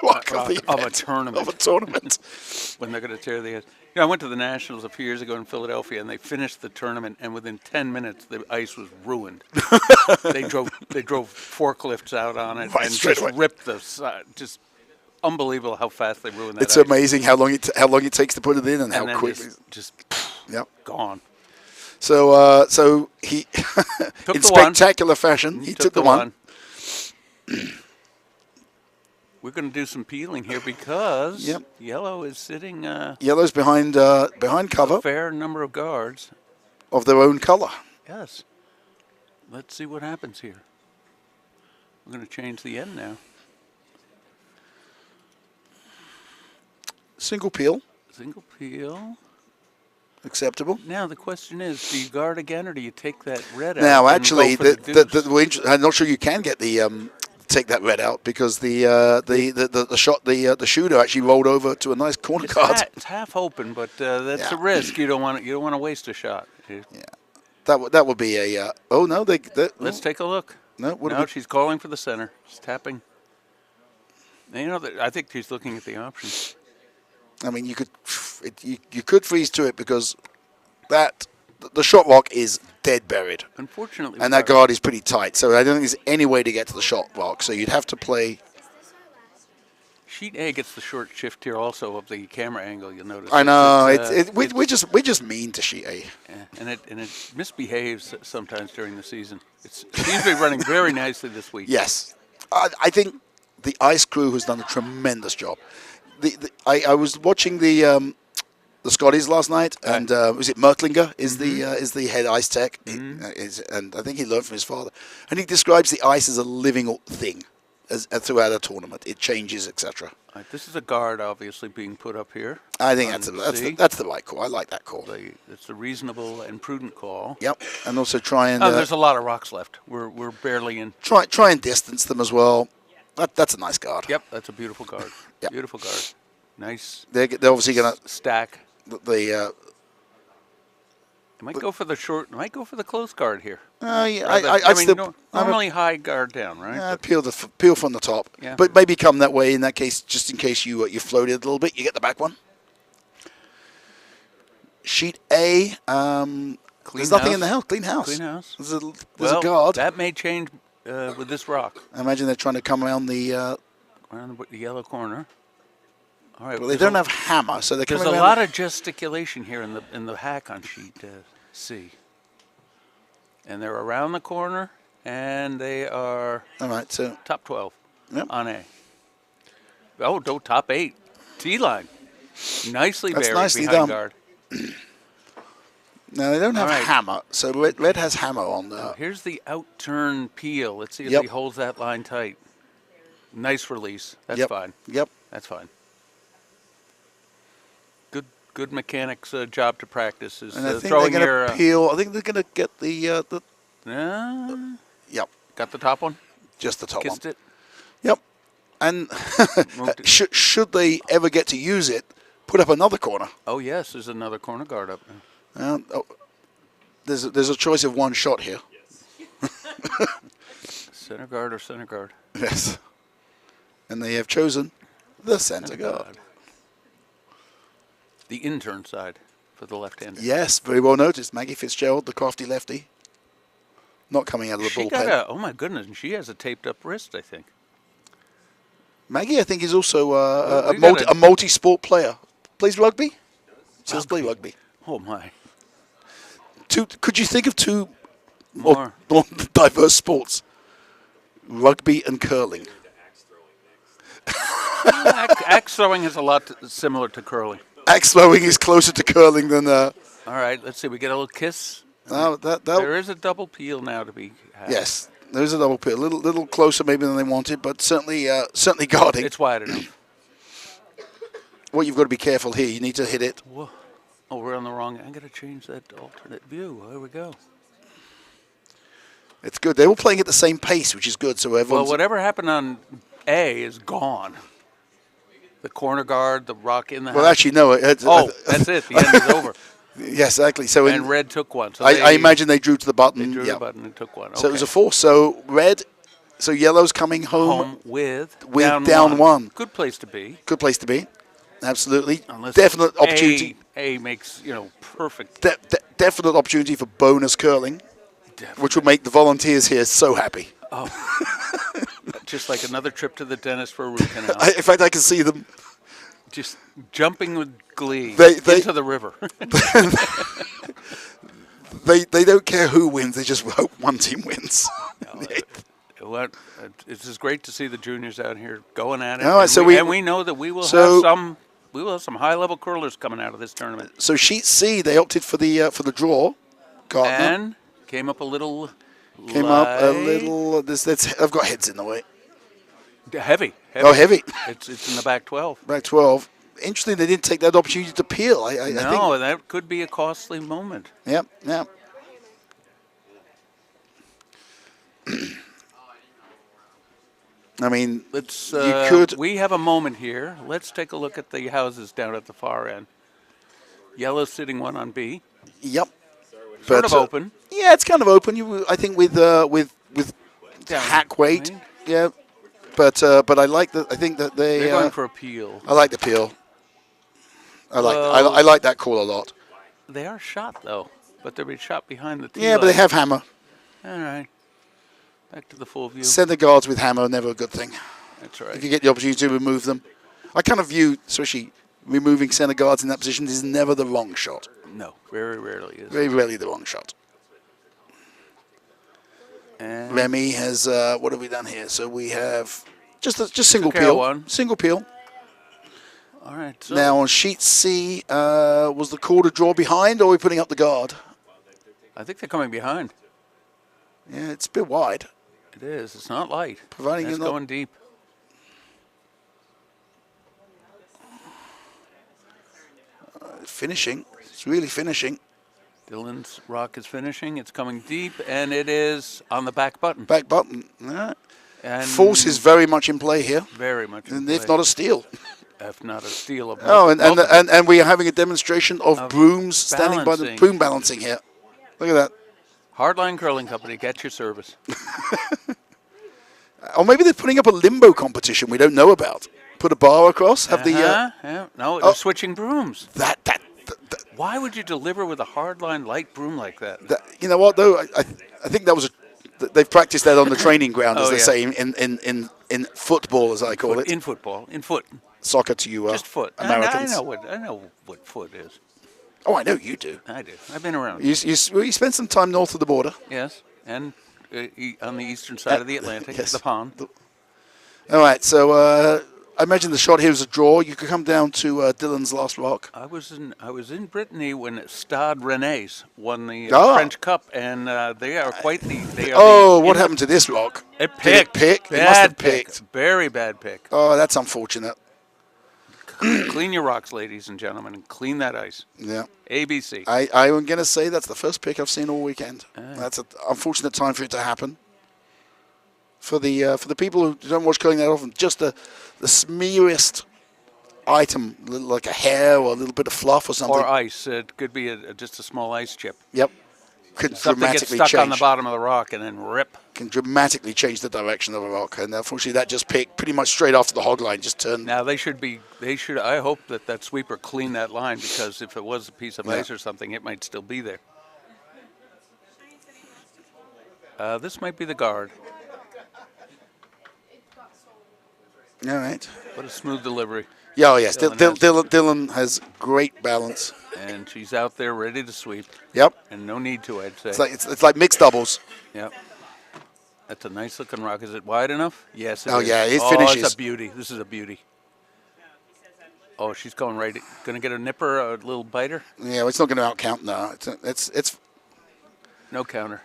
S3: rock of, the
S1: Of a
S3: event,
S1: tournament.
S3: Of a tournament.
S1: When they're going to tear the edge. You know, I went to the Nationals a few years ago in Philadelphia, and they finished the tournament, and within 10 minutes, the ice was ruined. they drove forklifts out on it
S3: Right,
S1: and
S3: straight
S1: just
S3: away.
S1: ripped the side. Just unbelievable how fast they ruined that
S3: It's
S1: ice.
S3: amazing how long it takes to put it in and how
S1: And then
S3: quickly.
S1: just
S3: Yep.
S1: gone.
S3: So he,
S1: Took
S3: in
S1: the one.
S3: spectacular fashion, he took the one.
S1: We're going to do some peeling here because
S3: Yep.
S1: Yellow is sitting
S3: Yellow's behind cover
S1: a fair number of guards.
S3: of their own color.
S1: Yes. Let's see what happens here. We're going to change the end now.
S3: Single peel,
S1: Single peel.
S3: acceptable.
S1: Now the question is, do you guard again or do you take that red out?
S3: Now,
S1: and
S3: actually,
S1: go for the deuce?
S3: I'm not sure you can get the take that red out because the shooter actually rolled over to a nice corner guard.
S1: It's half open, but that's
S3: Yeah.
S1: a risk. You don't want to waste a shot.
S3: That would be a. Oh no,
S1: Let's take a look.
S3: No, what do
S1: No,
S3: we-
S1: she's calling for the center. She's tapping. You know, I think she's looking at the options.
S3: I mean, you could freeze to it because the shot lock is dead buried,
S1: Unfortunately,
S3: and that guard is pretty tight. So I don't think there's any way to get to the shot lock. So you'd have to play.
S1: Sheet A gets the short shift here also of the camera angle. You'll notice.
S3: I know
S1: It's,
S3: we're just mean to sheet A.
S1: yeah, and it misbehaves sometimes during the season. It seems to be running very nicely this week.
S3: Yes, I think the ice crew has done a tremendous job. I was watching the Scotties last night, and was it Merklinger is the head ice tech, and I think he learned from his father, and he describes the ice as a living thing. throughout a tournament. It changes, etc.
S1: All right, this is a guard obviously being put up here.
S3: I think
S1: on C.
S3: that's the right call. I like that call.
S1: It's a reasonable and prudent call.
S3: Yep, and also try and
S1: There's a lot of rocks left. We're barely in.
S3: try and distance them as well. That's a nice guard.
S1: Yep, that's a beautiful guard.
S3: Yep.
S1: Beautiful guard. Nice
S3: They're obviously going to
S1: stack.
S3: the.
S1: I might go for the short. I might go for the close guard here.
S3: Yeah,
S1: Rather-
S3: I
S1: mean,
S3: still
S1: normally high guard down, right? But-
S3: peel from the top,
S1: Yeah.
S3: but maybe come that way in that case, just in case you floated a little bit, you get the back one. Sheet A, there's nothing in the house. Clean house.
S1: Clean house.
S3: There's a guard.
S1: That may change with this rock
S3: I imagine they're trying to come around the.
S1: around the yellow corner. All right.
S3: Well, they don't have hammer, so they're
S1: There's
S3: coming
S1: a
S3: around.
S1: lot of gesticulation here in the hack on sheet C. And they're around the corner, and they are
S3: All right, so
S1: top 12
S3: Yep.
S1: on A. Oh, no, top 8. T-line. Nicely
S3: That's
S1: buried
S3: nicely
S1: behind
S3: done.
S1: guard.
S3: now they don't have
S1: All right.
S3: hammer, so red has hammer on there.
S1: Here's the out-turn peel. Let's see if
S3: Yep.
S1: he holds that line tight. Nice release. That's
S3: Yep.
S1: fine.
S3: Yep.
S1: That's fine. Good mechanics job to practice is
S3: And I think they're
S1: throwing
S3: going
S1: your.
S3: to peel. I think they're going to get the. Yep,
S1: Got the top one.
S3: just the top
S1: Kissed
S3: one.
S1: it.
S3: Yep. And
S1: Moved it.
S3: should they ever get to use it, put up another corner.
S1: Oh yes, there's another corner guard up now.
S3: There's a choice of one shot here.
S1: Center guard or center guard?
S3: Yes. And they have chosen the center guard.
S1: The intern side for the left-hander.
S3: Yes, very well noticed. Maggie Fitzgerald, the crafty lefty. Not coming out of the
S1: She
S3: bullpen.
S1: got oh my goodness, and she has a taped up wrist, I think.
S3: Maggie, I think, is also
S1: We got
S3: a multi-sport player. Plays rugby? She does play rugby.
S1: Oh my.
S3: Could you think of two
S1: More.
S3: more diverse sports? Rugby and curling.
S1: Axe throwing is a lot similar to curling.
S3: Axe throwing is closer to curling than...
S1: All right, let's see. We get a little kiss.
S3: that
S1: There is a double peel now to be had.
S3: Yes, there's a double peel. A little closer maybe than they wanted, but certainly guarding.
S1: It's wide enough.
S3: What you've got to be careful here, you need to hit it.
S1: Whoa. Oh, we're on the wrong. I'm going to change that alternate view. There we go.
S3: It's good. They were playing at the same pace, which is good. So
S1: Well,
S3: everyone's...
S1: whatever happened on A is gone. The corner guard, the rock in the
S3: Well,
S1: house.
S3: actually, no.
S1: Oh, that's it. The end is over.
S3: Yes, exactly. So
S1: And red took one. So
S3: I imagine they drew to the button.
S1: they drew
S3: yeah.
S1: the button and took one.
S3: So it was a
S1: Okay.
S3: force. So red, so yellow's coming home.
S1: home with
S3: down one.
S1: Good place to be.
S3: Good place to be. Absolutely.
S1: Unless
S3: Definite opportunity.
S1: A makes perfect.
S3: Definite opportunity for bonus curling, which would make the volunteers here so happy.
S1: Just like another trip to the dentist for a root canal.
S3: In fact, I can see them.
S1: Just jumping with glee
S3: They-
S1: into the river.
S3: They don't care who wins. They just hope one team wins.
S1: It's just great to see the juniors out here going at it.
S3: All right,
S1: and
S3: so
S1: we know that we will
S3: so-
S1: have some high level curlers coming out of this tournament.
S3: So sheet C, they opted for the draw. Gardner
S1: And came up a little.
S3: came up a
S1: light.
S3: little. I've got heads in the way.
S1: Heavy.
S3: Oh, heavy.
S1: It's in the back 12.
S3: Back 12. Interesting, they didn't take that opportunity to peel. I think.
S1: No, that could be a costly moment.
S3: Yep. Yep. I mean,
S1: Let's.
S3: You could-
S1: We have a moment here. Let's take a look at the houses down at the far end. Yellow sitting one on B.
S3: yep.
S1: Sort
S3: But,
S1: of open.
S3: Yeah, it's kind of open. I think with
S1: Down,
S3: hack weight.
S1: right?
S3: Yeah. But I like that. I think that
S1: They're going for a peel.
S3: I like the peel. I
S1: Well-
S3: like that call a lot.
S1: They are shot though, but they'll be shot behind the tee
S3: Yeah, but they
S1: line.
S3: have hammer.
S1: All right. Back to the full view.
S3: Center guards with hammer are never a good thing.
S1: That's
S3: If
S1: right.
S3: you get the opportunity to remove them, I kind of view, especially removing center guards in that position, is never the wrong shot.
S1: No, very rarely is.
S3: Very rarely the wrong shot.
S1: And
S3: Remy has what have we done here? So we have just single
S1: Took out
S3: peel.
S1: one.
S3: Single peel.
S1: all right. So
S3: Now on sheet C, was the call to draw behind, or are we putting up the guard?
S1: I think they're coming behind.
S3: Yeah, it's a bit wide.
S1: It is. It's not light.
S3: Providing
S1: it's
S3: you're not-
S1: going deep.
S3: finishing. It's really finishing.
S1: Dylan's rock is finishing. It's coming deep, and it is on the back button.
S3: Back button. Yeah.
S1: And
S3: Force is very much in play here,
S1: very much, in
S3: and
S1: play.
S3: if not a steal.
S1: If not a steal of.
S3: Oh,
S1: multiple-
S3: and we are having a demonstration of brooms standing by the
S1: balancing.
S3: boom balancing here. Look at that.
S1: Hardline Curling Company, get your service.
S3: Or maybe they're putting up a limbo competition we don't know about. Put a bar across. Have the
S1: Yeah. No, they're switching brooms.
S3: that.
S1: Why would you deliver with a hardline light broom like that?
S3: You know what though? I think that was they've practiced that on the training ground, as
S1: Oh,
S3: they
S1: yeah.
S3: say in football, as I call it.
S1: In football, in foot,
S3: Soccer to you
S1: just foot.
S3: Americans.
S1: I know what foot is.
S3: Oh, I know you do.
S1: I do. I've been around.
S3: You spent some time north of the border.
S1: Yes, and on the eastern side of the Atlantic,
S3: Yes.
S1: the pond.
S3: All right, so I imagine the shot here is a draw. You could come down to Dylan's last rock.
S1: I was in Brittany when Stade Rennais won the
S3: Oh.
S1: French Cup, and they are quite the. They are
S3: Oh,
S1: the,
S3: what happened to this rock?
S1: It
S3: Did
S1: picked.
S3: it pick? It
S1: Bad
S3: must have
S1: pick.
S3: picked.
S1: Very bad pick.
S3: Oh, that's unfortunate.
S1: Clean your rocks, ladies and gentlemen, and clean that ice.
S3: Yeah.
S1: ABC.
S3: I'm going to say that's the first pick I've seen all weekend. That's an unfortunate time for it to happen. For the people who don't watch curling that often, just the smeariest item, like a hair or a little bit of fluff or something.
S1: Or ice. It could be just a small ice chip.
S3: Yep. Could
S1: Something gets
S3: dramatically
S1: stuck
S3: change.
S1: on the bottom of the rock and then rip.
S3: Can dramatically change the direction of a rock, and unfortunately that just picked pretty much straight after the hog line. Just turned.
S1: Now they should. I hope that sweeper cleaned that line, because if it was a piece of
S3: Yeah.
S1: ice or something, it might still be there. This might be the guard.
S3: All right.
S1: What a smooth delivery.
S3: Yeah, oh yes.
S1: Dylan
S3: Dylan has great balance.
S1: And she's out there ready to sweep,
S3: Yep.
S1: and no need to, I'd say.
S3: It's like mixed doubles.
S1: Yep. That's a nice looking rock. Is it wide enough? Yes.
S3: Oh,
S1: is.
S3: yeah, it
S1: Oh,
S3: finishes.
S1: it's a beauty. This is a beauty. Oh, she's going right. Going to get a nipper, a little biter.
S3: Yeah, it's not going to outcount now. It's
S1: No counter.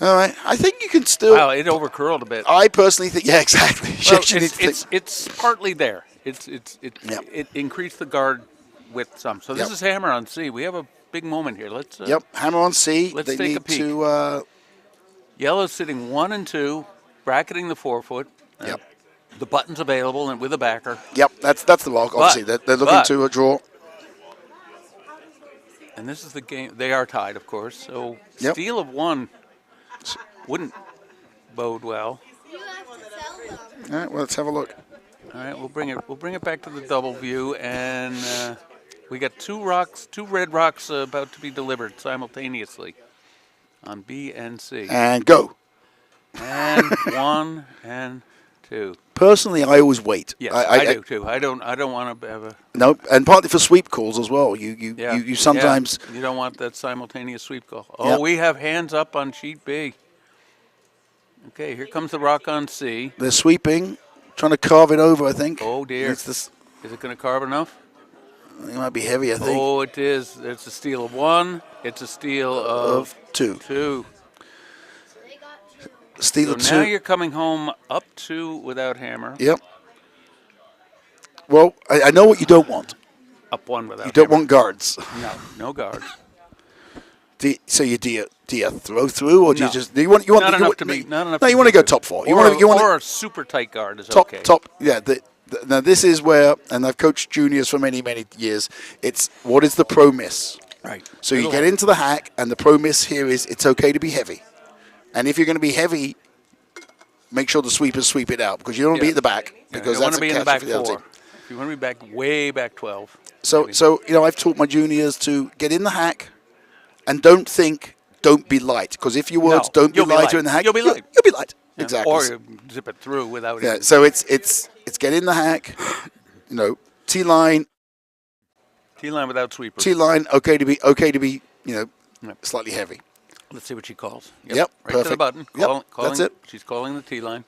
S3: all right. I think you can still.
S1: Wow, it overcurled a bit.
S3: I personally think, yeah, exactly.
S1: Well,
S3: She needs to think-
S1: it's partly there. It
S3: Yep.
S1: it increased the guard width some. So this
S3: Yep.
S1: is hammer on C. We have a big moment here. Let's.
S3: Yep, hammer on C.
S1: Let's
S3: They
S1: take a
S3: need
S1: peek.
S3: to.
S1: Yellow's sitting 1 and 2, bracketing the 4-foot.
S3: Yep.
S1: The button's available and with a backer.
S3: Yep, that's the rock. Obviously, they're looking
S1: but-
S3: to a draw.
S1: And this is the game. They are tied, of course. So
S3: Yep.
S1: steal of 1 wouldn't bode well.
S3: All right, well, let's have a look.
S1: All right, we'll bring it back to the double view, and we got two red rocks about to be delivered simultaneously on B and C,
S3: And go.
S1: and 1 and 2.
S3: Personally, I always wait.
S1: Yes, I do too. I don't want to have a
S3: No, and partly for sweep calls as well. You
S1: yeah.
S3: you sometimes.
S1: yeah, you don't want that simultaneous sweep call. Oh,
S3: Yep.
S1: we have hands up on sheet B. Okay, here comes the rock on C.
S3: They're sweeping, trying to carve it over, I think.
S1: Oh dear,
S3: It's this,
S1: is it going to carve enough?
S3: it might be heavy, I think.
S1: Oh, it is. It's a steal of 1. It's a steal of
S3: Of two.
S1: 2.
S3: Steal
S1: So
S3: of
S1: now
S3: two.
S1: you're coming home up 2 without hammer.
S3: Yep. Well, I know what you don't want.
S1: Up 1 without
S3: You don't
S1: hammer.
S3: want guards.
S1: No guards.
S3: So do you throw through, or do
S1: No.
S3: you just do you want
S1: Not
S3: you
S1: enough
S3: want,
S1: to be. Not enough.
S3: No,
S1: to
S3: you
S1: be
S3: want to go
S1: good.
S3: top four. You
S1: Or,
S3: want to
S1: or a super tight guard is
S3: top
S1: okay.
S3: top. Yeah. Now this is where, and I've coached juniors for many years. It's what is the pro miss.
S1: Right.
S3: So you
S1: Little-
S3: get into the hack, and the pro miss here is it's okay to be heavy, and if you're going to be heavy, make sure the sweepers sweep it out because you don't want to be
S1: Yeah.
S3: at the back
S1: Yeah,
S3: because
S1: you want
S3: that's
S1: to be
S3: a
S1: in the
S3: catch
S1: back
S3: for the other
S1: 4.
S3: team.
S1: If you want to be back way back 12.
S3: So I've taught my juniors to get in the hack, and don't be light because if your words
S1: No,
S3: don't be
S1: you'll be
S3: lighter
S1: light.
S3: in the hack,
S1: You'll be light.
S3: You'll be light.
S1: Yeah.
S3: Exactly.
S1: Or you zip it through without
S3: Yeah,
S1: even.
S3: so it's get in the hack, T line,
S1: T-line without sweeper.
S3: okay to be,
S1: Yep.
S3: slightly heavy.
S1: Let's see what she calls.
S3: Yep,
S1: Right to the
S3: perfect.
S1: button.
S3: Yep,
S1: Calling,
S3: that's it.
S1: She's calling the T-line.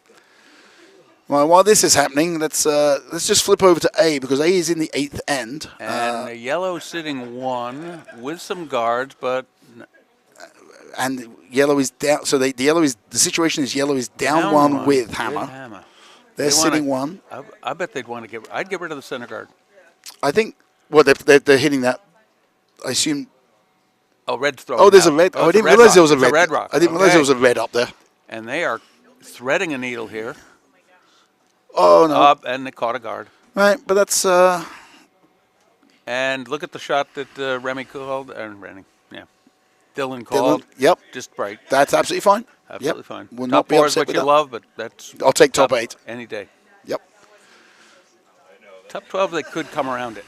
S3: Well, while this is happening, let's just flip over to A because A is in the 8th end.
S1: And the yellow sitting 1 with some guards, but
S3: And yellow is down. So the situation is yellow is down, one with hammer. They're
S1: They
S3: sitting
S1: wanna-
S3: one.
S1: I bet they'd want to I'd get rid of the center guard.
S3: I think. Well, they're hitting that I assume.
S1: Oh, red's throwing.
S3: Oh, there's a
S1: now.
S3: red. Oh, I
S1: it's
S3: didn't realize
S1: rock.
S3: there was a
S1: It's
S3: red.
S1: red rock.
S3: I didn't realize
S1: Okay.
S3: there was a red up there.
S1: And they are threading a needle here.
S3: Oh no!
S1: Up, and they caught a guard.
S3: Right, but that's
S1: And look at the shot that Remy called, and Rennie, yeah, Dylan called.
S3: Dylan. Yep,
S1: Just bright.
S3: that's absolutely fine.
S1: Absolutely
S3: Yep.
S1: fine.
S3: Will
S1: Top
S3: not be
S1: four is
S3: upset
S1: what
S3: with
S1: you
S3: that.
S1: love, but that's
S3: I'll take top 8.
S1: any day.
S3: Yep.
S1: Top 12, they could come around it.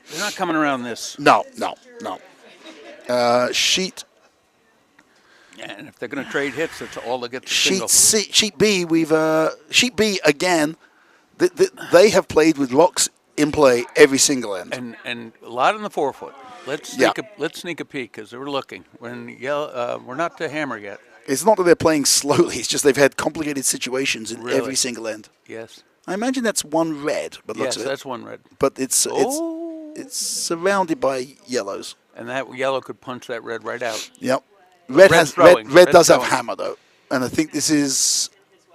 S1: They're not coming around this.
S3: No. Sheet
S1: And if they're going to trade hits, it's all to get the single.
S3: Sheet B. Sheet B again. They have played with rocks in play every single end.
S1: And a lot in the 4-foot. Let's
S3: Yeah.
S1: sneak a peek because we're looking. We're not to hammer yet.
S3: It's not that they're playing slowly. It's just they've had complicated situations in
S1: Really?
S3: every single end.
S1: Yes.
S3: I imagine that's one red, but
S1: Yes,
S3: looks of it.
S1: that's one red.
S3: But it's
S1: Oh.
S3: it's surrounded by yellows.
S1: And that yellow could punch that red right out.
S3: Yep. Red
S1: Red's
S3: has
S1: throwing.
S3: red
S1: Red's
S3: does have
S1: throwing.
S3: hammer though, and I think this is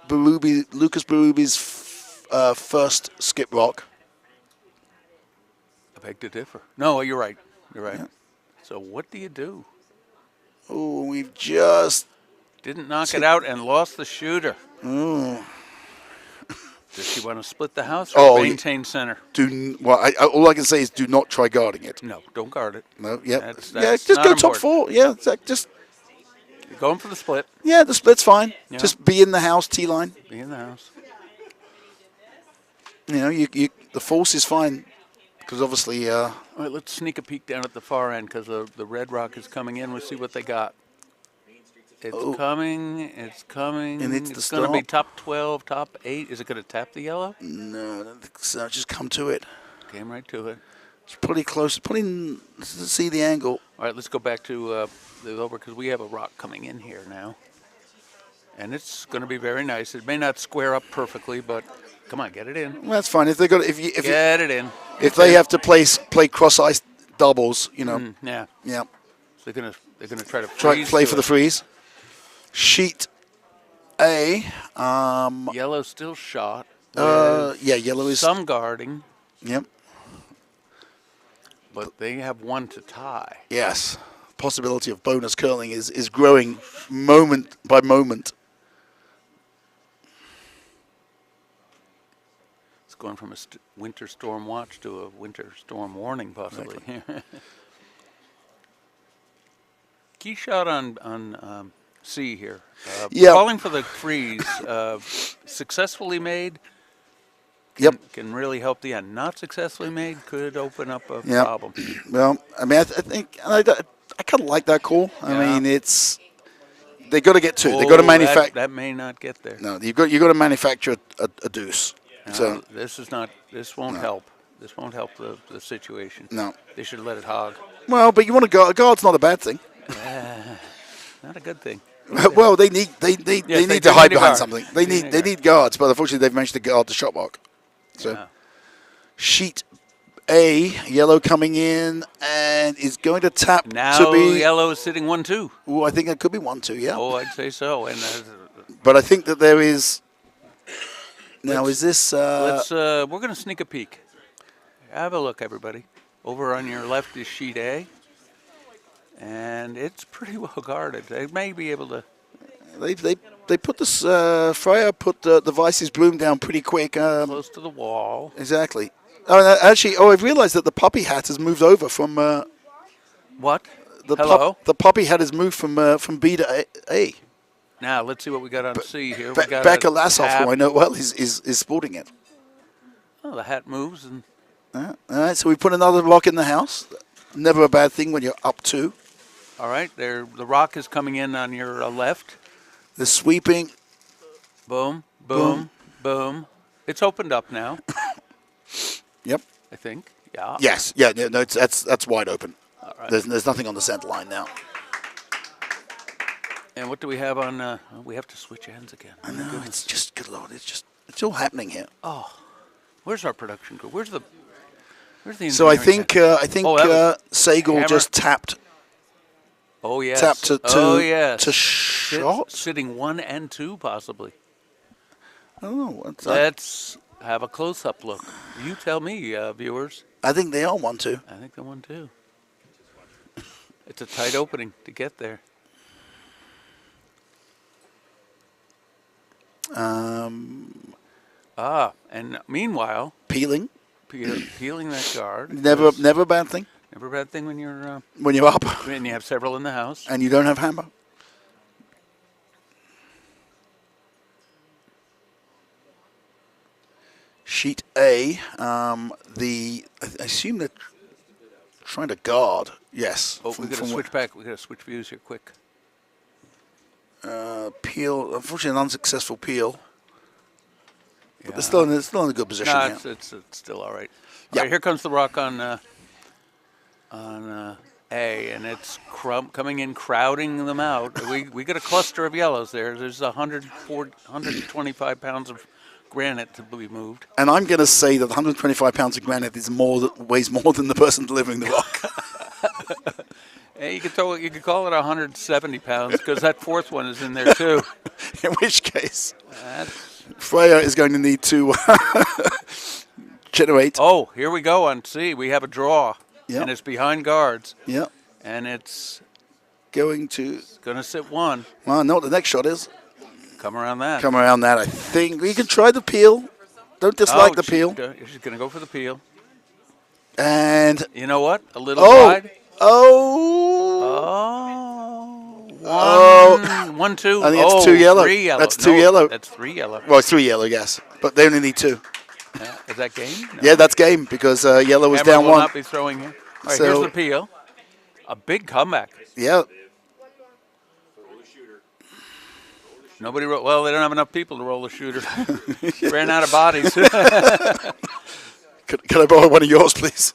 S3: Lucas Berube's first skip rock.
S1: I beg to differ. No, you're right. You're right. So what do you do?
S3: Oh, we've just
S1: Didn't knock it out and lost the shooter. Does she want to split the house or
S3: Oh,
S1: maintain center?
S3: all I can say is do not try guarding it.
S1: No, don't guard it.
S3: No, yeah,
S1: That's
S3: yeah, just
S1: not
S3: go top
S1: important.
S3: 4. Yeah, just
S1: You're going for the split.
S3: yeah, the split's fine.
S1: Yeah.
S3: Just be in the house, T line.
S1: Be in the house.
S3: You know, the force is fine because obviously.
S1: All right, let's sneak a peek down at the far end because the red rock is coming in. We'll see what they got. It's
S3: Oh.
S1: coming. It's coming.
S3: And it's the
S1: going to be
S3: stop.
S1: top 12, top 8. Is it going to tap the yellow?
S3: No, I don't think so. Just come to it.
S1: Came right to it.
S3: It's pretty close. See the angle.
S1: All right, let's go back to the over because we have a rock coming in here now. And it's going to be very nice. It may not square up perfectly, but come on, get it in.
S3: Well, that's fine. If they got if
S1: Get it in.
S3: they have to play cross ice doubles, you know,
S1: Yeah.
S3: yeah,
S1: So they're gonna try to freeze
S3: play
S1: to
S3: for the
S1: it.
S3: freeze. Sheet A,
S1: Yellow still shot.
S3: yeah, yellow is
S1: Some guarding,
S3: yep,
S1: but they have one to tie.
S3: yes. Possibility of bonus curling is growing moment by moment.
S1: It's going from a winter storm watch to a winter storm warning, possibly. Key shot on C here.
S3: Yeah.
S1: Calling for the freeze, successfully made.
S3: Yep.
S1: Can really help the end. Not successfully made could open up a
S3: Yep.
S1: problem.
S3: Well, I mean, I think I kind of like that call. I
S1: Yeah.
S3: mean, they got to get 2. They got to manufacture.
S1: That may not get there.
S3: No, you got to manufacture a deuce.
S1: No,
S3: So
S1: this won't help. This won't help the situation.
S3: no.
S1: They should let it hog.
S3: Well, but you want to guard. A guard's not a bad thing.
S1: Not a good thing.
S3: Well, they need
S1: they
S3: to
S1: do
S3: hide
S1: need a
S3: behind
S1: guard.
S3: something.
S1: They
S3: They
S1: need a
S3: need guards, but unfortunately they've managed to guard the shot block. So
S1: Yeah.
S3: sheet A, yellow coming in and is going to tap
S1: Now
S3: to be.
S1: yellow is sitting 1-2.
S3: Ooh, I think that could be 1-2. Yeah,
S1: Oh, I'd say so. And
S3: but I think that there is. Now is this?
S1: we're going to sneak a peek. Have a look, everybody. Over on your left is sheet A, and it's pretty well guarded. They may be able to.
S3: They put this Freya put the Vice's bloom down pretty quick.
S1: Close to the wall.
S3: Exactly. Oh, and actually, I've realised that the puppy hat has moved over from
S1: What?
S3: the
S1: Hello?
S3: the puppy hat has moved from B to A.
S1: Now let's see what we got on C here. We got
S3: Becca
S1: a
S3: Lassoff,
S1: hat.
S3: who I know well, is sporting it.
S1: Oh, the hat moves, and
S3: All right, so we put another rock in the house. Never a bad thing when you're up 2.
S1: all right. There, the rock is coming in on your left.
S3: The sweeping.
S1: Boom, boom, boom. It's opened up now.
S3: Yep.
S1: I think. Yeah.
S3: Yes. Yeah. No. That's wide open.
S1: All right.
S3: There's nothing on the center line now.
S1: And what do we have on? We have to switch ends again.
S3: I know. It's just good lord. It's all happening here.
S1: Where's our production crew? Where's the
S3: So I
S1: engineering
S3: think
S1: center? Oh, that was
S3: Sagal
S1: hammer.
S3: just tapped
S1: Oh yes.
S3: to
S1: oh yes.
S3: shot.
S1: Sitting 1 and 2 possibly.
S3: Oh, what's that?
S1: Let's have a close-up look. You tell me, viewers.
S3: I think they are 1-2.
S1: I think they're 1-2. It's a tight opening to get there. And meanwhile,
S3: Peeling,
S1: peeling that guard.
S3: never a bad thing
S1: Never a bad thing when you're
S3: when you're up
S1: when you have several in the house.
S3: and you don't have hammer. Sheet A, I assume they're trying to guard. Yes.
S1: Oh, we got to switch back. We got to switch views here quick.
S3: Peel, unfortunately, an unsuccessful peel. But
S1: Yeah.
S3: they're still in a good position.
S1: No,
S3: Yeah.
S1: it's still all right.
S3: Yeah.
S1: All right, here comes the rock on A, and it's coming in, crowding them out. We got a cluster of yellows there. There's 125 pounds of granite to be moved.
S3: And I'm going to say that 125 pounds of granite is weighs more than the person delivering the rock.
S1: Hey, you could call it 170 pounds because that fourth one is in there too.
S3: In which case,
S1: That's,
S3: Freya is going to need to generate.
S1: oh, here we go on C. We have a draw,
S3: Yep.
S1: and it's behind guards,
S3: Yeah,
S1: and it's
S3: going to.
S1: going to sit one.
S3: Well, no, the next shot is.
S1: Come around that.
S3: Come around that, I think. You can try the peel. Don't dislike the peel.
S1: She's going to go for the peel.
S3: And.
S1: You know what? A little
S3: Oh!
S1: wide.
S3: Oh!
S1: Oh, one, two.
S3: I think it's two yellow.
S1: 3 yellow.
S3: That's two
S1: No,
S3: yellow.
S1: That's 3 yellow.
S3: Well, it's 3 yellow, yes. But they only need 2.
S1: Yeah, is that game? No.
S3: Yeah, that's game because yellow was
S1: Hammer
S3: down
S1: will
S3: 1.
S1: not be throwing here. All right,
S3: So-
S1: here's the peel. A big comeback.
S3: Yeah.
S1: Nobody roll. Well, they don't have enough people to roll the shooter. Ran out of bodies.
S3: Can I borrow one of yours, please?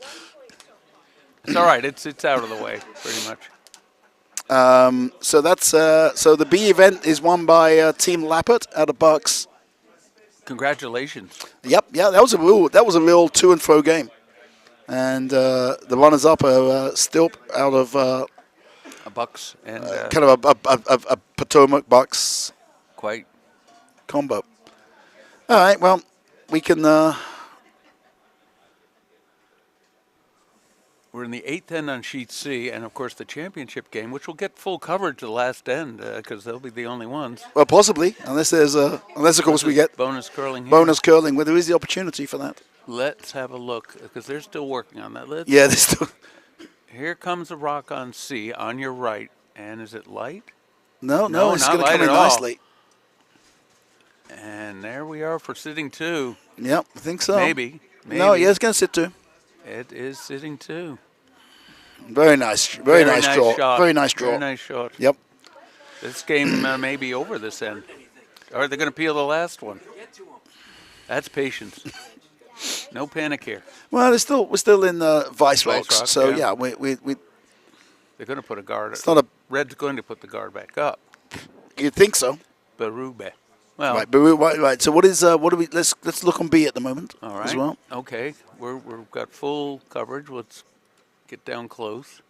S1: It's all right. It's out of the way, pretty much.
S3: So that's so the B event is won by Team Lappert out of Bucks.
S1: Congratulations.
S3: Yep, yeah, that was a real to and fro game, and the runners up are still out of
S1: A Bucks and
S3: kind of a Potomac Bucks
S1: quite.
S3: combo. All right, well, we can.
S1: We're in the 8th end on sheet C, and of course the championship game, which will get full coverage the last end because they'll be the only ones.
S3: Well, possibly, unless of course we get
S1: Bonus curling here.
S3: bonus curling, where there is the opportunity for that.
S1: Let's have a look because they're still working on that.
S3: Yeah, there's still.
S1: Here comes a rock on C on your right, and is it light?
S3: No,
S1: No,
S3: it's
S1: not
S3: going to come
S1: light
S3: in
S1: at all.
S3: nicely.
S1: And there we are for sitting 2.
S3: Yep, I think so.
S1: Maybe.
S3: No, yeah, it's going to sit 2.
S1: It is sitting 2.
S3: Very nice, very nice draw.
S1: shot.
S3: Very nice draw.
S1: Very nice shot.
S3: Yep.
S1: This game may be over this end. Or are they going to peel the last one? That's patience. No panic here.
S3: Well, we're still in Vice Rocks,
S1: Rocks,
S3: so
S1: yeah.
S3: yeah, we
S1: They're going to put a guard.
S3: it's not a.
S1: Red's going to put the guard back up.
S3: You'd think so,
S1: Berube. Well,
S3: right? But right. So what do we? Let's look on B at the moment
S1: all right.
S3: as well.
S1: Okay. We've got full coverage. Let's get down close.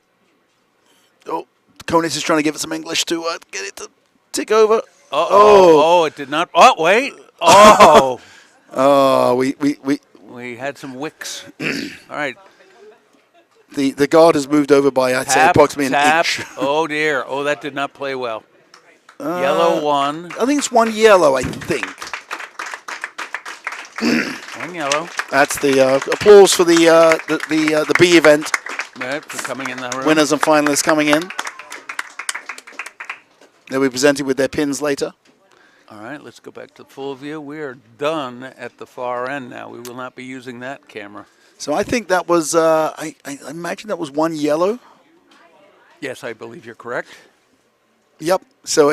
S3: Oh, Konis is trying to give it some English to get it to tick over.
S1: Oh, it did not. Oh, wait. Oh.
S3: Oh,
S1: We had some wicks. All right.
S3: the guard has moved over by I'd say
S1: Tap,
S3: approximately
S1: tap.
S3: an inch.
S1: Oh, dear. Oh, that did not play well. Yellow 1.
S3: I think it's 1 yellow. I think
S1: 1 yellow.
S3: that's the applause for the B event
S1: Right, for coming in the room.
S3: winners and finalists coming in. They'll be presented with their pins later.
S1: All right, let's go back to full view. We are done at the far end now. We will not be using that camera.
S3: So I think that was I imagine that was 1 yellow.
S1: Yes, I believe you're correct.
S3: Yep. So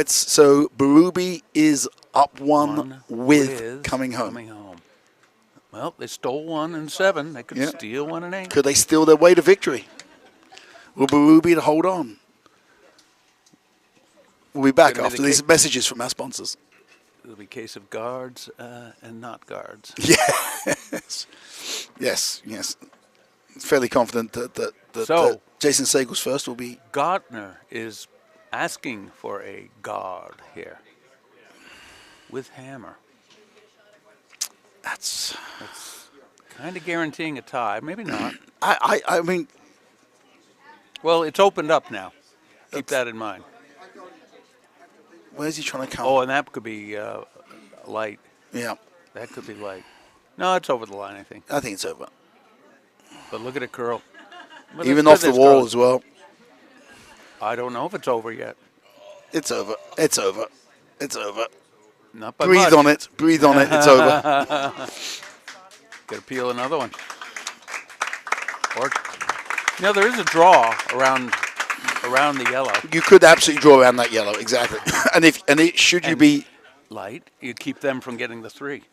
S3: Berube is up one with coming home.
S1: Coming home. Well, they stole 1 and 7. They could
S3: Yeah.
S1: steal 1 and 8.
S3: Could they steal their way to victory? Will Berube hold on? We'll be back
S1: Gonna be
S3: after
S1: the
S3: these messages from our sponsors.
S1: It'll be a case of guards and not guards.
S3: Yes. Yes. Fairly confident that
S1: So-
S3: Jason Segel's first will be.
S1: Gartner is asking for a guard here with hammer.
S3: That's.
S1: Kind of guaranteeing a tie. Maybe not.
S3: I mean,
S1: Well, it's opened up now. Keep that in mind.
S3: Where's he trying to count?
S1: Oh, and that could be light.
S3: Yeah,
S1: That could be light. No, it's over the line, I think.
S3: I think it's over.
S1: But look at it curl. But
S3: Even
S1: that's
S3: off
S1: good
S3: the
S1: that it's
S3: wall
S1: curling.
S3: as well.
S1: I don't know if it's over yet.
S3: It's over. It's over. It's over.
S1: Not by
S3: Breathe
S1: much.
S3: on it. Breathe on it. It's over.
S1: Got to peel another one. Or, there is a draw around the yellow.
S3: You could absolutely draw around that yellow, exactly. Should you
S1: And-
S3: be
S1: Light, you keep them from getting the 3.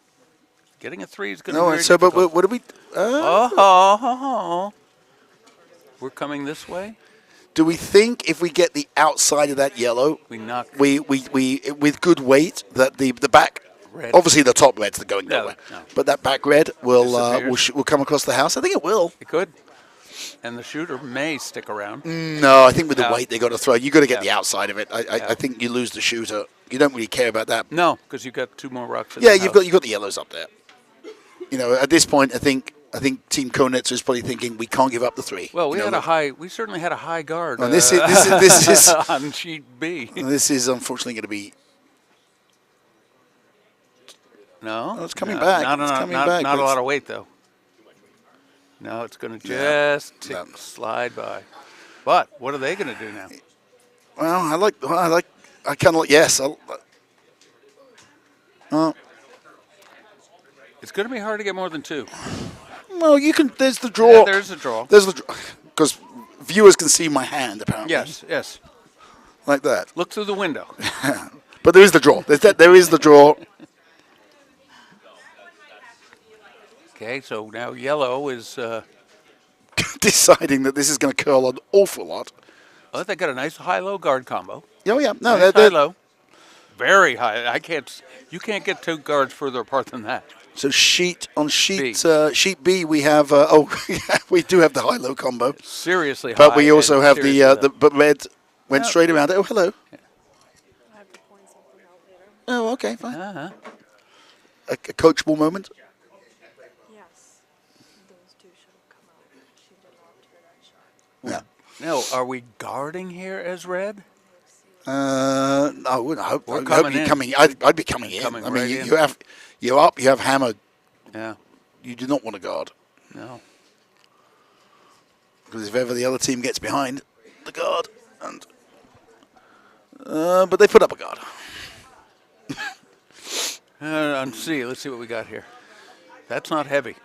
S1: Getting a 3 is going to be
S3: no?
S1: very
S3: So, but
S1: difficult.
S3: what do we?
S1: Oh, we're coming this way.
S3: Do we think if we get the outside of that yellow,
S1: We knock.
S3: we with good weight that the back,
S1: Red.
S3: obviously the top red's going
S1: No,
S3: nowhere,
S1: no.
S3: but that back red will
S1: Disappears.
S3: will come across the house. I think it will.
S1: It could, and the shooter may stick around.
S3: No, I think with the
S1: No.
S3: weight they got to throw, you got to get
S1: Yeah.
S3: the outside of it. I
S1: Yeah.
S3: think you lose the shooter. You don't really care about that.
S1: No, because you've got 2 more rocks. In
S3: Yeah,
S1: the
S3: you've
S1: house.
S3: got the yellows up there. At this point, I think Team Konitz is probably thinking we can't give up the 3.
S1: Well, we
S3: You know,
S1: had a high. We certainly had a high guard.
S3: And this is
S1: on sheet B.
S3: this is unfortunately going to be.
S1: No,
S3: Oh, it's coming
S1: no,
S3: back.
S1: Not,
S3: It's
S1: not,
S3: coming
S1: not,
S3: back,
S1: not
S3: but
S1: a lot
S3: it's-
S1: of weight though. No, it's going to
S3: Yeah.
S1: just
S3: No.
S1: slide by. But what are they going to do now?
S3: Well, I kind of yes.
S1: It's going to be hard to get more than 2.
S3: Well, you can. There's the draw.
S1: Yeah, there's a draw.
S3: There's the because viewers can see my hand apparently.
S1: Yes, yes.
S3: Like that.
S1: Look through the window.
S3: But there is the draw. There is the draw.
S1: Okay, so now yellow is.
S3: Deciding that this is going to curl an awful lot.
S1: Oh, they got a nice high-low guard combo.
S3: Oh yeah, no,
S1: Nice
S3: they're,
S1: high-low. Very high. You can't get 2 guards further apart than that.
S3: so sheet
S1: B.
S3: sheet B we have we do have the high low combo,
S1: Seriously high.
S3: but we also
S1: and
S3: have
S1: seriously
S3: the
S1: low.
S3: but red went
S1: Yeah.
S3: straight around it. Oh hello.
S5: I have to point something out later.
S3: Oh okay fine.
S1: Uh-huh.
S3: A coachable moment.
S5: Yes, those 2 should have come out. She did not turn that shot.
S3: Yeah.
S1: Now, are we guarding here as red?
S3: I wouldn't hope.
S1: We're
S3: I'd
S1: coming
S3: hope you're
S1: in.
S3: coming. I'd be coming in.
S1: Coming
S3: I mean,
S1: right
S3: you,
S1: in.
S3: you have you're up. You have hammer.
S1: Yeah.
S3: You do not want to guard
S1: No.
S3: because if ever the other team gets behind the guard, and but they put up a guard.
S1: Let's see what we got here. That's not heavy.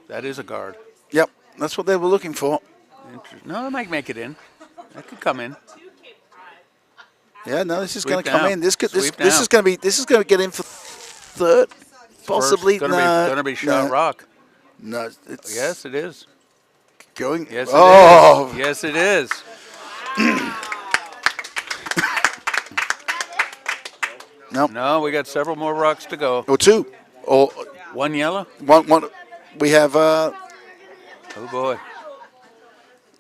S1: That is a guard.
S3: Yep, that's what they were looking for.
S1: No, it might make it in. That could come in.
S3: Yeah, no, this is
S1: Sweep
S3: going to come
S1: down.
S3: in. This
S1: Sweep
S3: this
S1: down.
S3: is going to get in for third, possibly.
S1: First, gonna be shot
S3: no,
S1: rock.
S3: No, it's
S1: Yes, it is.
S3: going.
S1: Yes,
S3: oh,
S1: it is. Yes, it is.
S3: no,
S1: No, we got several more rocks to go.
S3: or 2, or
S1: 1 yellow.
S3: one. We have.
S1: Oh boy.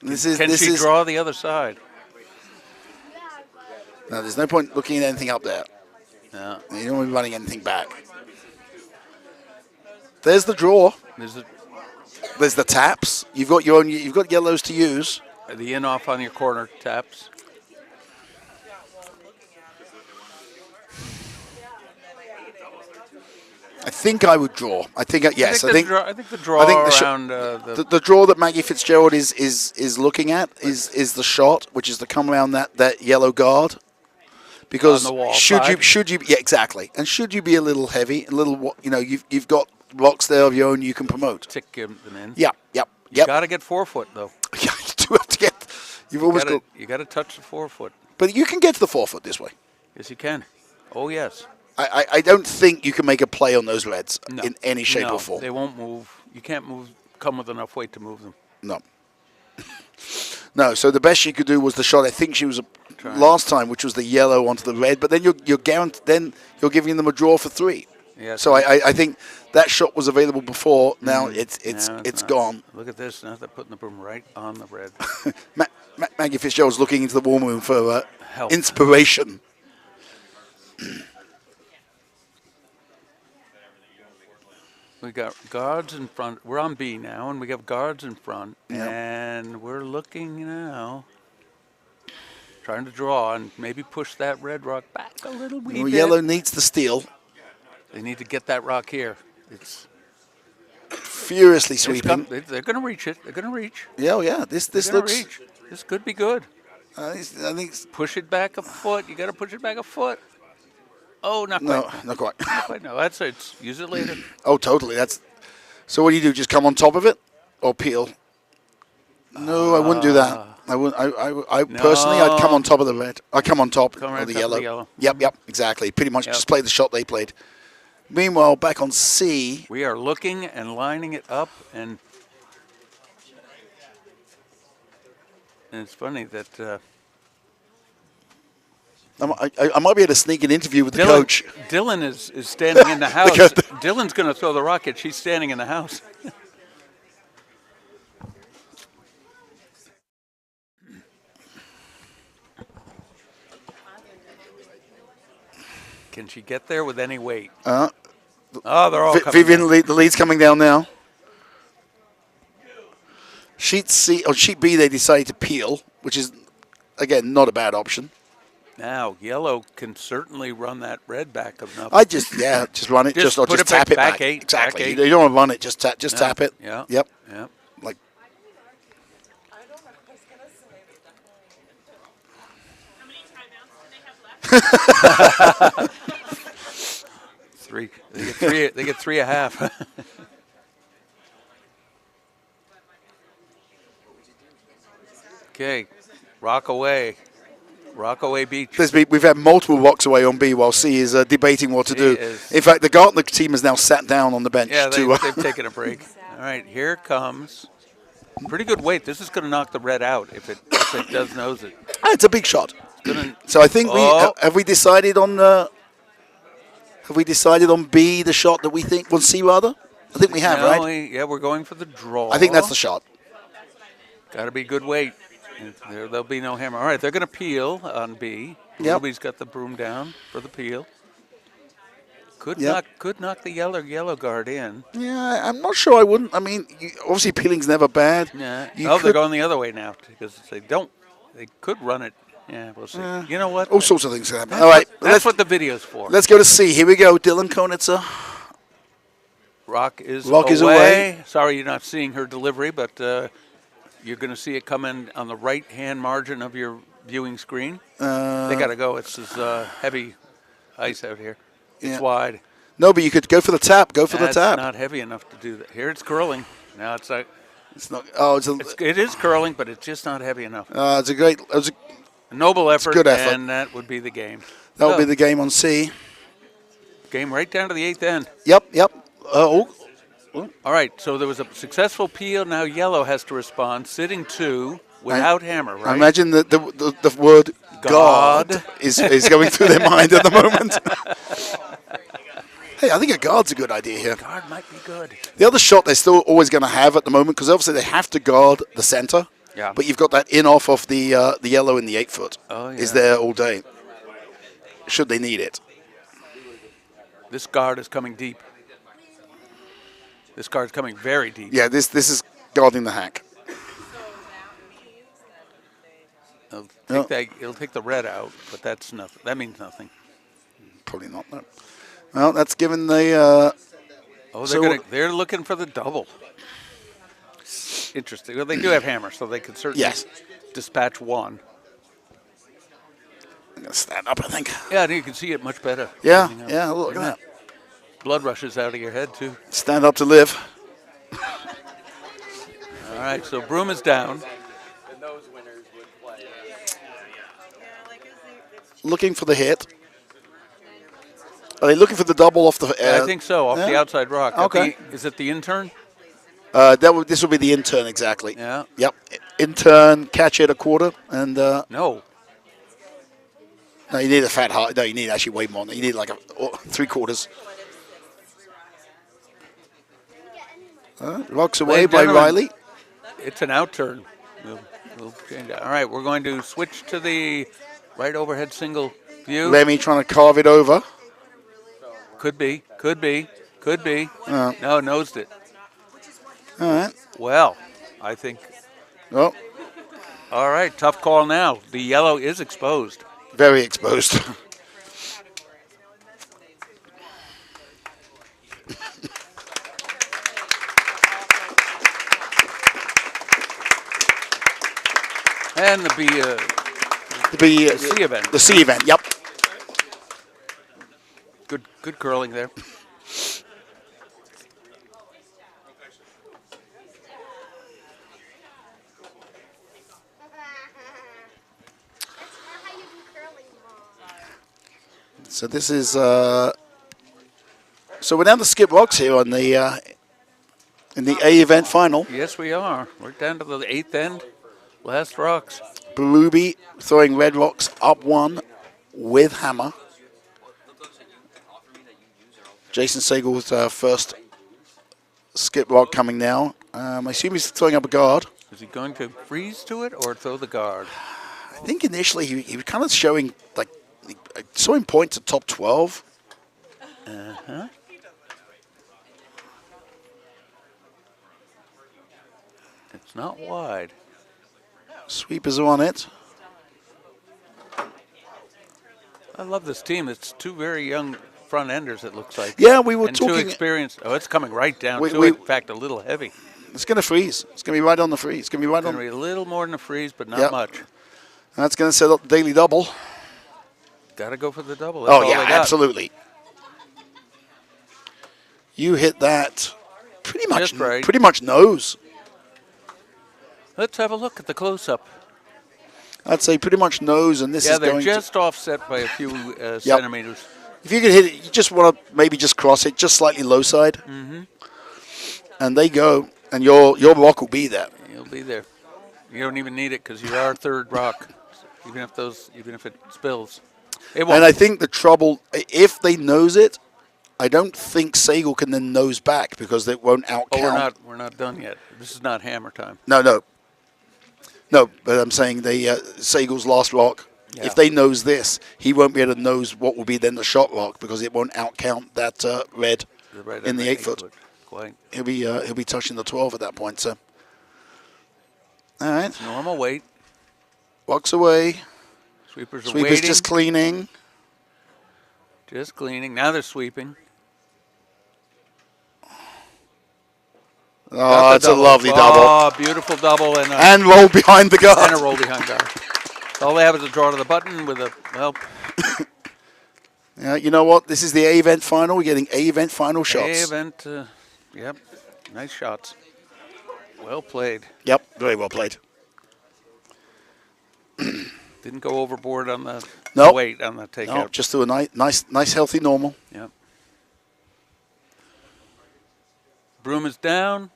S3: This is.
S1: Can
S3: this
S1: she
S3: is.
S1: draw the other side?
S3: No, there's no point looking at anything up there.
S1: No.
S3: You don't want to be running anything back. There's the draw.
S1: There's
S3: There's the taps. You've got your own. You've got yellows to use.
S1: the in off on your corner taps.
S3: I think I would draw. I think yes. I think
S1: I think the draw
S3: I think the
S1: around
S3: the draw that Maggie Fitzgerald is looking at is the shot, which is to come around that yellow guard. Because
S1: On the wall
S3: should
S1: side.
S3: you yeah exactly, and should you be a little heavy, a little you've got rocks there of your own you can promote.
S1: tick them in.
S3: Yeah, yep,
S1: You
S3: yep.
S1: got to get 4 foot though.
S3: Yeah, you do have to get. You've almost got,
S1: You got to touch the 4 foot.
S3: but you can get to the 4 foot this way.
S1: Yes, you can. Oh yes.
S3: I don't think you can make a play on those reds
S1: No.
S3: in any shape
S1: No,
S3: or form.
S1: They won't move. You can't move. Come with enough weight to move them.
S3: No. No, so the best she could do was the shot. I think she was
S1: Try.
S3: last time, which was the yellow onto the red. But then you're guaranteed. Then you're giving them a draw for 3.
S1: Yes.
S3: So I think that shot was available before. Now it's
S1: No,
S3: it's
S1: not.
S3: gone.
S1: Look at this. Now they're putting the broom right on the red.
S3: Maggie Fitzgerald's looking into the war room for
S1: Help.
S3: inspiration.
S1: We got guards in front. We're on B now, and we have guards in front,
S3: Yeah.
S1: and we're looking now. trying to draw and maybe push that red rock back a little wee
S3: Well,
S1: bit.
S3: yellow needs the steal.
S1: They need to get that rock here. It's
S3: Furiously
S1: it's
S3: sweeping.
S1: they're going to reach it. They're going to reach.
S3: Yeah, oh, yeah. This
S1: They're going to
S3: looks.
S1: reach. This could be good.
S3: I think.
S1: Push it back a foot. You got to push it back a foot. Oh, not
S3: No,
S1: quite.
S3: not quite.
S1: Not quite. No, that's it. Use it later.
S3: Oh, totally. That's. So what do you do? Just come on top of it, or peel? No, I wouldn't do that. I would. I personally, I'd come on top of the red. I come on top
S1: Come right
S3: of the
S1: top of
S3: yellow.
S1: the yellow.
S3: Yep, exactly. Pretty much
S1: Yep.
S3: just play the shot they played. Meanwhile, back on C,
S1: We are looking and lining it up, and it's funny that
S3: I might be able to sneak an interview with the
S1: Dylan,
S3: coach.
S1: Dylan is standing in the house.
S3: Because-
S1: Dylan's going to throw the rocket. She's standing in the house. Can she get there with any weight? Oh, they're all coming
S3: Vivian,
S1: down.
S3: the lead's coming down now. Sheet C or sheet B, they decided to peel, which is again not a bad option.
S1: Now, yellow can certainly run that red back enough.
S3: I just run it,
S1: Just
S3: or
S1: put
S3: just
S1: it back-
S3: tap it
S1: back
S3: back.
S1: eight,
S3: Exactly.
S1: back eight.
S3: You don't want to run it, just
S1: Yeah,
S3: tap it.
S1: Yeah.
S3: Yep.
S1: Yeah.
S3: Like
S1: Three. They get three. They get 3.5. Okay, Rockaway Beach.
S3: we've had multiple walks away on B while C is debating what to
S1: C
S3: do.
S1: is-
S3: In fact, the Gartner team has now sat down on the bench
S1: Yeah,
S3: to.
S1: they've taken a break. All right, here comes. Pretty good weight. This is going to knock the red out if it does nose it.
S3: It's a big shot.
S1: Gonna,
S3: So I think
S1: Oh.
S3: have we decided on B, the shot that we think on C rather? I think we have,
S1: no,
S3: right?
S1: Yeah, we're going for the draw.
S3: I think that's the shot.
S1: Got to be good weight. There'll be no hammer. All right, they're going to peel on B.
S3: Yep.
S1: Ruby's got the broom down for the peel. Could
S3: Yep.
S1: knock the yellow guard in.
S3: Yeah, I'm not sure I wouldn't. I mean, obviously peeling's never bad.
S1: Yeah.
S3: You
S1: They're
S3: could-
S1: going the other way now because they could run it. Yeah, we'll see. You know what?
S3: All sorts of things can happen.
S1: That's
S3: All right,
S1: that's what the video's for.
S3: let's go to C. Here we go. Dylan Konitzer.
S1: Rock is
S3: away.
S1: Sorry you're not seeing her delivery, but you're going to see it come in on the right-hand margin of your viewing screen. They got to go. It's this heavy ice out here. It's
S3: Yeah.
S1: wide.
S3: No, but you could go for the tap. Go for the
S1: That's
S3: tap.
S1: not heavy enough to do that. Here it's curling. Now it's like
S3: It's not. Oh,
S1: it is curling, but it's just not heavy enough.
S3: it's a great.
S1: A noble effort,
S3: good effort.
S1: and that would be the game.
S3: That will
S1: So,
S3: be the game on C.
S1: game right down to the 8th end.
S3: Yep.
S1: All right, so there was a successful peel. Now yellow has to respond, sitting 2 without hammer, right?
S3: I imagine that the word
S1: God.
S3: God is going through their mind at the moment. Hey, I think a guard's a good idea here.
S1: Guard might be good.
S3: The other shot they're still always going to have at the moment, because obviously they have to guard the center.
S1: Yeah.
S3: But you've got that in off of the yellow in the 8 foot.
S1: Oh,
S3: Is
S1: yeah.
S3: there all day, should they need it.
S1: This guard is coming deep. This guard's coming very deep.
S3: Yeah, this is guarding the hack.
S1: It'll take the red out, but that's nothing. That means nothing.
S3: Probably not. No. Well, that's given the.
S1: Oh,
S3: So-
S1: they're looking for the double. Interesting. Well, they do have hammers, so they could certainly
S3: Yes.
S1: dispatch one.
S3: I'm going to stand up, I think.
S1: Yeah, and you can see it much better.
S3: Yeah,
S1: You know,
S3: yeah, look at that.
S1: Blood rushes out of your head, too.
S3: Stand up to live.
S1: All right, so broom is down.
S3: Looking for the hit. Are they looking for the double off the?
S1: I think so, off the
S3: yeah.
S1: outside rock.
S3: Okay.
S1: Is it the intern?
S3: This will be the intern exactly.
S1: Yeah.
S3: Yep. Intern, catch it a quarter, and
S1: No.
S3: no, you need a fat heart. No, you need actually way more. You need like 3/4. Rocks away
S1: Ladies
S3: by
S1: and gentlemen,
S3: Riley.
S1: It's an outturn. We'll change that. All right, we're going to switch to the right overhead single view.
S3: Lemmy trying to carve it over.
S1: Could be.
S3: Uh.
S1: No, nosed it.
S3: All right.
S1: Well, I think
S3: Oh,
S1: All right, tough call now. The yellow is exposed.
S3: Very exposed.
S1: And the C event.
S3: The C event, yep.
S1: Good curling there.
S3: So this is so we're down to skip rocks here on the in the A event final.
S1: Yes, we are. We're down to the 8th end. Last rocks.
S3: Berube throwing red rocks up one with hammer. Jason Sagel's first skip rock coming now. I assume he's throwing up a guard.
S1: Is he going to freeze to it or throw the guard?
S3: I think initially he was kind of showing, like, I saw him point to top 12.
S1: Uh-huh. It's not wide.
S3: Sweepers are on it.
S1: I love this team. It's two very young front enders, it looks like.
S3: Yeah, we were
S1: and two
S3: talking.
S1: experienced. Oh, it's coming right down
S3: We-
S1: to
S3: we-
S1: it. In fact, a little heavy.
S3: It's going to freeze. It's going to be right on the freeze. It's going to be right
S1: It's
S3: on.
S1: going to be a little more than a freeze, but not
S3: Yep.
S1: much.
S3: That's going to set up the daily double.
S1: Got to go for the double. That's
S3: Oh,
S1: all
S3: yeah,
S1: they got.
S3: absolutely. You hit that pretty much,
S1: Just right.
S3: pretty much nose.
S1: Let's have a look at the close-up.
S3: I'd say pretty much nose, and this
S1: Yeah,
S3: is
S1: they're
S3: going
S1: just offset by a few centimeters.
S3: If you could hit it, you just want to maybe just cross it, just slightly low side.
S1: Mm-hmm.
S3: And they go, and your rock will be there.
S1: You'll be there. You don't even need it because you're our third rock. Even if it spills, it won't.
S3: And I think the trouble, if they nose it, I don't think Sagel can then nose back because they won't outcount.
S1: we're not done yet. This is not hammer time.
S3: No. But I'm saying Sagel's last rock.
S1: Yeah.
S3: If they nose this, he won't be able to nose what will be then the shot rock because it won't outcount that red
S1: Right
S3: in
S1: on
S3: the 8 foot.
S1: Quite
S3: He'll be touching the 12 at that point. So, all right,
S1: normal weight.
S3: walks away.
S1: Sweepers are
S3: Sweeper's
S1: waiting.
S3: just cleaning.
S1: Just cleaning. Now they're sweeping.
S3: Oh,
S1: Got the
S3: it's a lovely double.
S1: Oh, beautiful double and
S3: And roll behind the guard.
S1: a roll behind guard. All they have is a draw to the button with a
S3: Yeah, you know what? This is the A event final. We're getting A event final shots.
S1: A event. Yep, nice shots. Well played.
S3: Yep, very well played.
S1: Didn't go overboard on the
S3: Nope.
S1: weight on the takeout.
S3: No, just do a nice, healthy normal.
S1: Yep. Broom is down.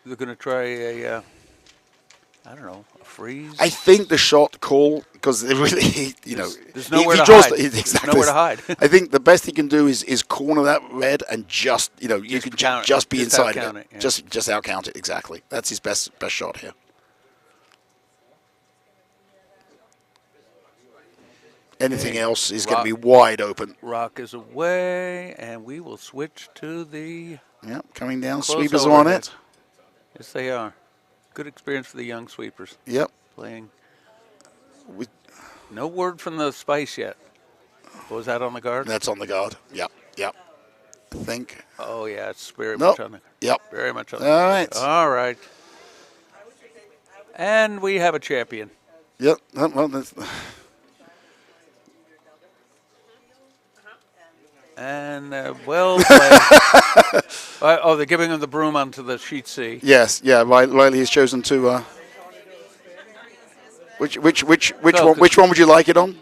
S1: They're going to try a, I don't know, a freeze.
S3: I think the shot call, because it really,
S1: There's nowhere
S3: if he
S1: to
S3: draws
S1: hide.
S3: the-
S1: There's
S3: exactly.
S1: nowhere to hide.
S3: I think the best he can do is corner that red and just, you
S1: Just
S3: can
S1: count it.
S3: just be
S1: Just
S3: inside of
S1: outcount
S3: it.
S1: it, yeah.
S3: Just outcount it, exactly. That's his best shot here. Anything else is going to be wide open.
S1: Rock is away, and we will switch to the.
S3: Yep, coming down.
S1: Close
S3: Sweepers are on
S1: overhead.
S3: it.
S1: Yes, they are. Good experience for the young sweepers
S3: Yep.
S1: playing.
S3: We-
S1: No word from the Spice yet. Was that on the guard?
S3: That's on the guard. Yep. I think.
S1: Oh yeah, it's very
S3: Nope.
S1: much on the.
S3: Yep.
S1: Very much on.
S3: All
S1: the
S3: right.
S1: All right. And we have a champion.
S3: Yep. Well, that's,
S1: And well played. Oh, they're giving him the broom onto the sheet C.
S3: yes. Yeah. Riley has chosen to. Which
S1: So,
S3: one? Which one would you like it on?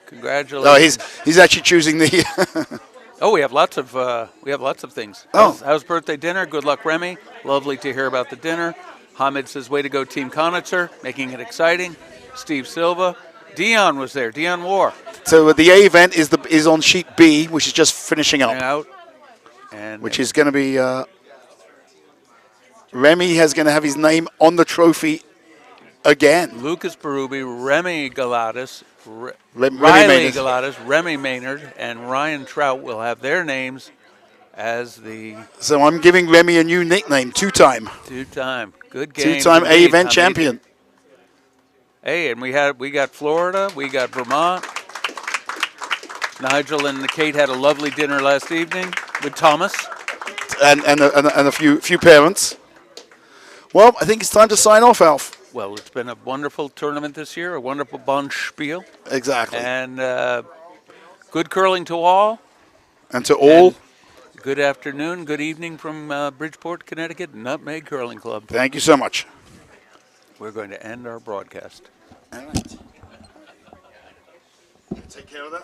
S1: Congratulations.
S3: Oh, he's actually choosing the.
S1: Oh, we have lots of things.
S3: Oh.
S1: How's birthday dinner? Good luck, Remy. Lovely to hear about the dinner. Hamid says, "Way to go, Team Conitzer, making it exciting." Steve Silva, Dion was there. Dion War
S3: So the A event is on sheet B, which is just finishing up,
S1: out, and
S3: which is going to be. Remy has going to have his name on the trophy again.
S1: Lucas Berube, Remy Galatas,
S3: Remy
S1: Riley
S3: Maynard.
S1: Galatas, Remy Maynard, and Ryan Trout will have their names as the
S3: So I'm giving Remy a new nickname, two-time
S1: two-time good game.
S3: A event
S1: Hamid.
S3: champion.
S1: Hey, and we got Florida, we got Vermont. Nigel and Kate had a lovely dinner last evening with Thomas.
S3: And a few parents. Well, I think it's time to sign off, Alf.
S1: Well, it's been a wonderful tournament this year, a wonderful Bonspiel,
S3: Exactly.
S1: and good curling to all.
S3: And to all,
S1: And good afternoon, good evening from Bridgeport, Connecticut, Nutmeg Curling Club.
S3: thank you so much.
S1: We're going to end our broadcast.
S3: All right. Take care of that.